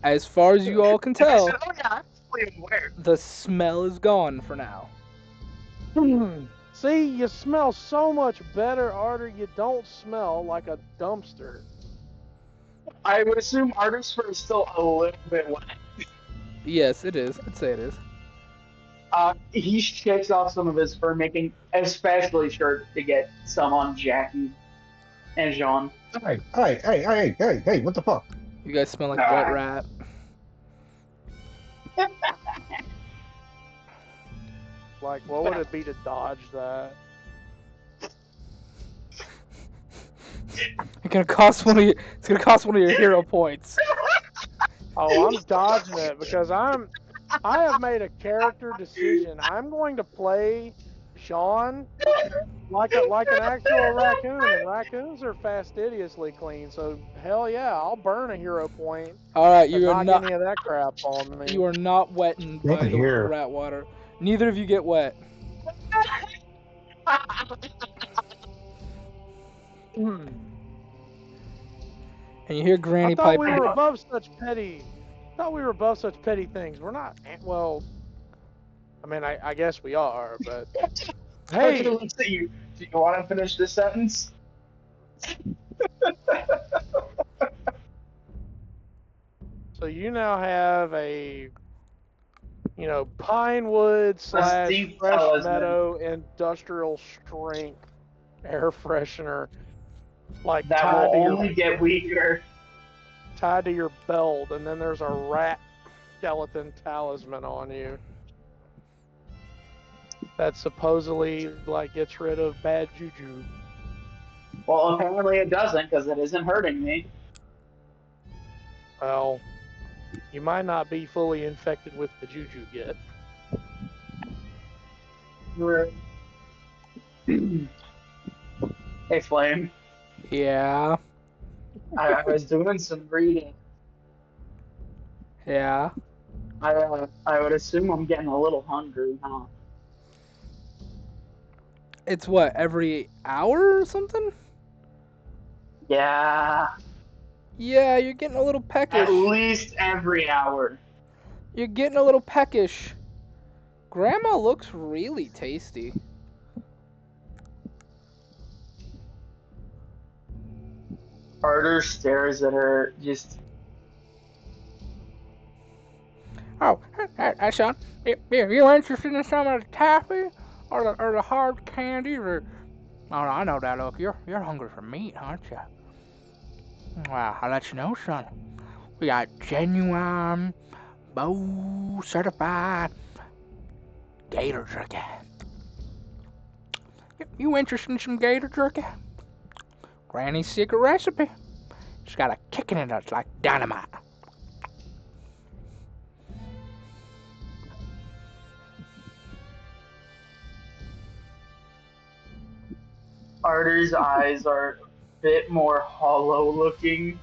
As far as you all can And I tell, said, oh yeah, I'm fully aware. the smell is gone for now. See, you smell so much better, Artur. You don't smell like a dumpster. I would assume Artur's fur is still a little bit wet. Yes, it is. I'd say it is. He shakes off some of his fur, making especially sure to get some on Jackie and Jean. Hey, what the fuck? You guys smell like Nah. wet rat. Like, what would it be to dodge that? It's gonna cost one of your hero points. Oh, I'm dodging it because I have made a character decision. I'm going to play Sean like an actual raccoon, and raccoons are fastidiously clean. So hell yeah, I'll burn a hero point All right, to you are knock not any of that crap on me. you are not wetting by the Here. rat water. Neither of you get wet. Hmm. And you hear Granny I thought pipe. we were above such petty. Thought we were above such petty things. We're not. Well, I mean, I guess we are, but Artur hey, looks at you. Do you want to finish this sentence? so you now have a, pine wood / Steve fresh Talisman. meadow industrial strength air freshener, like That tied will to only get weaker. your belt, and then there's a rat skeleton talisman on you that supposedly like gets rid of bad juju. Well, apparently it doesn't, because it isn't hurting me. Well, you might not be fully infected with the juju yet. Hey, Flame. Yeah, I was doing some reading. yeah. I would assume I'm getting a little hungry, huh? It's what, every hour or something? Yeah. Yeah, you're getting a little peckish. At least every hour. You're getting a little peckish. Grandma looks really tasty. Artur stares at her, just. Oh, hey, son, you interested in some of the taffy or the hard candies? Or oh, I know that look. You're hungry for meat, aren't you? Well, I'll let you know, son. We got genuine, bow certified gator jerky. You interested in some gator jerky? Granny's secret recipe. It's got a kick in it that's like dynamite. Artur's eyes are a bit more hollow looking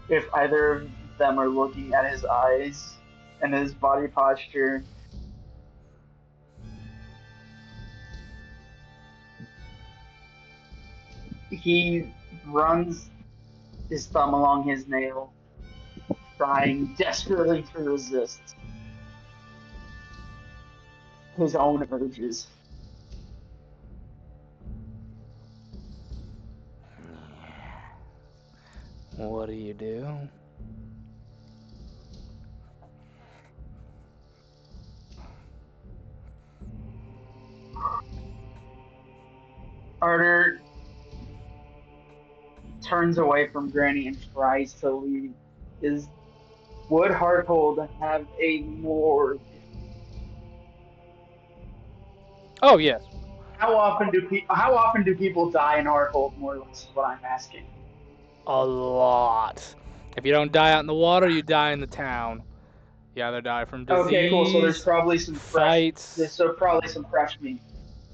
if either of them are looking at his eyes and his body posture. He runs his thumb along his nail, trying desperately to resist his own urges. What do you do? Artur turns away from Granny and tries to leave. Would Harthold have a morgue? Oh yes. How often do people die in Harthold? More or less is what I'm asking. A lot. If you don't die out in the water, you die in the town. You either die from disease, Okay, cool. So there's probably some fights. So probably some fresh meat.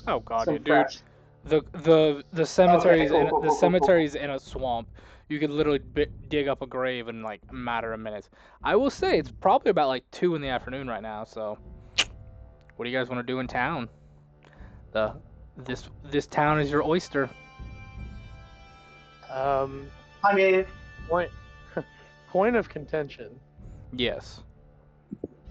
Oh god, Some dude. fresh. The cemeteries Okay, cool, cemeteries in a swamp. You could literally dig up a grave in like a matter of minutes. I will say it's probably about like 2 in the afternoon right now. So, what do you guys want to do in town? This town is your oyster. I mean, point of contention. Yes.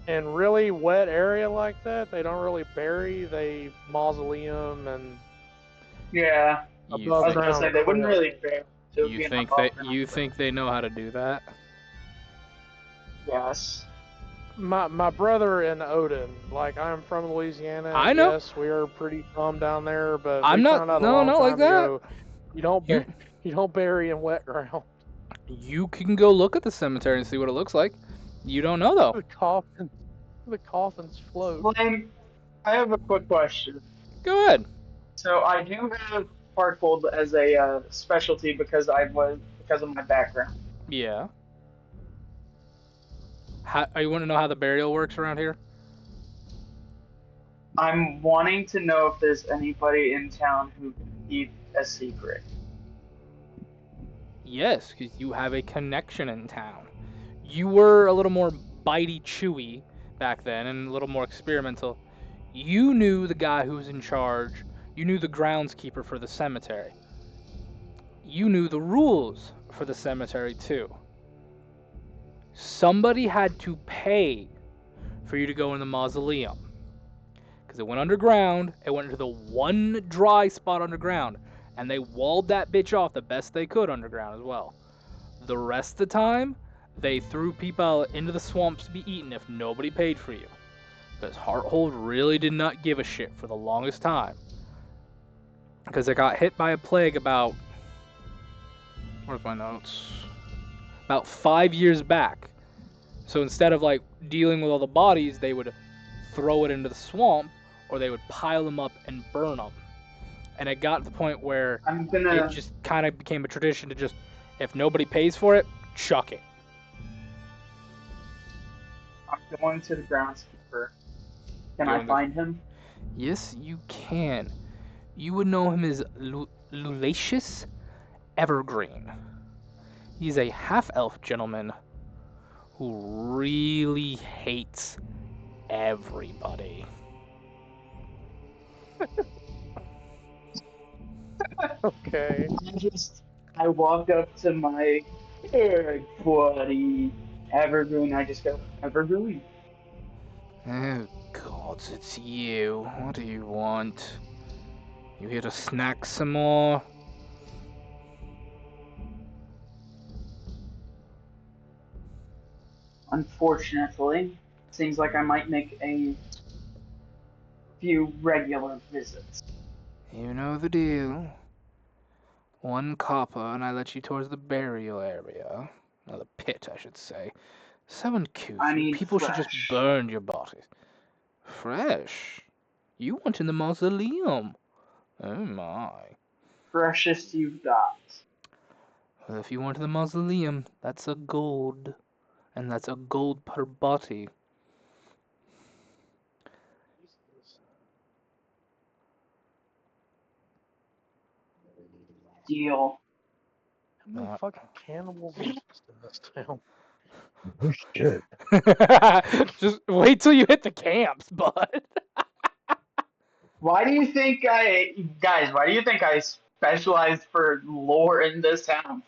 In really wet area like that, they don't really bury. They mausoleum and yeah. I was gonna say they wouldn't really bury. You think they know how to do that? Yes. My brother in Odin, like I'm from Louisiana. I know. Yes, we are pretty dumb down there, but I'm we not. found out a No, long not time like that. ago, you don't bury in wet ground. You can go look at the cemetery and see what it looks like. You don't know though. The coffins float. Flame, I have a quick question. Go ahead. So I do have Harthold as a specialty because of my background. Yeah. You want to know how the burial works around here? I'm wanting to know if there's anybody in town who can keep a secret. Yes, because you have a connection in town. You were a little more bitey chewy back then and a little more experimental. You knew the guy who was in charge. You knew the groundskeeper for the cemetery. You knew the rules for the cemetery too. Somebody had to pay for you to go in the mausoleum. Because it went underground, it went into the one dry spot underground, and they walled that bitch off the best they could underground as well. The rest of the time, they threw people into the swamps to be eaten if nobody paid for you. Because Harthold really did not give a shit for the longest time. Because it got hit by a plague about... Where's my notes? About 5 years back. So instead of like dealing with all the bodies, they would throw it into the swamp, or they would pile them up and burn them. And it got to the point where it just kind of became a tradition to just, if nobody pays for it, chuck it. I'm going to the groundskeeper. Can I find him? Yes, you can. You would know him as Lulacious Evergreen. He's a half-elf gentleman who really hates everybody. Okay. I walk up to my buddy Evergreen. I just go, Evergreen. Oh God, it's you. What do you want? You here to snack some more? Unfortunately, seems like I might make a few regular visits. You know the deal. 1 copper and I let you towards the burial area. Or the pit, I should say. 7 Q. People should just burn your bodies. Fresh? You went in the mausoleum. Oh my. Freshest you've got. Well, if you went to the mausoleum, that's a gold. And that's a gold per body. Deal. How many fucking cannibals exist in this town? Oh shit. Just wait till you hit the camps, bud. Why do you think why do you think I specialized for lore in this town?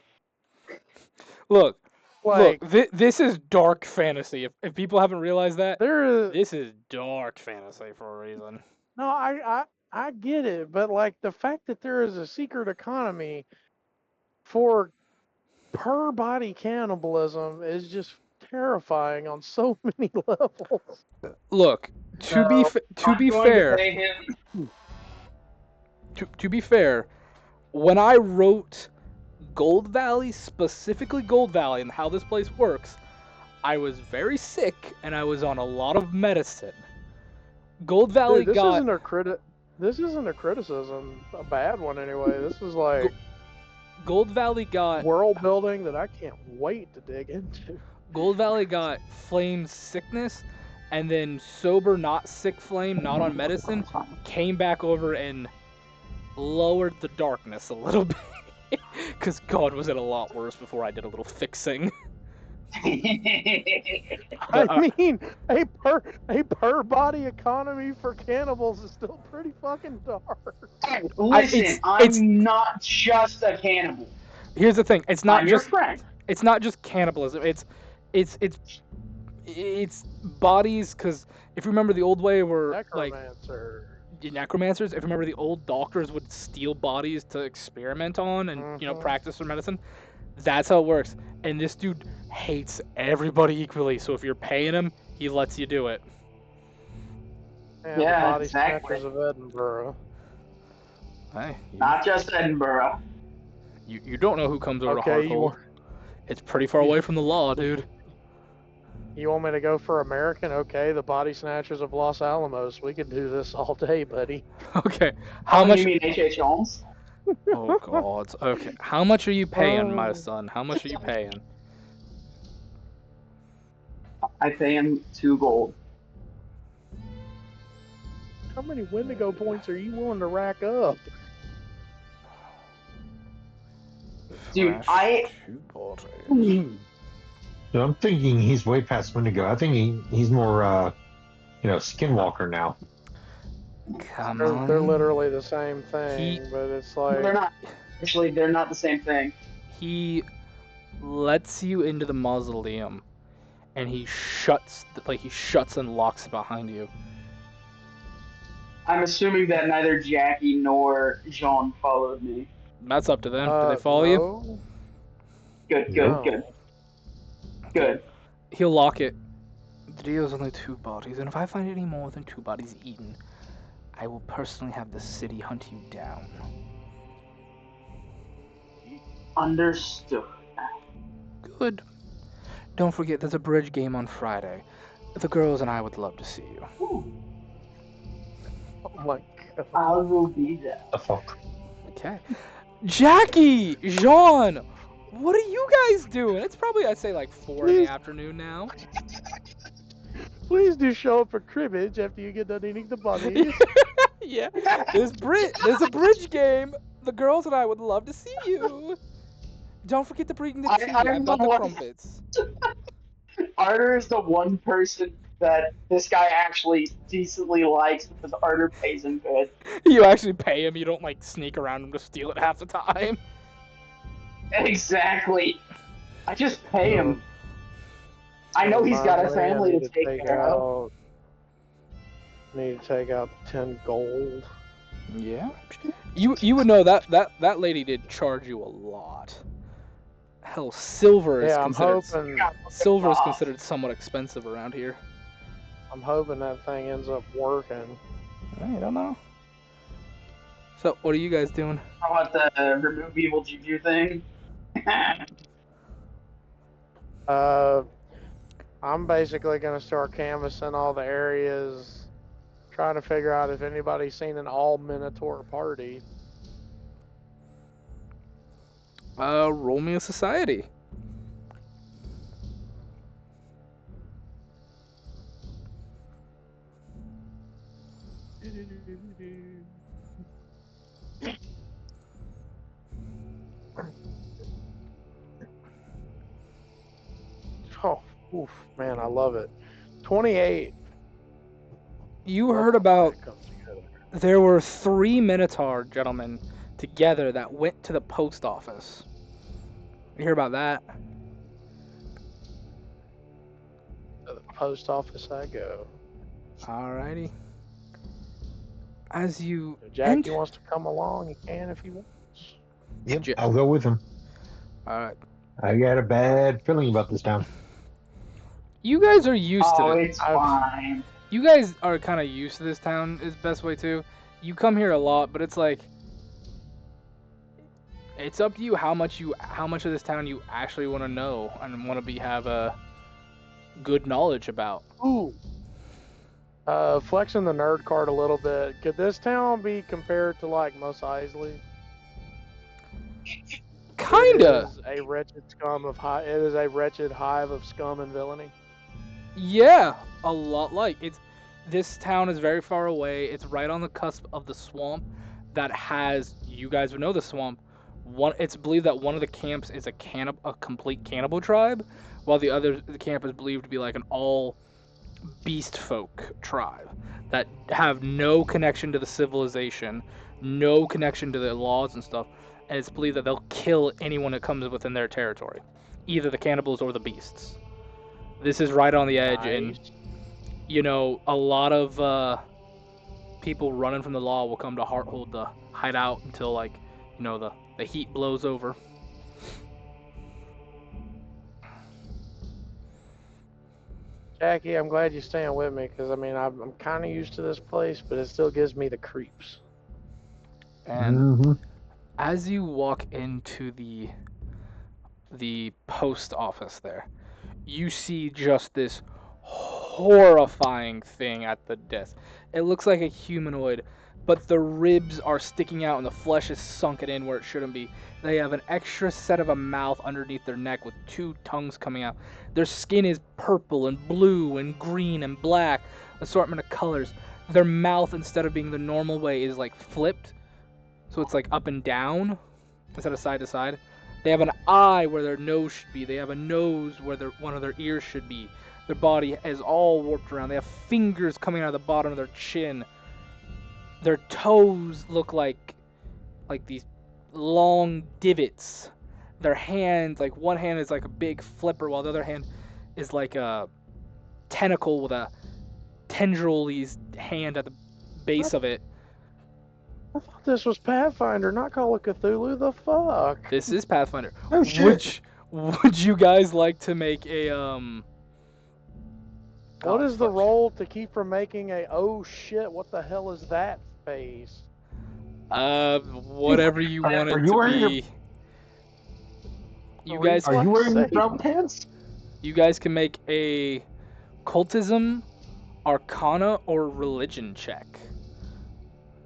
Look, Like, this is dark fantasy. If people haven't realized that, there is this is dark fantasy for a reason. no, I get it, but like the fact that there is a secret economy for per body cannibalism is just terrifying on so many levels. Look, to be So, to I'm be going to fair, pay him. to be fair, when I wrote Gold Valley, specifically Gold Valley, and how this place works, I was very sick and I was on a lot of medicine. Gold Valley Dude, got this isn't a criticism, a bad one anyway. This is like Gold Valley got world building that I can't wait to dig into. Gold Valley got Flame's sickness, and then sober, not sick Flame, not on medicine, came back over and lowered the darkness a little bit. Because God was it a lot worse before I did a little fixing. But, I mean, a per body economy for cannibals is still pretty fucking dark. Listen, I'm not just a cannibal. Here's the thing: it's not I'm your just friend. it's not just cannibalism. It's bodies. Because if you remember the old way, where Necromancer. like necromancers, if you remember the old doctors would steal bodies to experiment on and practice their medicine. That's how it works. And this dude hates everybody equally. So if you're paying him, he lets you do it. And Yeah, the body exactly. snatchers of Edinburgh. Hey, Not just Edinburgh. you don't know who comes over to Okay, Hearthold. It's pretty far away from the law, dude. You want me to go for American? Okay, the body snatchers of Los Alamos. We could do this all day, buddy. Okay, how Oh, much? you mean H.H. Holmes? Oh God. Okay, how much are you paying, my son? How much are you paying? I pay him 2 gold. How many Wendigo points are you willing to rack up? Dude, So I'm thinking he's way past Wendigo. I think he's more skinwalker now. Come They're on. literally the same thing, but it's like they're not. Actually, they're not the same thing. He lets you into the mausoleum, and he shuts and locks it behind you. I'm assuming that neither Jackie nor Jean followed me. That's up to them. Do they follow you? Good. Good. He'll lock it. The deal is only 2 bodies, and if I find any more than 2 bodies eaten, I will personally have the city hunt you down. Understood. Good. Don't forget, there's a bridge game on Friday. The girls and I would love to see you. Ooh, oh my god. I will be there. The fuck? Okay. Jackie! Jean! What are you guys doing? It's probably, I'd say, like 4 in the afternoon now. Please do show up for cribbage after you get done eating the bunnies. Yeah. There's a bridge game. The girls and I would love to see you. Don't forget to bring the tea. I've got the crumpets. Artur is the one person that this guy actually decently likes because Artur pays him good. You actually pay him. You don't like sneak around him to steal it half the time. Exactly. I just pay him. I know he's got a family to take care of. Need to take out 10 gold. Yeah. You would know that lady did charge you a lot. Hell, silver is considered somewhat expensive around here. I'm hoping that thing ends up working. I don't know. So, what are you guys doing? How about the remove evil juju thing? I'm basically gonna start canvassing all the areas, trying to figure out if anybody's seen an all Minotaur party. Roll me a society. Oof, man, I love it. 28. You heard about there were 3 Minotaur gentlemen together that went to the post office. You hear about that? To the post office I go. Alrighty. As you If Jackie wants to come along, he can if he wants. Yep, I'll go with him. Alright. I got a bad feeling about this town. You guys are used to it. Oh, it's fine. You guys are kind of used to this town, is the best way to. You come here a lot, but it's like, it's up to you how much of this town you actually want to know and want to have a good knowledge about. Ooh. Flexing the nerd card a little bit. Could this town be compared to like Mos Eisley? Kinda. It is a wretched It is a wretched hive of scum and villainy. Yeah, a lot like it's. This town is very far away. It's right on the cusp of the swamp that has. You guys would know the swamp. It's believed that one of the camps is a complete cannibal tribe, while the camp is believed to be like an all beast folk tribe that have no connection to the civilization, no connection to the laws and stuff, and it's believed that they'll kill anyone that comes within their territory, either the cannibals or the beasts. This is right on the edge, and you know, a lot of people running from the law will come to Hearthold to hide out until, like, you know, the heat blows over. Jackie, I'm glad you're staying with me because I mean I'm kind of used to this place, but it still gives me the creeps. And as you walk into the post office there, you see just this horrifying thing at the desk. It looks like a humanoid, but the ribs are sticking out and the flesh is sunken in where it shouldn't be. They have an extra set of a mouth underneath their neck with 2 tongues coming out. Their skin is purple and blue and green and black, assortment of colors. Their mouth, instead of being the normal way, is like flipped, so it's like up and down instead of side to side. They have an eye where their nose should be. They have a nose where one of their ears should be. Their body is all warped around. They have fingers coming out of the bottom of their chin. Their toes look like these long divots. Their hands, like one hand is like a big flipper, while the other hand is like a tentacle with a tendril-y hand at the base of it. I thought this was Pathfinder, not Call of Cthulhu. The fuck? This is Pathfinder. Oh shit! Would you guys like to make a What is the roll to keep from making a oh shit? What the hell is that face? whatever you want it to be. You guys, are you wearing your brown pants? You guys can make a cultism, arcana, or religion check.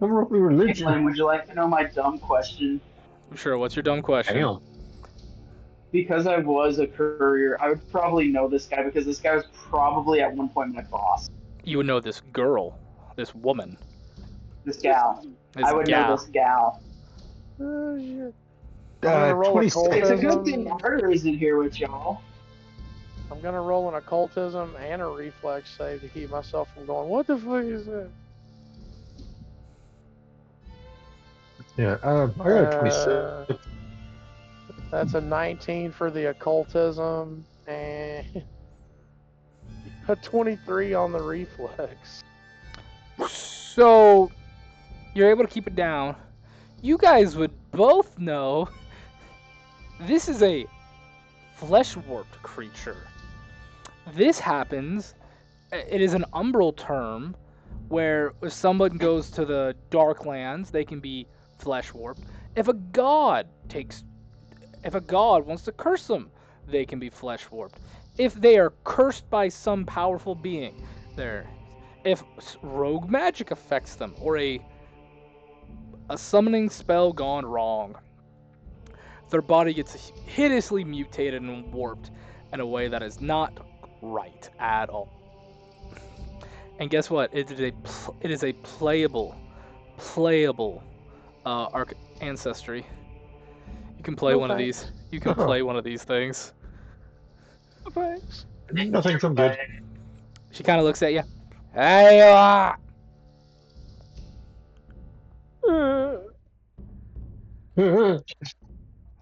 I'm rolling religion. Caitlin, would you like to know my dumb question? Sure. What's your dumb question? Damn. Because I was a courier, I would probably know this guy because this guy was probably at one point my boss. You would know this girl, this woman. This gal. I would know this gal. Oh shit. I'm gonna roll 26. It's a good thing Artur isn't here with y'all. I'm gonna roll an occultism and a reflex save to keep myself from going, what the fuck is that? Yeah, I got a 26. That's a 19 for the occultism and a 23 on the reflex. So you're able to keep it down. You guys would both know this is a flesh warped creature. This happens. It is an umbral term where if someone goes to the dark lands, they can be flesh warped. If a god wants to curse them, they can be flesh warped. If they are cursed by some powerful being, if rogue magic affects them or a summoning spell gone wrong, their body gets hideously mutated and warped in a way that is not right at all. And guess what? It is a playable ancestry. You can play one of these. You can play one of these things. Thanks. No, thanks, I'm good. She kind of looks at you. Hey, you are.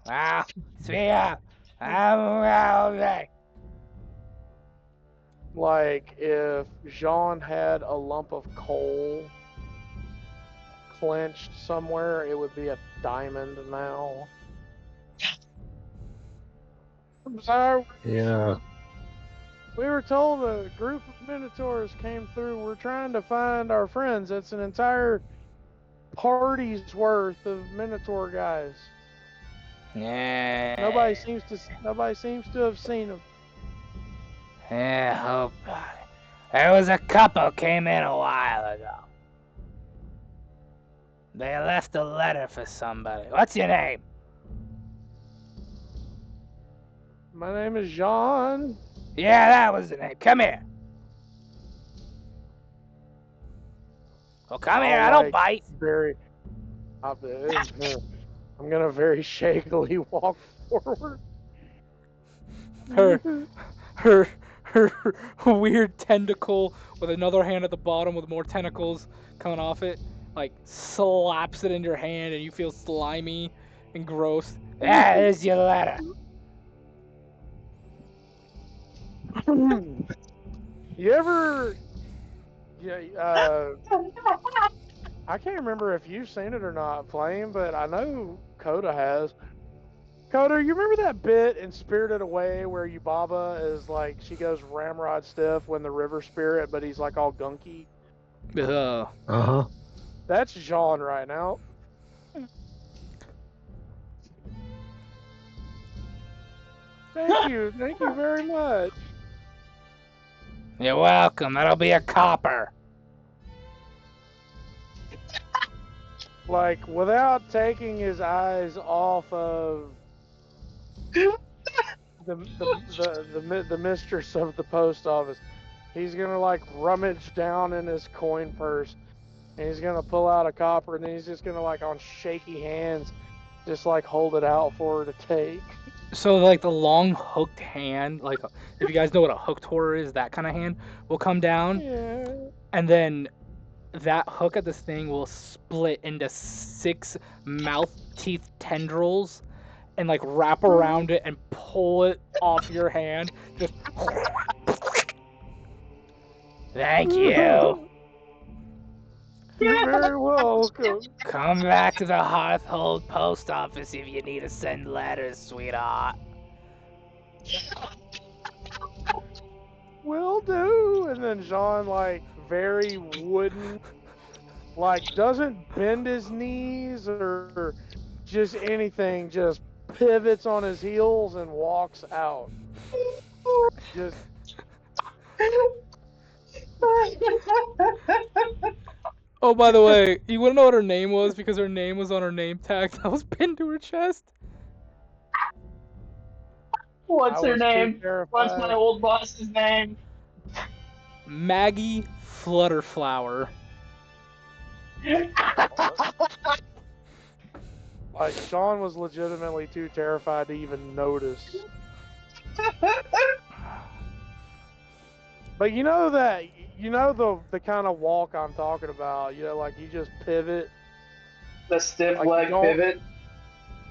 Wow, sweetheart. Like if Jean had a lump of coal clenched somewhere, it would be a diamond now. I'm sorry. Yeah. We were told a group of minotaurs came through. We're trying to find our friends. It's an entire party's worth of minotaur guys. Yeah. Nobody seems to have seen them. Yeah, oh boy. There was a couple came in a while ago. They left a letter for somebody. What's your name? My name is Jean. Yeah, that was the name. Come here. Well, come here. I don't bite. I'm gonna very shakily walk forward. Her weird tentacle with another hand at the bottom with more tentacles coming off it, like slaps it in your hand and you feel slimy and gross. That is your letter. You ever? Yeah. I can't remember if you've seen it or not playing, but I know Coda has. Coda, you remember that bit in Spirited Away where Yubaba is like, she goes ramrod stiff when the river spirit, but he's like all gunky? Uh-huh. That's Jean right now. Thank you very much. You're welcome. That'll be a copper. Like, without taking his eyes off of the mistress of the post office, he's gonna like rummage down in his coin purse and he's gonna pull out a copper and then he's just gonna like on shaky hands just like hold it out for her to take. So like the long hooked hand, like if you guys know what a hooked horror is, that kind of hand will come down, and then that hook at this thing will split into 6 mouth teeth tendrils and like wrap around it and pull it off your hand. Just thank you. You're very welcome. Come back to the Hearthhold post office if you need to send letters, sweetheart. Will do. And then Jean, like, very wooden, like, doesn't bend his knees or just anything, just pivots on his heels and walks out. Just. Oh, by the way, you wanna know what her name was? Because her name was on her name tag that was pinned to her chest. What's her name? What's my old boss's name? Maggie Flutterflower. Like, Sean was legitimately too terrified to even notice. But you know the kind of walk I'm talking about. You know, like you just pivot. The stiff leg pivot.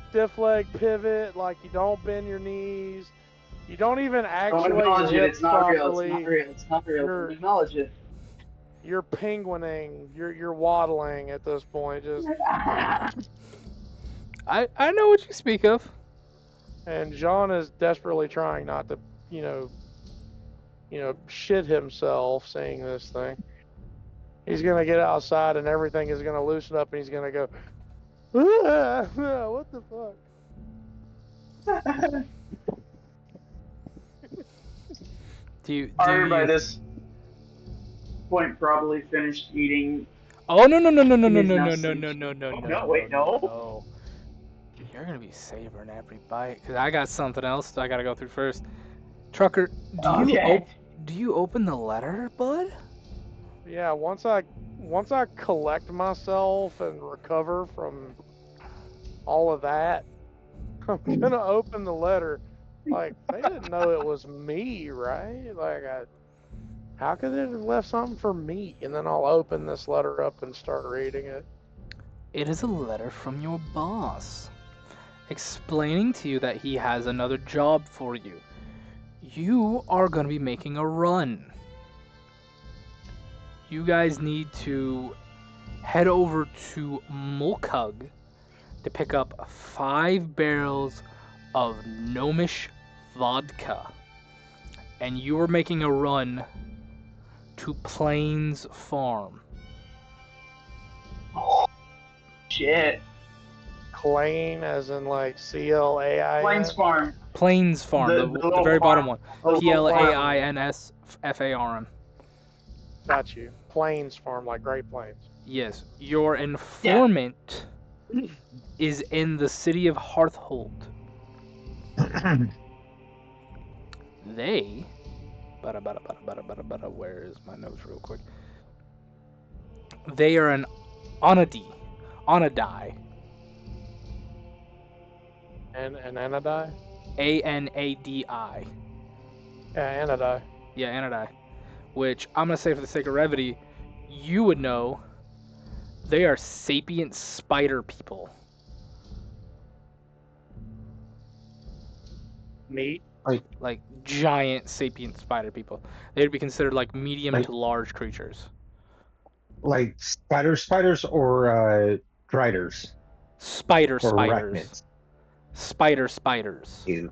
Stiff leg pivot. Like you don't bend your knees. You don't even actually. Don't acknowledge it. It's not real. It's not real. It's not real. Don't acknowledge it. You're penguining. You're waddling at this point. Just. I know what you speak of. And Jean is desperately trying not to, shit himself saying this thing. He's gonna get outside and everything is gonna loosen up and he's gonna go, what the fuck? Artur by this point probably finished eating. Oh no! No, wait, no. You're gonna be savoring every bite because I got something else I gotta go through first. Trucker, do you open the letter, bud? Yeah, once I collect myself and recover from all of that, I'm gonna open the letter Like, they didn't know it was me, right? Like, how could they have left something for me? And then I'll open this letter up and start reading it. It is a letter from your boss, explaining to you that he has another job for you. You are going to be making a run. You guys need to head over to Mulkug to pick up 5 barrels of gnomish vodka. And you are making a run to Plains Farm. Shit. Plain, as in like CLAIN. Plains Farm. Plains Farm, the little very bottom farm. one. The little farm. PLAINSFARM. Got you. Plains Farm, like Great Plains. Yes, your informant is in the city of Hearthhold. They... Where is my notes real quick? They are an Onadi. And Anadi? Anadi. Yeah, Anadi. Yeah, Anadi. Which, I'm going to say for the sake of brevity, you would know they are sapient spider people. Neat. Like giant sapient spider people. They'd be considered like medium to large creatures. Like spiders or driders? Spiders. Arachnids. Spiders. Ew.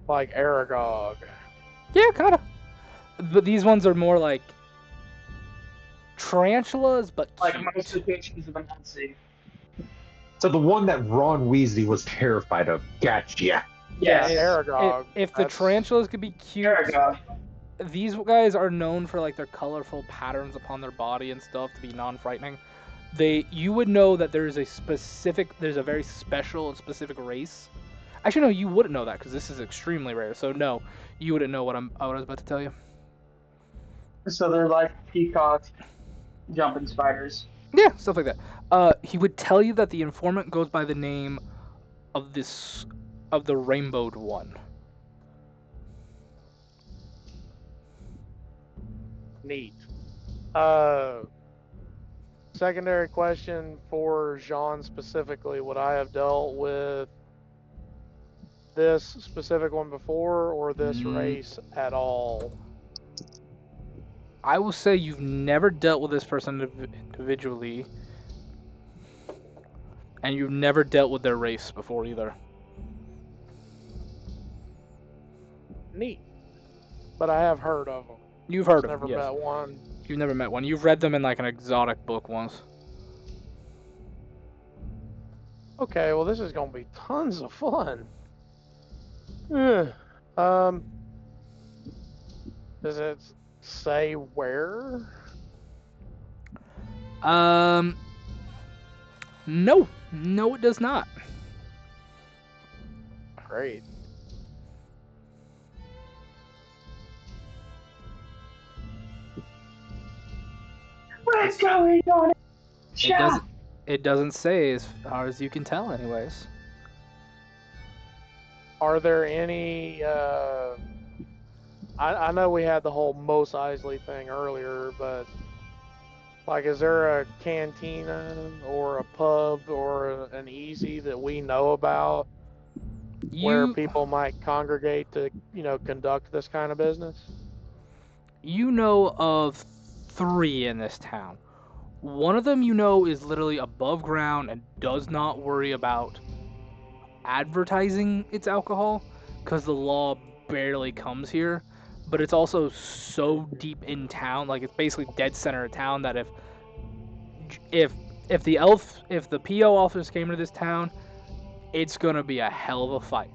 Like Aragog. Yeah, kind of. But these ones are more like tarantulas, but Like cute. most depictions of Anansi. So the one that Ron Weasley was terrified of. Gotcha. Yes. Aragog. If the tarantulas could be cute, Aragog. these guys are known for like their colorful patterns upon their body and stuff to be non-frightening. You would know that there's a very special and specific race. Actually, no, you wouldn't know that because this is extremely rare. So no, you wouldn't know what I was about to tell you. So they're like peacocks, jumping spiders. Yeah, stuff like that. He would tell you that the informant goes by the name of the rainbowed one. Neat. Secondary question for Jean specifically: would I have dealt with this specific one before, or this race at all? I will say you've never dealt with this person individually, and you've never dealt with their race before either. Neat. But I have heard of them. You've heard of them, Never yes. met one. You've never met one. You've read them in like an exotic book once. Okay, well this is gonna be tons of fun. Does it say where? No, it does not. Great. What's going on? It doesn't say as far as you can tell, anyways. Are there any? I know we had the whole Mos Eisley thing earlier, but like, is there a cantina or a pub or an easy that we know about where people might congregate to, conduct this kind of business? You know of 3 in this town. One of them is literally above ground and does not worry about advertising its alcohol because the law barely comes here. But it's also so deep in town, like it's basically dead center of town, that if the PO officers came to this town, it's gonna be a hell of a fight.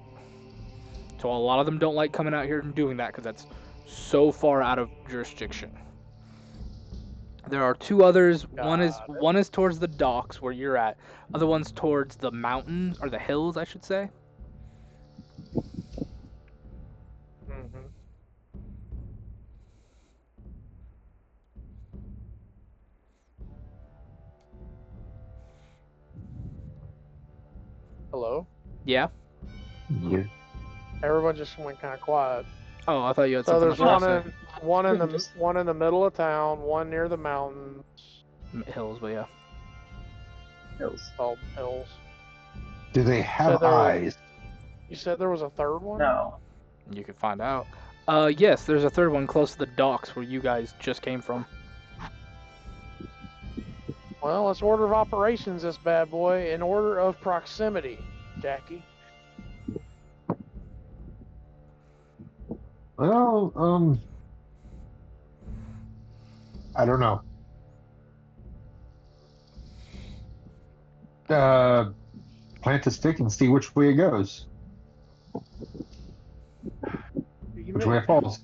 So a lot of them don't like coming out here and doing that because that's so far out of jurisdiction. There are 2 others. One is towards the docks where you're at. Other one's towards the mountains, or the hills, I should say. Mm-hmm. Hello? Yeah? Yeah. Everyone just went kind of quiet. Oh, I thought you had So something there's else to say. one in the middle of town, one near the mountains. Hills, but yeah. Hills. Oh, hills. Do they have eyes? You said there was a third one? No. You can find out. Yes, there's a third one close to the docks where you guys just came from. Well, let's order of operations this bad boy in order of proximity, Jackie. Well, I don't know. Plant a stick and see which way it goes. Which way it falls.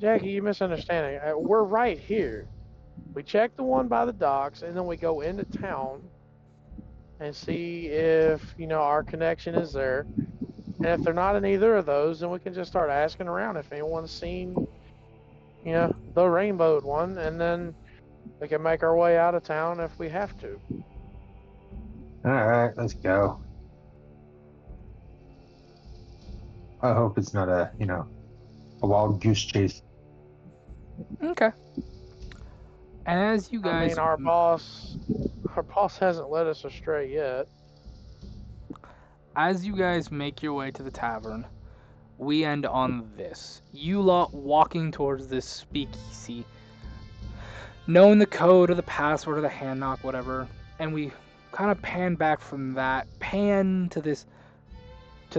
Jackie, you misunderstanding. We're right here. We check the one by the docks, and then we go into town and see if our connection is there. And if they're not in either of those, then we can just start asking around if anyone's seen, the rainbowed one, and then we can make our way out of town if we have to. All right, let's go. I hope it's not a wild goose chase. Okay. And as you guys, I mean, our boss hasn't led us astray yet. As you guys make your way to the tavern, we end on this. You lot walking towards this speakeasy, knowing the code or the password or the hand knock, whatever, and we kind of pan back from that, pan to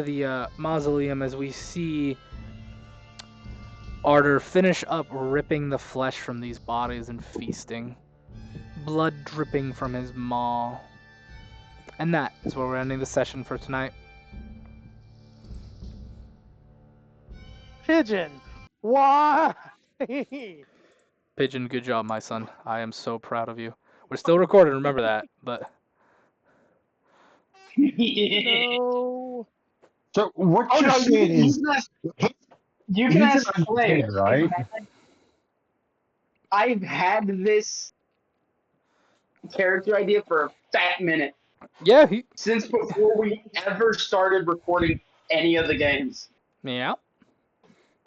the mausoleum as we see Artur finish up ripping the flesh from these bodies and feasting, blood dripping from his maw. And that is where we're ending the session for tonight. Pigeon, why? Pigeon, good job, my son. I am so proud of you. We're still recording, remember that, but... No. So what you're saying is... You can ask an Clay. undead, right? I've had this character idea for a fat minute. Yeah, since before we ever started recording any of the games. Yeah.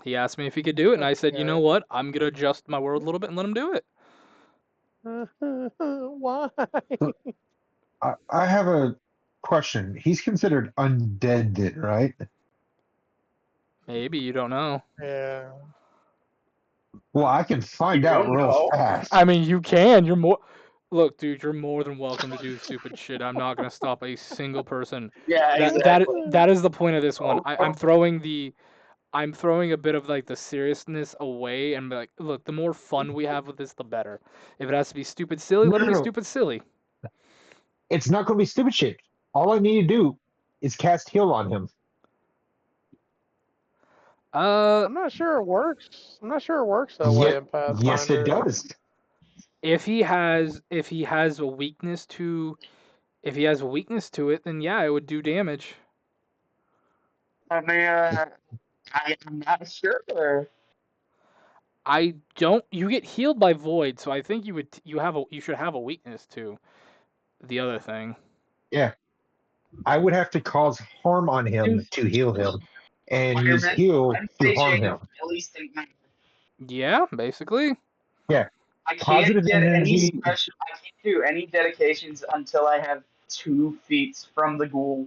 He asked me if he could do it, and I said, you know what? I'm going to adjust my world a little bit and let him do it. Why? I have a question. He's considered undead then, right? Maybe, you don't know. Yeah. Well, I can find out real fast. I mean, you can. You're more... Look, dude, you're more than welcome to do stupid shit. I'm not going to stop a single person. Yeah, exactly. That is the point of this one. I'm throwing a bit of like the seriousness away and be like, look, the more fun we have with this, the better. If it has to be stupid silly, let it be stupid silly. It's not going to be stupid shit. All I need to do is cast heal on him. I'm not sure it works. I'm not sure it works that way in Pathfinder. Yes, it does. If he has a weakness to it, then yeah, it would do damage. I mean, I'm not sure. You get healed by void, so I think you should have a weakness to the other thing. Yeah. I would have to cause harm on him to heal him, and use heal to harm him. At least in Yeah, basically. Yeah. I can't get any special. I can't do any dedications until I have 2 feet from the ghoul.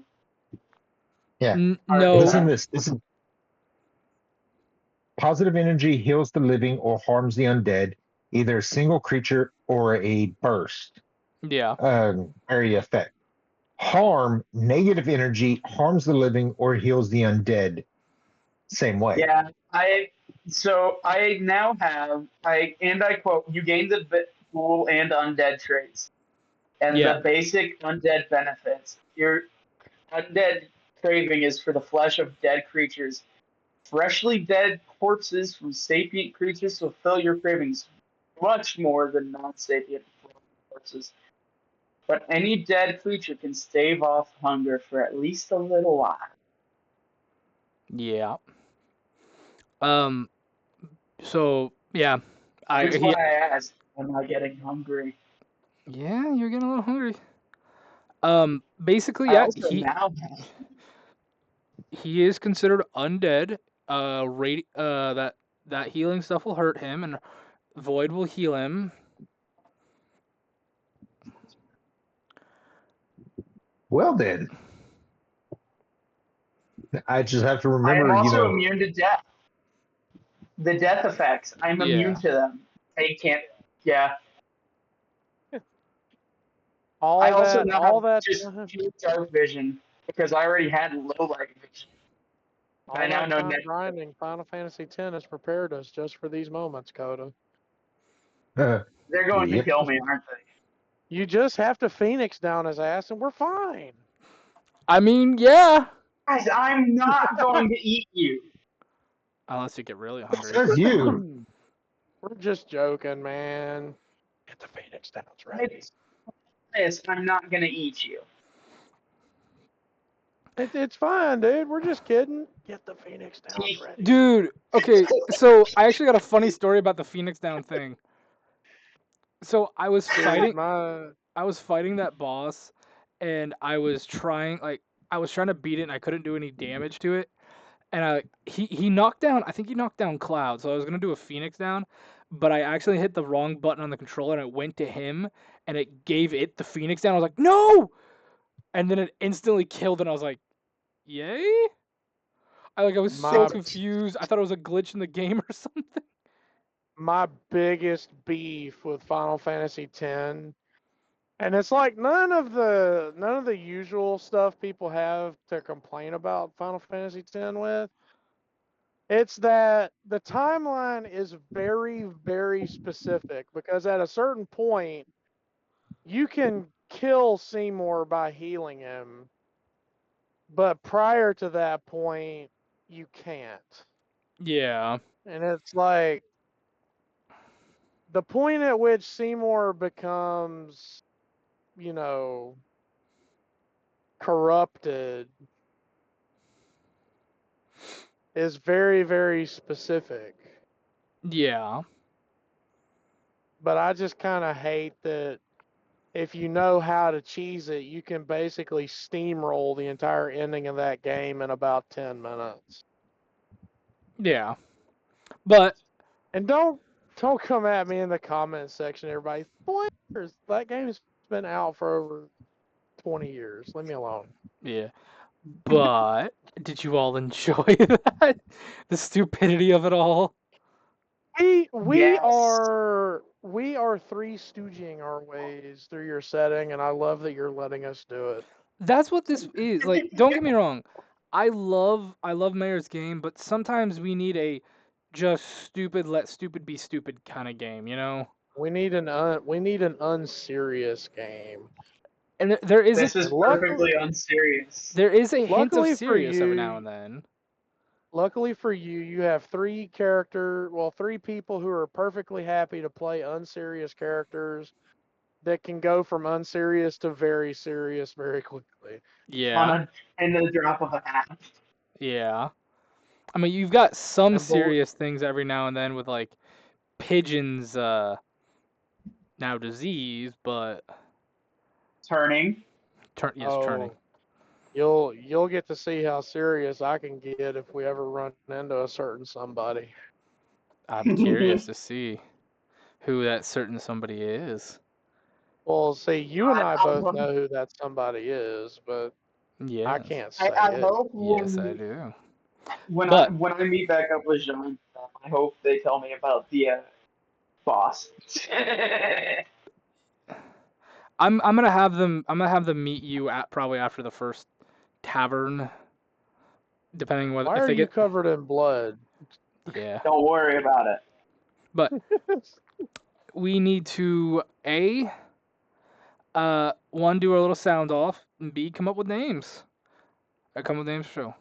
Yeah. No. Listen to this. Positive energy heals the living or harms the undead, either a single creature or a burst. Yeah. Area effect. Harm, negative energy, harms the living or heals the undead. Same way. Yeah, I now have and I quote, you gain the ghoul and undead traits. And the basic undead benefits. Your undead craving is for the flesh of dead creatures. Freshly dead corpses from sapient creatures fulfill your cravings much more than non-sapient corpses. But any dead creature can stave off hunger for at least a little while. Yeah. So yeah, That's why I asked, am I getting hungry? Yeah, you're getting a little hungry. Basically, I yeah. also now he is considered undead. That healing stuff will hurt him, and Void will heal him. Well then, I just have to I remember, am also immune to death. The death effects, I'm immune to them. I can't. Yeah. I also now have just pure dark vision because I already had low light vision. I now know time grinding Final Fantasy X has prepared us just for these moments, Coda. They're going to kill me, aren't they? You just have to Phoenix down his ass and we're fine. I mean, yeah. Guys, I'm not going to eat you. Unless you get really hungry. Says you. We're just joking, man. Get the Phoenix downs ready. I'm not going to eat you. It's fine, dude. We're just kidding. Get the Phoenix downs ready. Dude, okay, so I actually got a funny story about the Phoenix Down thing. So I was fighting that boss, and I was trying to beat it and I couldn't do any damage to it. And he knocked down, I think he knocked down Cloud, so I was gonna do a Phoenix Down, but I actually hit the wrong button on the controller and it went to him and it gave it the Phoenix Down. I was like, no! And then it instantly killed and I was like, yay? I was so confused. I thought it was a glitch in the game or something. My biggest beef with Final Fantasy X, and it's like none of the usual stuff people have to complain about Final Fantasy X with. It's that the timeline is very, very specific because at a certain point, you can kill Seymour by healing him, but prior to that point, you can't. Yeah. And it's like the point at which Seymour becomes, corrupted is very, very specific. Yeah. But I just kind of hate that if you know how to cheese it, you can basically steamroll the entire ending of that game in about 10 minutes. Yeah. But and don't come at me in the comments section, everybody. Spoilers! That game's been out for over 20 years. Leave me alone. Yeah. But did you all enjoy that? The stupidity of it all? We are three stooging our ways through your setting, and I love that you're letting us do it. That's what this is. Like, don't get me wrong. I love Mayor's game, but sometimes we need a just stupid, let stupid be stupid kind of game, you know? We need an unserious game. And there is this is perfectly unserious. There is a hint of serious every now and then. Luckily for you, you have three people who are perfectly happy to play unserious characters that can go from unserious to very serious very quickly. Yeah. In the drop of a hat. Yeah. I mean, you've got some serious things every now and then with like Pigeon's now disease, but turning. Turning. You'll get to see how serious I can get if we ever run into a certain somebody. I'm curious to see who that certain somebody is. Well, see, you and I both know who that somebody is, but yeah, I can't say I it. hope yes, I do. When I meet back up with Jean, I hope they tell me about the boss. I'm gonna have them meet you at probably after the first tavern, depending whether Why if are they you get covered in blood. Yeah. Don't worry about it. But we need to one, do our little sound off, and B, come up with names. Come with names for show.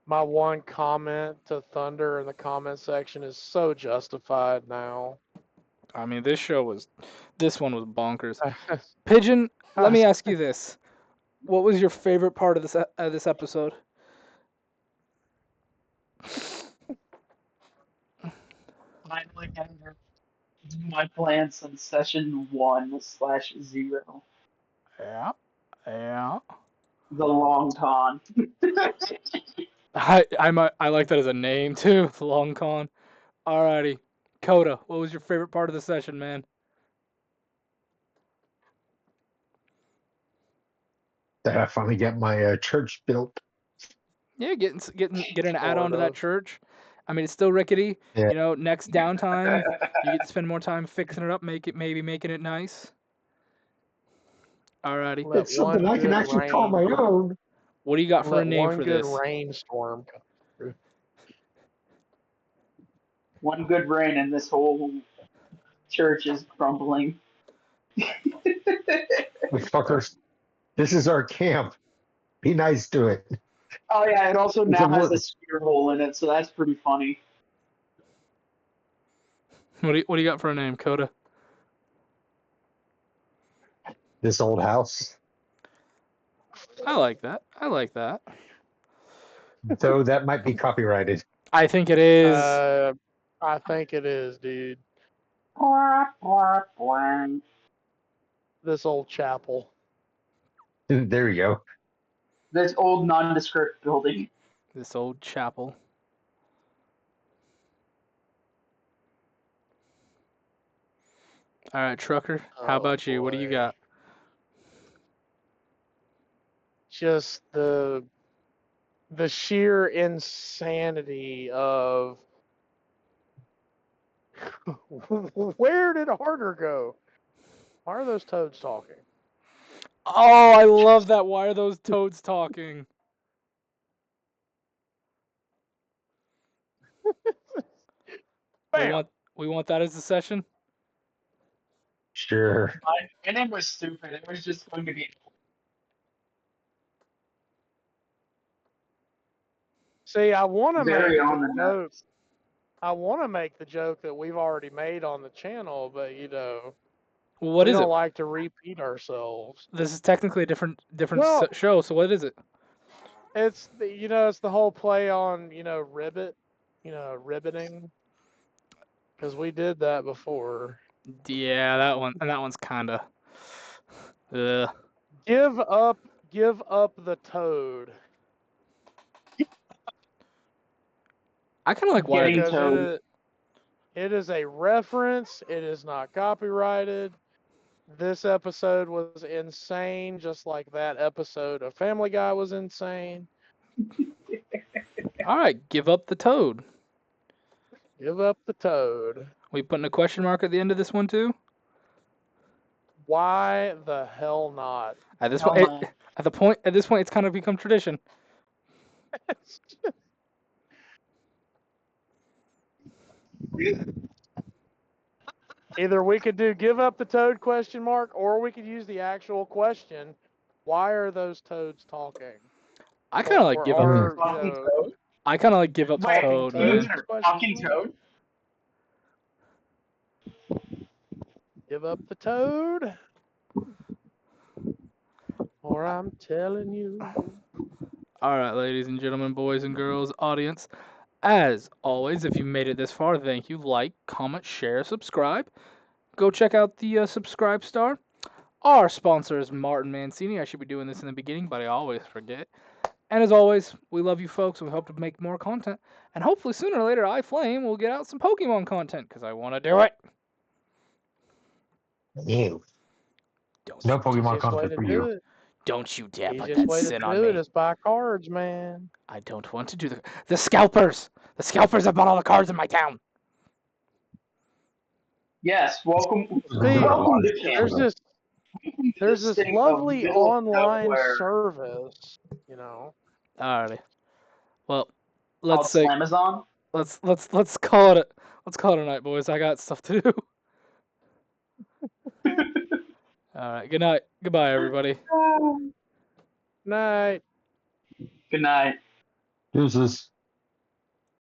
My one comment to Thunder in the comment section is so justified now. I mean, this one was bonkers. Pigeon, let me ask you this: what was your favorite part of this episode? Finally getting my plans in session 1/0. Yeah. The Long Con. I like that as a name too. The Long Con. Alrighty, Coda, what was your favorite part of the session, man? That I finally get my church built. Yeah, getting an add-on to Sort that of. church. I mean, it's still rickety. Yeah. You know, next downtime, you get to spend more time fixing it up, making it nice. Alrighty. Let It's something one I can good actually call my rain. own. What do you got for a Let name one for good this? rainstorm come through. One good rain and this whole church is crumbling. Fuckers, this is our camp. Be nice to it. Oh yeah, it also It's a now has word. a spear hole in it, so that's pretty funny. What do you got for a name, Coda? This old house. I like that. I like that. Though that might be copyrighted. I think it is. I think it is, dude. This old chapel. There you go. This old nondescript building. This old chapel. All right, Trucker. How about you? What do you boy. got? Just the sheer insanity of where did Artur go? Why are those toads talking? Oh, I love that. Why are those toads talking? Bam! We want that as a session. Sure. My name was stupid. It was just going to be. See, I want to make Very on the the joke. nose. I want to make the joke that we've already made on the channel, but you know, What we is don't it? like to repeat ourselves. This is technically a different Well, show. So what is it? it's it's the whole play on ribbit, ribbiting, because we did that before. Yeah, that one. And that one's kind of. Give up the toad. I kind of like Getting Wired. Because toad. it is a reference. It is not copyrighted. This episode was insane, just like that episode of Family Guy was insane. All right, give up the toad. Give up the toad. We putting a question mark at the end of this one too. Why the hell not? At this Hell point, no. at this point, it's kind of become tradition. Either we could do give up the toad question mark, or we could use the actual question. Why are those toads talking? I kind of like give up. Talking toad? I kind of like give up the Wait, toad, toads man. are talking toad? Give up the toad, or I'm telling you. All right, ladies and gentlemen, boys and girls, audience. As always, if you made it this far, thank you. Like, comment, share, subscribe. Go check out the subscribe star. Our sponsor is Martin Mancini. I should be doing this in the beginning, but I always forget. And as always, we love you folks. We hope to make more content. And hopefully sooner or later, iFlame will get out some Pokemon content, because I want to do it. Ew. Don't No you, Pokemon Easiest way content to for do you. it. don't you dare put Easiest that way to sin on do it me. is buy cards, man. I don't want to do the scalpers. The scalpers have bought all the cards in my town. Yes, welcome. See, Welcome to Canada. there's this lovely online nowhere service, Alrighty. Well, called let's say Slamazon. let's call it a night, boys. I got stuff to do. All right. Good night. Goodbye, everybody. Night. Good night. Deuces.